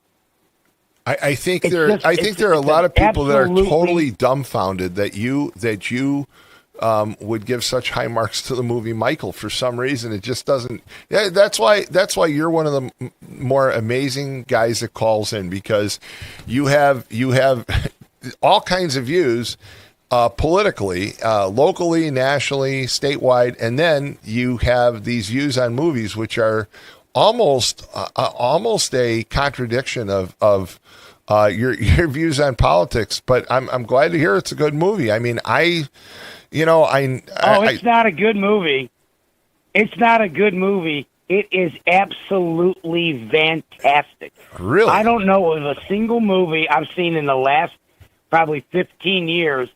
I think there are a lot of people that are totally dumbfounded that you would give such high marks to the movie Michael. For some reason, it just doesn't. Yeah, that's why you're one of the more amazing guys that calls in, because you have all kinds of views. Politically, locally, nationally, statewide, and then you have these views on movies which are almost a contradiction of your views on politics. But I'm glad to hear it's a good movie. I mean, it's not a good movie. It's not a good movie. It is absolutely fantastic. Really, I don't know of a single movie I've seen in the last probably 15 years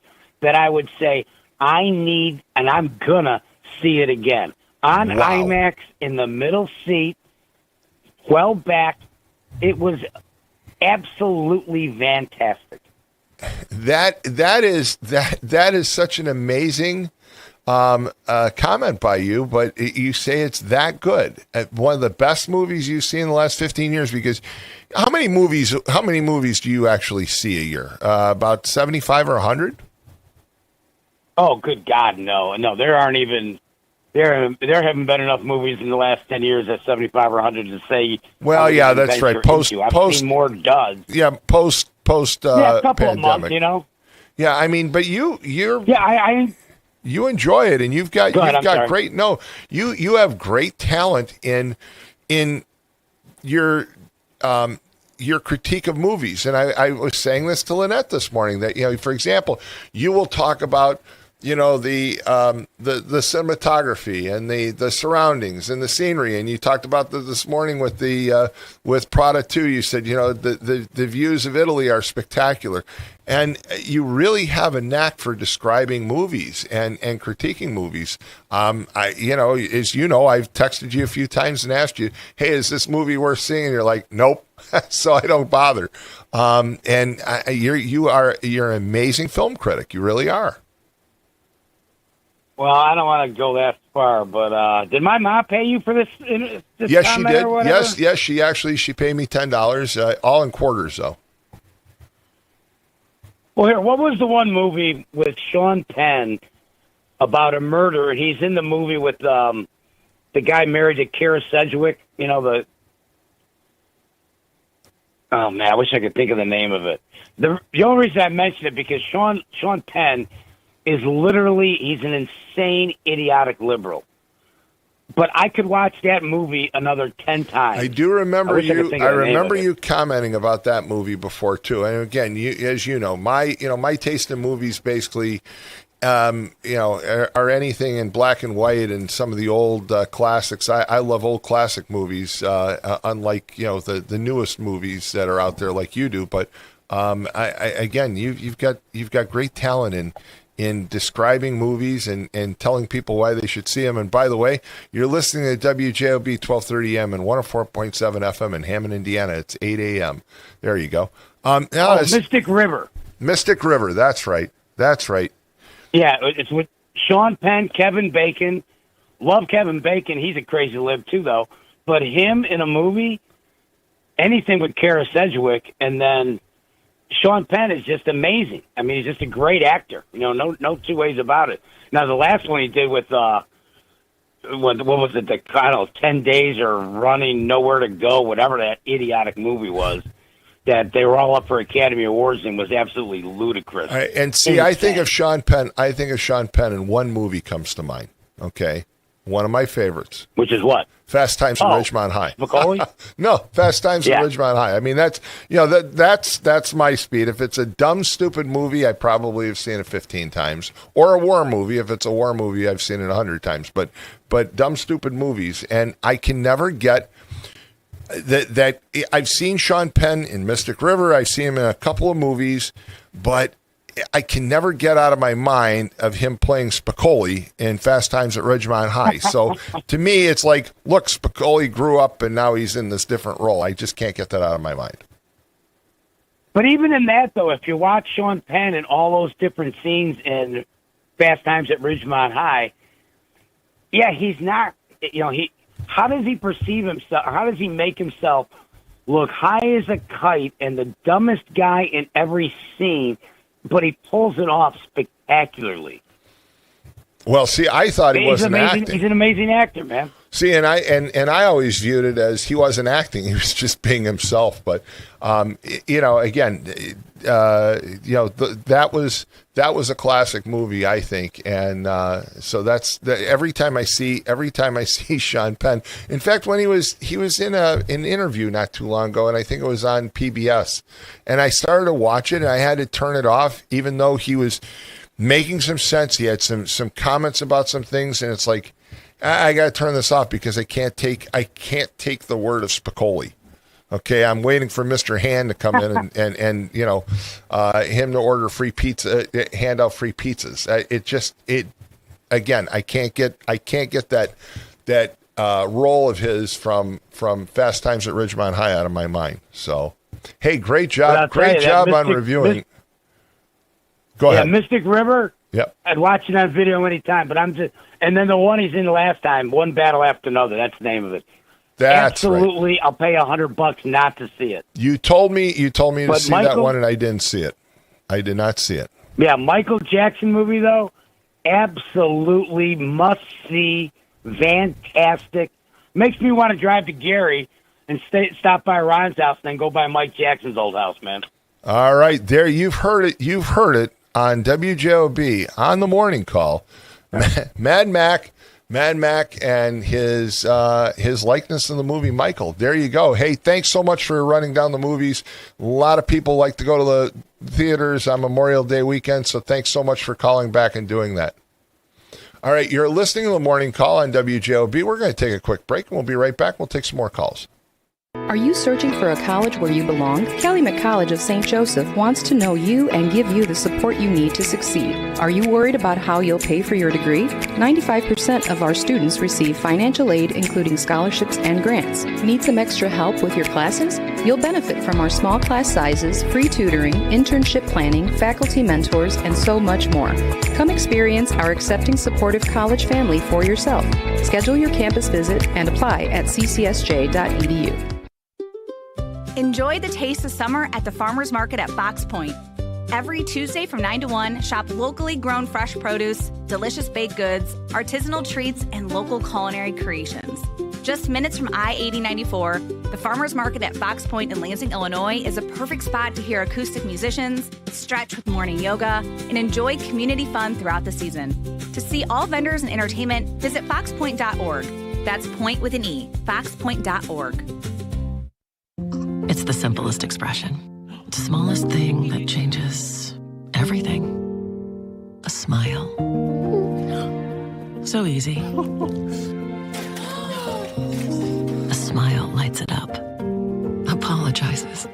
that I would say I need, and I'm gonna see it again on IMAX in the middle seat, well back. It was absolutely fantastic. That is such an amazing comment by you, but you say it's that good. One of the best movies you've seen in the last 15 years. Because how many movies do you actually see a year? About 75 or 100? Oh, good God, no. There aren't even. There haven't been enough movies in the last 10 years at 75 or 100 to say. Well, yeah, that's right. I've seen more duds. Yeah, post. A couple pandemic. of months, you know. Yeah, I mean, but you're. Yeah, you enjoy it, and you've got great. No, you have great talent in your critique of movies, and I was saying this to Lynette this morning that for example, you will talk about the cinematography and the surroundings and the scenery, and you talked about this morning with Prada 2. You said the views of Italy are spectacular, and you really have a knack for describing movies and critiquing movies. I've texted you a few times and asked you, hey, is this movie worth seeing? And you're like, nope. So I don't bother. You're an amazing film critic. You really are. Well, I don't want to go that far, but did my mom pay you for this Yes, she comment did. or whatever? Yes, she paid me $10, all in quarters though. Well, here, what was the one movie with Sean Penn about a murder? And he's in the movie with the guy married to Kara Sedgwick. Oh man, I wish I could think of the name of it. The only reason I mention it because Sean Penn is literally, he's an insane, idiotic liberal. But I could watch that movie another 10 times. I do remember I remember you commenting about that movie before too. And again, as you know, my taste in movies basically, are anything in black and white and some of the old classics. I love old classic movies, unlike the newest movies that are out there like you do. But you've got great talent in describing movies and telling people why they should see them. And by the way, you're listening to WJOB 1230 M and 104.7 FM in Hammond, Indiana. It's 8 a.m. There you go. Mystic River. Mystic River. That's right. Yeah, it's with Sean Penn, Kevin Bacon. Love Kevin Bacon. He's a crazy lib too, though. But him in a movie, anything with Kara Sedgwick, and then Sean Penn is just amazing. I mean, he's just a great actor. No two ways about it. Now, the last one he did with what was it? 10 Days or Running Nowhere to Go, whatever that idiotic movie was, that they were all up for Academy Awards and was absolutely ludicrous. And see, I think of Sean Penn, and one movie comes to mind. Okay, one of my favorites. Which is what? Fast Times at Ridgemont High. Macaulay? No, Fast Times at Ridgemont High. I mean, that's my speed. If it's a dumb, stupid movie, I probably have seen it 15 times. Or a war movie. If it's a war movie, I've seen it 100 times. But dumb, stupid movies, and I can never get that. I've seen Sean Penn in Mystic River. I've seen him in a couple of movies, but I can never get out of my mind of him playing Spicoli in Fast Times at Ridgemont High. So to me, it's like, look, Spicoli grew up and now he's in this different role. I just can't get that out of my mind. But even in that, though, if you watch Sean Penn in all those different scenes in Fast Times at Ridgemont High, yeah, he's not, how does he perceive himself? How does he make himself look high as a kite and the dumbest guy in every scene? But he pulls it off spectacularly. Well, see, I thought he wasn't acting. He's an amazing actor, man. See, and I always viewed it as he wasn't acting; he was just being himself. But that was a classic movie, I think, and so every time I see Sean Penn. In fact, when he was in an interview not too long ago, and I think it was on PBS, and I started to watch it, and I had to turn it off, even though he was making some sense. He had some comments about some things, and it's like, I got to turn this off because I can't take the word of Spicoli. Okay, I'm waiting for Mr. Hand to come in and him to order free pizza, hand out free pizzas. I can't get that role of his from Fast Times at Ridgemont High out of my mind. So, hey, great job on reviewing. Go ahead. Mystic River. Yep. I'd watch it on video anytime, but and then the one he's in the last time, One Battle After Another. That's the name of it. That's absolutely. Right. I'll pay $100 not to see it. You told me to But see that one, and I didn't see it. I did not see it. Yeah, Michael Jackson movie though, absolutely must see. Fantastic. Makes me want to drive to Gary and stop by Ron's house and then go by Mike Jackson's old house, man. All right, there you've heard it. You've heard it on WJOB on the morning call. Mad Mac, and his likeness in the movie Michael. There you go. Hey, thanks so much for running down the movies. A lot of people like to go to the theaters on Memorial Day weekend, so thanks so much for calling back and doing that. All right, you're listening to the morning call on WJOB. We're going to take a quick break, and we'll be right back. We'll take some more calls. Are you searching for a college where you belong? Calumet College of St. Joseph wants to know you and give you the support you need to succeed. Are you worried about how you'll pay for your degree? 95% of our students receive financial aid, including scholarships and grants. Need some extra help with your classes? You'll benefit from our small class sizes, free tutoring, internship planning, faculty mentors, and so much more. Come experience our accepting, supportive college family for yourself. Schedule your campus visit and apply at ccsj.edu. Enjoy the taste of summer at the Farmers Market at Fox Point. Every Tuesday from 9 to 1, shop locally grown fresh produce, delicious baked goods, artisanal treats, and local culinary creations. Just minutes from I-8094, the Farmers Market at Fox Point in Lansing, Illinois is a perfect spot to hear acoustic musicians, stretch with morning yoga, and enjoy community fun throughout the season. To see all vendors and entertainment, visit foxpoint.org. That's point with an E, foxpoint.org. It's the simplest expression. The smallest thing that changes everything. A smile. So easy. A smile lights it up. Apologizes.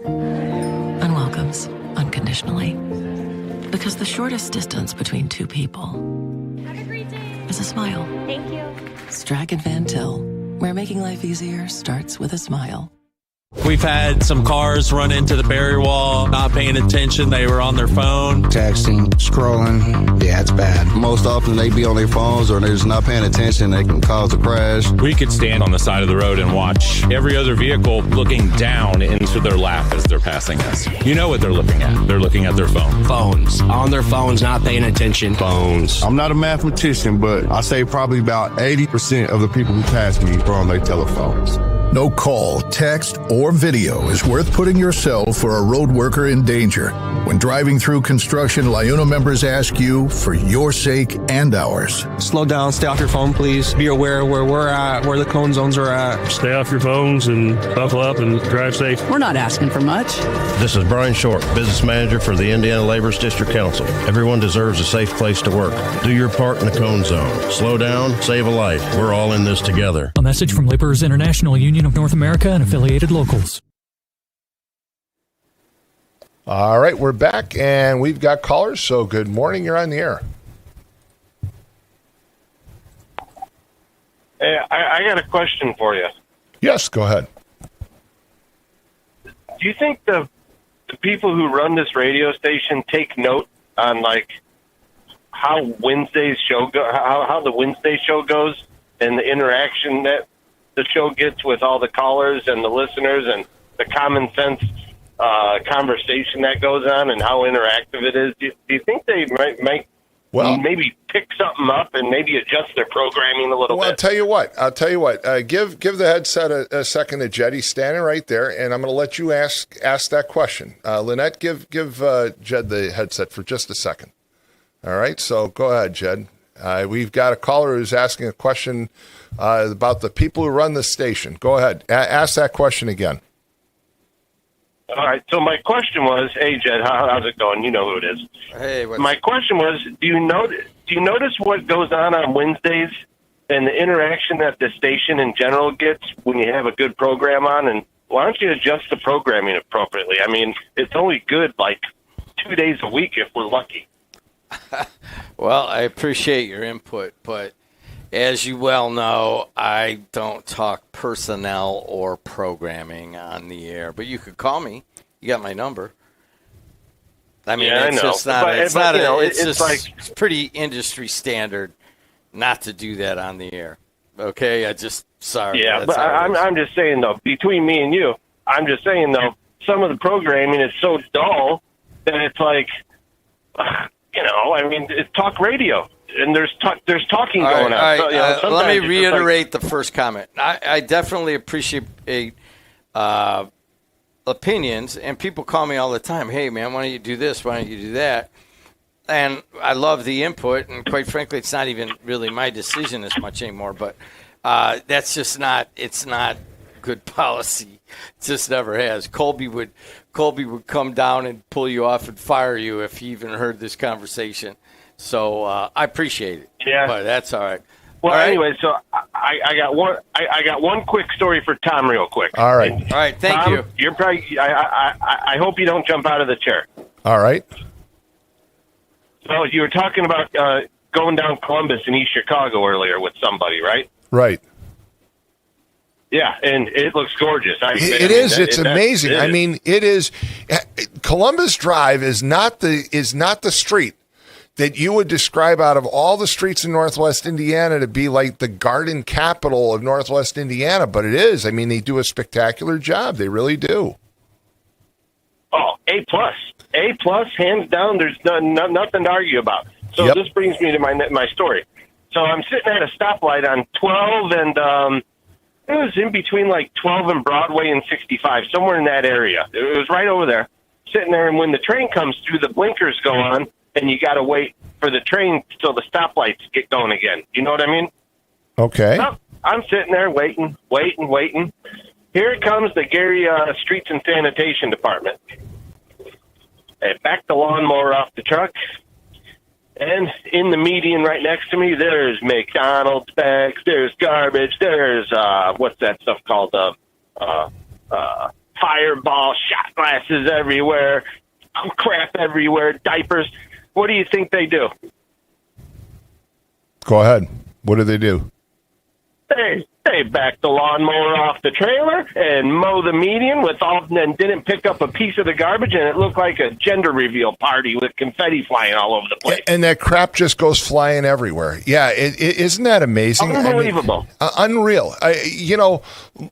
And welcomes unconditionally. Because the shortest distance between two people is a smile. Thank you. Strag and Van Til, where making life easier starts with a smile. We've had some cars run into the barrier wall, not paying attention. They were on their phone. Texting, scrolling. Yeah, it's bad. Most often they be on their phones or they're just not paying attention. They can cause a crash. We could stand on the side of the road and watch every other vehicle looking down into their lap as they're passing us. You know what they're looking at. They're looking at their phone. Phones. On their phones, not paying attention. Phones. I'm not a mathematician, but I say probably about 80% of the people who pass me are on their telephones. No call, text, or video is worth putting yourself or a road worker in danger. When driving through construction, LIUNA members ask you for your sake and ours. Slow down, stay off your phone, please. Be aware where we're at, where the cone zones are at. Stay off your phones and buckle up and drive safe. We're not asking for much. This is Brian Short, Business Manager for the Indiana Labor's District Council. Everyone deserves a safe place to work. Do your part in the cone zone. Slow down, save a life. We're all in this together. A message from Laborers International Union of North America and affiliated locals. All right, we're back, and we've got callers, so good morning. You're on the air. Hey, I got a question for you. Yes, go ahead. Do you think the people who run this radio station take note on, like, how Wednesday's show how the Wednesday show goes and the interaction that the show gets with all the callers and the listeners and the common sense conversation that goes on and how interactive it is? Do you think they might maybe pick something up and maybe adjust their programming a little bit? I'll tell you what. Give the headset a second to Jed. He's standing right there, and I'm going to let you ask that question. Lynette, give Jed the headset for just a second. All right, so go ahead, Jed. We've got a caller who's asking a question about the people who run the station. Go ahead. Ask that question again. All right, so my question was, hey, Jed, how's it going? You know who it is. Hey, my question was, do you notice what goes on Wednesdays and the interaction that the station in general gets when you have a good program on? And why don't you adjust the programming appropriately? I mean, it's only good like 2 days a week if we're lucky. Well, I appreciate your input, but as you well know, I don't talk personnel or programming on the air. But you could call me. You got my number. I mean, Yeah, it's I know. just not. But- It's but, not. you know, It's it's just like- it's pretty industry standard not to do that on the air. Okay, sorry. Yeah, That's but how it is. I'm just saying, though, between me and you, I'm just saying, though, some of the programming is so dull that it's like, I mean, it's talk radio, and there's talking All right, going on. all right, So, let sometimes me it's just like- reiterate the first comment. I definitely appreciate opinions, and people call me all the time. Hey, man, why don't you do this? Why don't you do that? And I love the input, and quite frankly, it's not even really my decision as much anymore. But that's just not. It's not good policy. It just never has. Colby would come down and pull you off and fire you if he even heard this conversation. So I appreciate it. Yeah, but that's all right. Well, All right. anyway, so I got one. I got one quick story for Tom, real quick. All right. All right. Thank Tom, you. You're probably. I hope you don't jump out of the chair. All right. So you were talking about going down Columbus in East Chicago earlier with somebody, right? Right. Yeah, and it looks gorgeous. It is. It's amazing. I mean, it is. Columbus Drive is not the street that you would describe out of all the streets in Northwest Indiana to be like the garden capital of Northwest Indiana, but it is. I mean, they do a spectacular job. They really do. Oh, A plus, hands down. There's nothing to argue about. So This brings me to my story. So I'm sitting at a stoplight on 12 and it was in between like 12 and Broadway and 65, somewhere in that area. It was right over there, sitting there. And when the train comes through, the blinkers go on, and you got to wait for the train till the stoplights get going again. You know what I mean? Okay. Well, I'm sitting there waiting. Here comes the Gary Streets and Sanitation Department. They backed the lawnmower off the truck, and in the median right next to me, there's McDonald's bags, there's garbage, there's what's that stuff called? Fireball, shot glasses everywhere, crap everywhere, diapers. What do you think they do? Go ahead. What do they do? They backed the lawnmower off the trailer and mow the median and didn't pick up a piece of the garbage, and it looked like a gender reveal party with confetti flying all over the place. And that crap just goes flying everywhere. Yeah, isn't that amazing? Unbelievable. Unreal.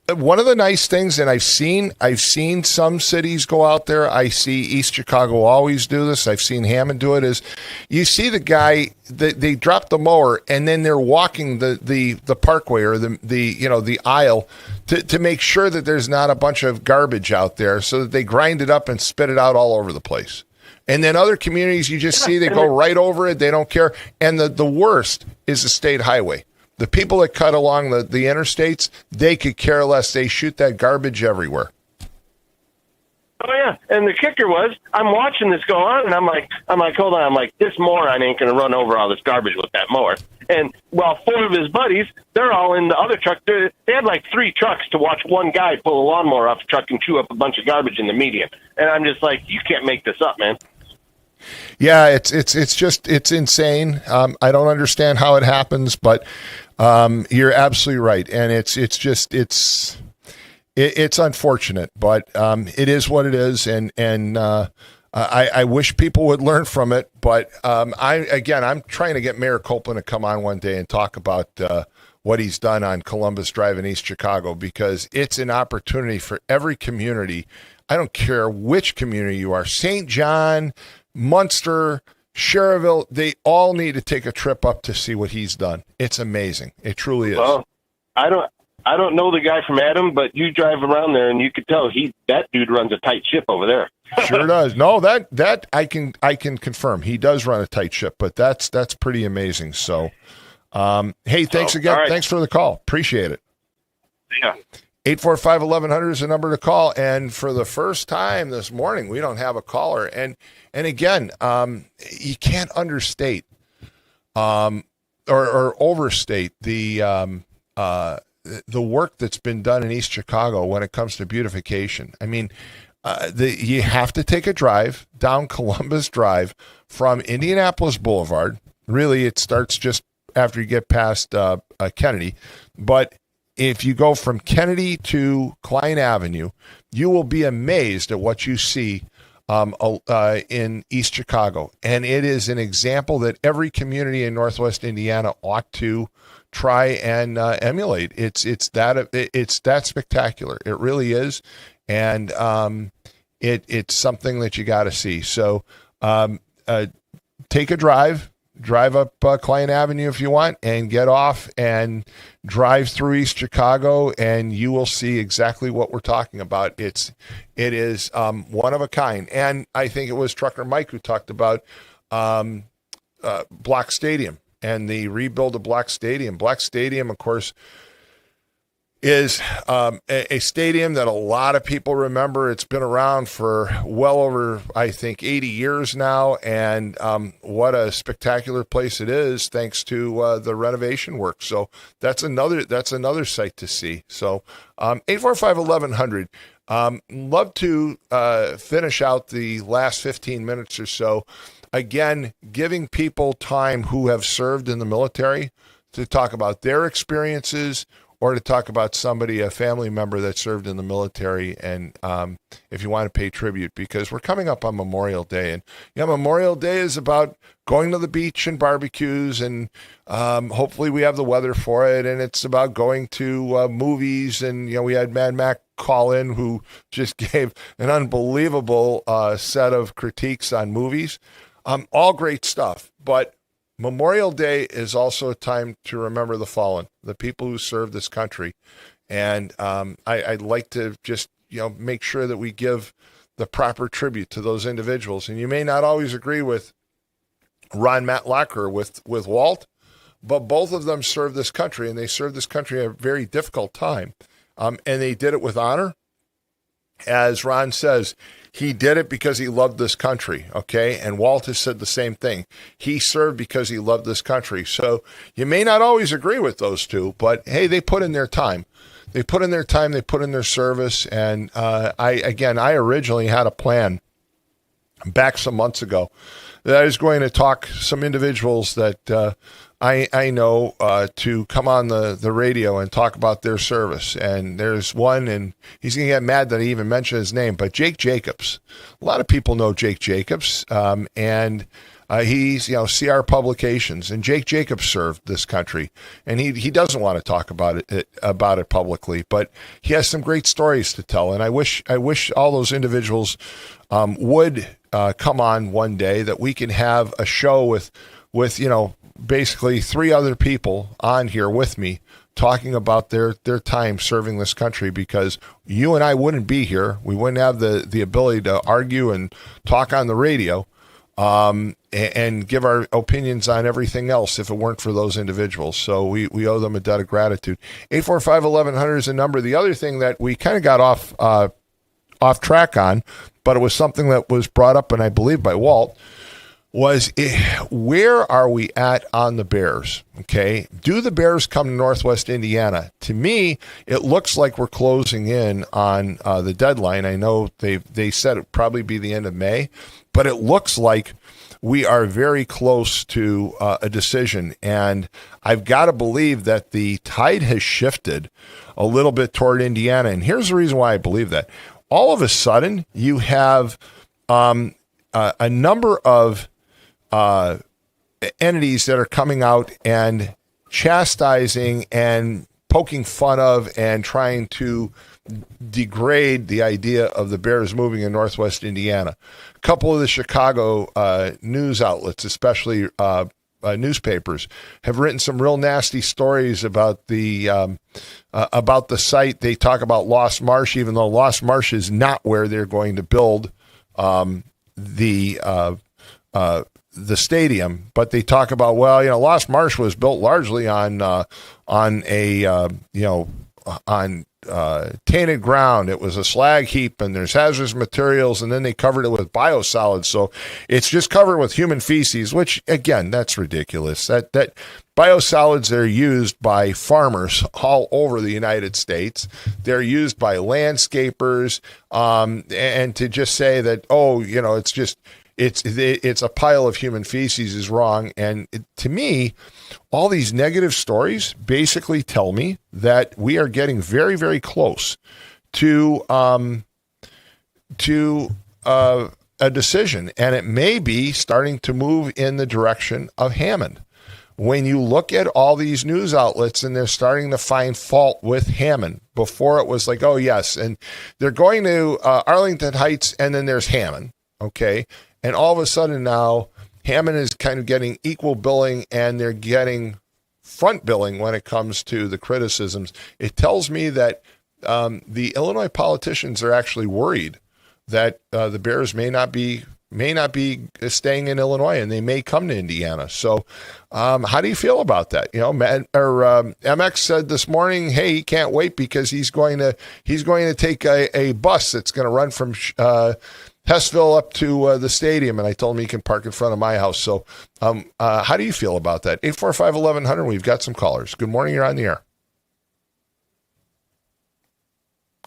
One of the nice things, and I've seen some cities go out there. I see East Chicago always do this. I've seen Hammond do it. Is you see the guy they drop the mower and then they're walking the parkway or the aisle to make sure that there's not a bunch of garbage out there, so that they grind it up and spit it out all over the place. And then other communities, you just see they go right over it. They don't care. And the worst is the state highway. The people that cut along the interstates, they could care less. They shoot that garbage everywhere. Oh yeah, and the kicker was, I'm watching this go on, and I'm like, hold on, I'm like, this moron ain't gonna run over all this garbage with that mower. And well, 4 of his buddies, they're all in the other truck. They had like 3 trucks to watch one guy pull a lawnmower off the truck and chew up a bunch of garbage in the median. And I'm just like, you can't make this up, man. Yeah, it's insane. I don't understand how it happens, but you're absolutely right, and it's unfortunate, but it is what it is, and I wish people would learn from it. But I'm trying to get Mayor Copeland to come on one day and talk about what he's done on Columbus Drive in East Chicago, because it's an opportunity for every community. I don't care which community you are, St. John, Munster, Cherville, they all need to take a trip up to see what he's done. It's amazing. It truly is. Well, I don't know the guy from Adam, but you drive around there and you could tell that dude runs a tight ship over there. Sure does. No, that I can confirm. He does run a tight ship, but that's pretty amazing. So, hey, thanks again. Right. Thanks for the call. Appreciate it. Yeah. 845-1100 is the number to call. And for the first time this morning, we don't have a caller. And again, you can't understate or overstate the work that's been done in East Chicago when it comes to beautification. I mean, you have to take a drive down Columbus Drive from Indianapolis Boulevard. Really, it starts just after you get past Kennedy. But if you go from Kennedy to Klein Avenue, you will be amazed at what you see in East Chicago. And it is an example that every community in Northwest Indiana ought to try and emulate. It's that spectacular. It really is. And it's something that you got to see. So take a drive up Klein Avenue if you want, and get off and drive through East Chicago, and you will see exactly what we're talking about. It is one of a kind. And I think it was Trucker Mike who talked about Black Stadium and the rebuild of Black Stadium. Black Stadium, of course, is a stadium that a lot of people remember. It's been around for well over, I think, 80 years now, and what a spectacular place it is thanks to the renovation work. So that's another site to see. So 845-1100. Love to finish out the last 15 minutes or so. Again, giving people time who have served in the military to talk about their experiences, or to talk about somebody, a family member that served in the military, and if you want to pay tribute, because we're coming up on Memorial Day. And Memorial Day is about going to the beach and barbecues, and hopefully we have the weather for it, and it's about going to movies. And we had Mad Mac call in, who just gave an unbelievable set of critiques on movies. All great stuff, but Memorial Day is also a time to remember the fallen, the people who served this country. And I'd like to just, make sure that we give the proper tribute to those individuals. And you may not always agree with Ron Matlocker, with Walt, but both of them served this country, and they served this country at a very difficult time. And they did it with honor. As Ron says, he did it because he loved this country, okay? And Walt has said the same thing. He served because he loved this country. So you may not always agree with those two, but hey, they put in their time. They put in their time, they put in their service. And I originally had a plan back some months ago that I was going to talk some individuals that I know to come on the radio and talk about their service. And there's one, and he's going to get mad that I even mentioned his name, but Jake Jacobs. A lot of people know Jake Jacobs, and he's, CR Publications. And Jake Jacobs served this country, and he doesn't want to talk about it publicly, but he has some great stories to tell. And I wish all those individuals would come on one day, that we can have a show with basically 3 other people on here with me talking about their time serving this country, because you and I wouldn't be here. We wouldn't have the ability to argue and talk on the radio and give our opinions on everything else if it weren't for those individuals. So we owe them a debt of gratitude. 845-1100 is the number. The other thing that we kind of got off track on, but it was something that was brought up, and I believe by Walt, was where are we at on the Bears? Okay. Do the Bears come to Northwest Indiana? To me, it looks like we're closing in on the deadline. I know they said it'd probably be the end of May, but it looks like we are very close to a decision. And I've got to believe that the tide has shifted a little bit toward Indiana. And here's the reason why I believe that. All of a sudden, you have a number of entities that are coming out and chastising and poking fun of and trying to degrade the idea of the Bears moving in Northwest Indiana. A couple of the Chicago news outlets, especially newspapers, have written some real nasty stories about the site. They talk about Lost Marsh, even though Lost Marsh is not where they're going to build the stadium, but they talk about, Lost Marsh was built largely on tainted ground. It was a slag heap, and there's hazardous materials, and then they covered it with biosolids. So it's just covered with human feces, which again, that's ridiculous. That biosolids are used by farmers all over the United States. They're used by landscapers, and to just say that, it's a pile of human feces is wrong. And to me, all these negative stories basically tell me that we are getting very, very close to a decision, and it may be starting to move in the direction of Hammond. When you look at all these news outlets and they're starting to find fault with Hammond, before it was like, oh, yes, and they're going to Arlington Heights, and then there's Hammond, okay? And all of a sudden now, Hammond is kind of getting equal billing, and they're getting front billing when it comes to the criticisms. It tells me that the Illinois politicians are actually worried that the Bears may not be staying in Illinois, and they may come to Indiana. So how do you feel about that? You know, MX said this morning, hey, he can't wait because he's going to take a bus that's going to run from Hessville up to the stadium, and I told him he can park in front of my house. So how do you feel about that? 845-1100, we've got some callers. Good morning, you're on the air.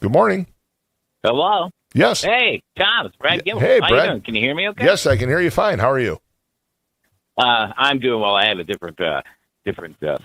Good morning. Hello. Yes. Hey, Tom, it's Brad Gilmore. Hey, How Brad. you doing? Can you hear me okay? Yes, I can hear you fine. How are you? I'm doing well. I have a different set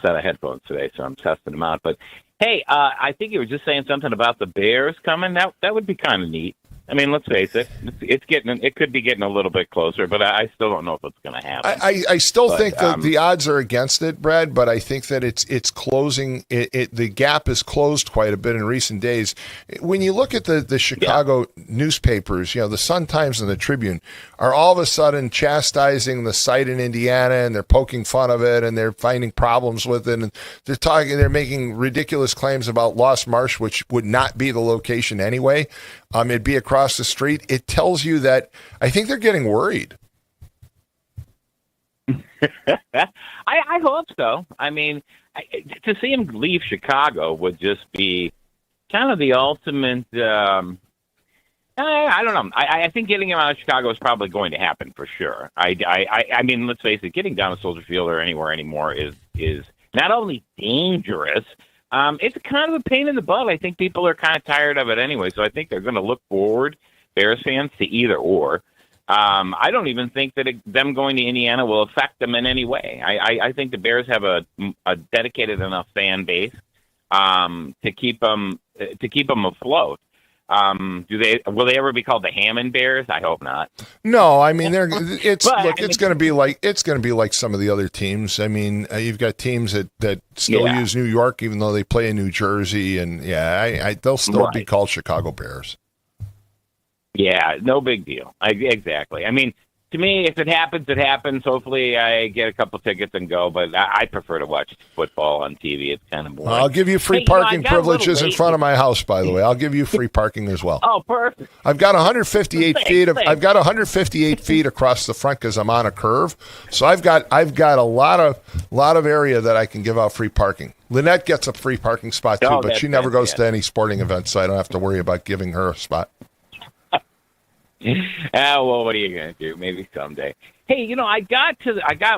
of headphones today, so I'm testing them out. But, hey, I think you were just saying something about the Bears coming. That would be kind of neat. I mean, let's face it, it could be getting a little bit closer, but I still don't know if it's going to happen. I still think that the odds are against it, Brad, but I think that it's closing. The gap is closed quite a bit in recent days. When you look at the Chicago newspapers, you know, the Sun-Times and the Tribune are all of a sudden chastising the site in Indiana, and they're poking fun of it, and they're finding problems with it, and they're making ridiculous claims about Lost Marsh, which would not be the location anyway. It'd be across the street. It tells you that I think they're getting worried. I hope so. I mean, to see him leave Chicago would just be kind of the ultimate. I don't know. I think getting him out of Chicago is probably going to happen for sure. I mean, let's face it, getting down to Soldier Field or anywhere anymore is not only dangerous. It's kind of a pain in the butt. I think people are kind of tired of it anyway, so I think they're going to look forward, Bears fans, to either or. I don't even think that them going to Indiana will affect them in any way. I think the Bears have a dedicated enough fan base to keep them afloat. Will they ever be called the Hammond Bears? I hope not. No, I mean it's going to be like some of the other teams. I mean, you've got teams that still use New York even though they play in New Jersey, and they'll still be called Chicago Bears. Yeah, no big deal. Exactly. I mean, to me, if it happens, it happens. Hopefully, I get a couple tickets and go. But I prefer to watch football on TV. It's kind of boring. I'll give you free parking privileges in front of my house. By the way, I'll give you free parking as well. Oh, perfect. I've got 158 feet. I've got 158 feet across the front because I'm on a curve. So I've got a lot of area that I can give out free parking. Lynette gets a free parking spot too, but she never goes to any sporting events, so I don't have to worry about giving her a spot. Well, what are you going to do? Maybe someday. Hey, you know, I got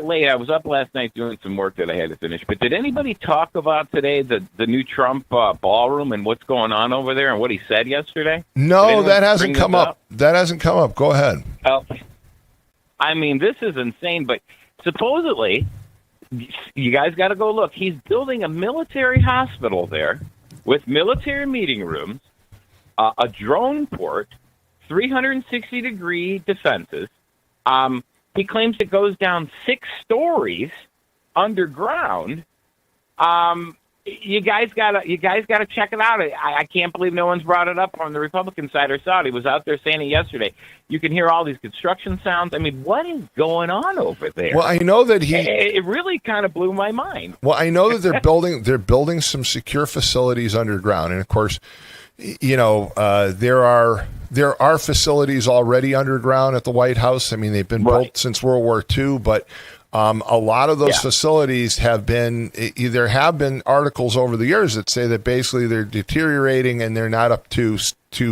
late. I was up last night doing some work that I had to finish. But did anybody talk about today the new Trump ballroom and what's going on over there and what he said yesterday? No, that hasn't come up. That hasn't come up. Go ahead. I mean, this is insane. But supposedly, you guys got to go look. He's building a military hospital there with military meeting rooms, a drone port, 360-degree defenses. He claims it goes down 6 stories underground. You guys gotta check it out. I can't believe no one's brought it up on the Republican side or Saudi. Was out there saying it yesterday. You can hear all these construction sounds. I mean, what is going on over there? Well, I know that it really kind of blew my mind. Well, I know that they're building some secure facilities underground, and of course, you know, there are facilities already underground at the White House. I mean, they've been built since World War II, but a lot of those facilities have been articles over the years that say that basically they're deteriorating and they're not up to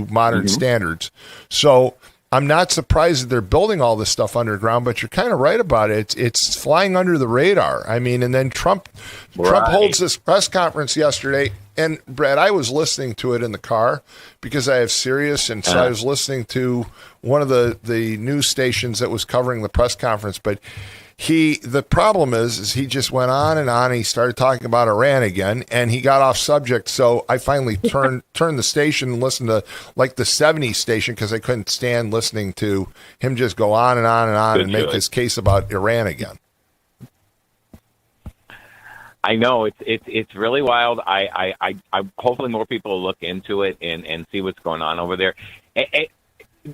modern standards. So I'm not surprised that they're building all this stuff underground, but you're kind of right about it. It's flying under the radar. I mean, and then Trump holds this press conference yesterday And Brad, I was listening to it in the car because I have Sirius, and so I was listening to one of the news stations that was covering the press conference. But the problem is he just went on and on. And he started talking about Iran again, and he got off subject. So I finally turned the station and listened to like the 70s station because I couldn't stand listening to him just go on and on and on and make his case about Iran again. I know it's really wild. I hopefully more people will look into it and see what's going on over there.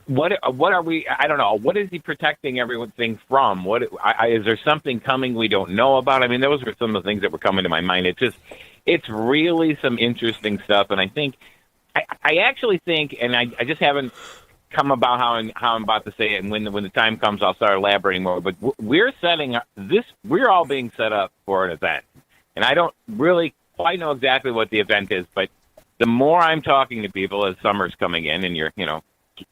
What are we? I don't know. What is he protecting everything from? Is there something coming we don't know about? I mean, those were some of the things that were coming to my mind. It's really some interesting stuff, and I actually think, and I just haven't come about how I'm about to say it, and when the time comes, I'll start elaborating more. But we're setting up this. We're all being set up for an event. And I don't really quite know exactly what the event is, but the more I'm talking to people as summer's coming in and you're,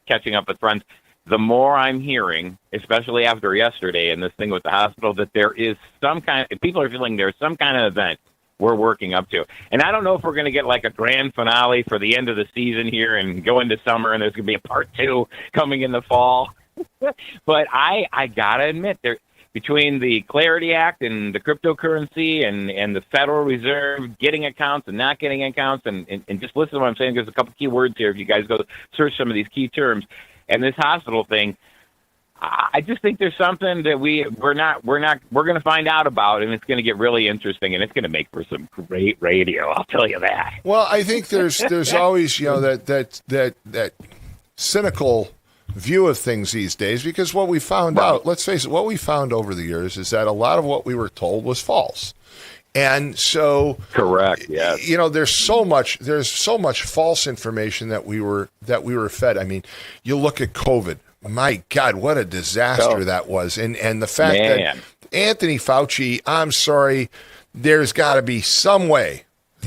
catching up with friends, the more I'm hearing, especially after yesterday and this thing with the hospital, that there is people are feeling there's some kind of event we're working up to. And I don't know if we're going to get like a grand finale for the end of the season here and go into summer and there's going to be a part 2 coming in the fall. But I got to admit, between the Clarity Act and the cryptocurrency and the Federal Reserve getting accounts and not getting accounts, and just listen to what I'm saying, there's a couple key words here if you guys go search some of these key terms. And this hospital thing, I just think there's something that we're going to find out about, and it's going to get really interesting, and it's going to make for some great radio, I'll tell you that. Well, I think there's always, that cynical view of things these days, because what we found out, let's face it, what we found over the years is that a lot of what we were told was false. And so correct, yes. There's so much false information that we were fed. I mean, you look at COVID, my God, what a disaster that was. And the fact that Anthony Fauci, I'm sorry, there's got to be some way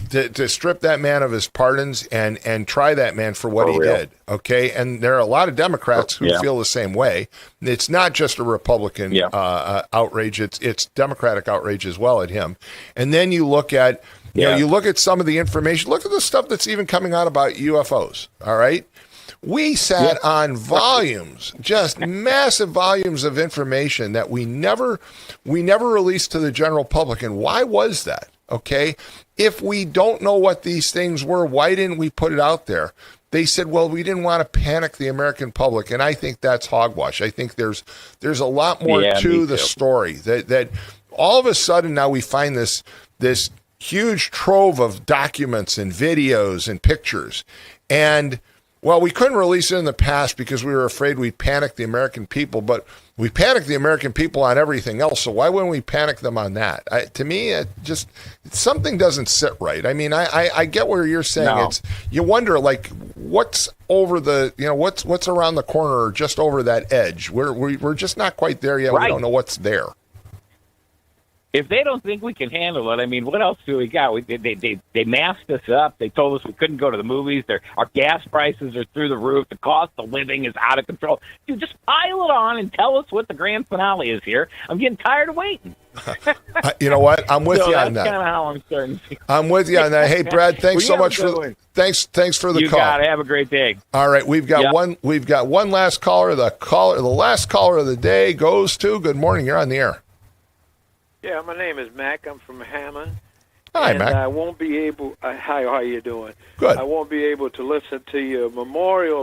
to strip that man of his pardons and try that man for what he did, okay? And there are a lot of Democrats who feel the same way. It's not just a Republican outrage; it's Democratic outrage as well at him. And then you look at you look at some of the information. Look at the stuff that's even coming out about UFOs. All right, we sat on volumes, just massive volumes of information that we never released to the general public. And why was that? Okay, if we don't know what these things were, why didn't we put it out there? They said, well, we didn't want to panic the American public, and I think that's hogwash. I think there's a lot more to the story that all of a sudden now we find this huge trove of documents and videos and pictures, and well, we couldn't release it in the past because we were afraid we'd panic the American people, but we panicked the American people on everything else, so why wouldn't we panic them on that? To me, something doesn't sit right. I mean, I get where you're saying you wonder, like, what's over the, what's around the corner or just over that edge? We're just not quite there yet. Right. We don't know what's there. If they don't think we can handle it, I mean, what else do we got? They masked us up. They told us we couldn't go to the movies. Our gas prices are through the roof. The cost of living is out of control. Dude, just pile it on and tell us what the grand finale is here. I'm getting tired of waiting. You know what? I'm with you on that. That's kind of how I'm starting to see. I'm with you on that. Hey, Brad, thanks so much for thanks for the call. You got it. Have a great day. All right, we've got one last caller. The last caller of the day goes to. Good morning. You're on the air. Yeah, my name is Mac. I'm from Hammond. Hi, Mac. I won't be able. Hi, how are you doing? Good. I won't be able to listen to your Memorial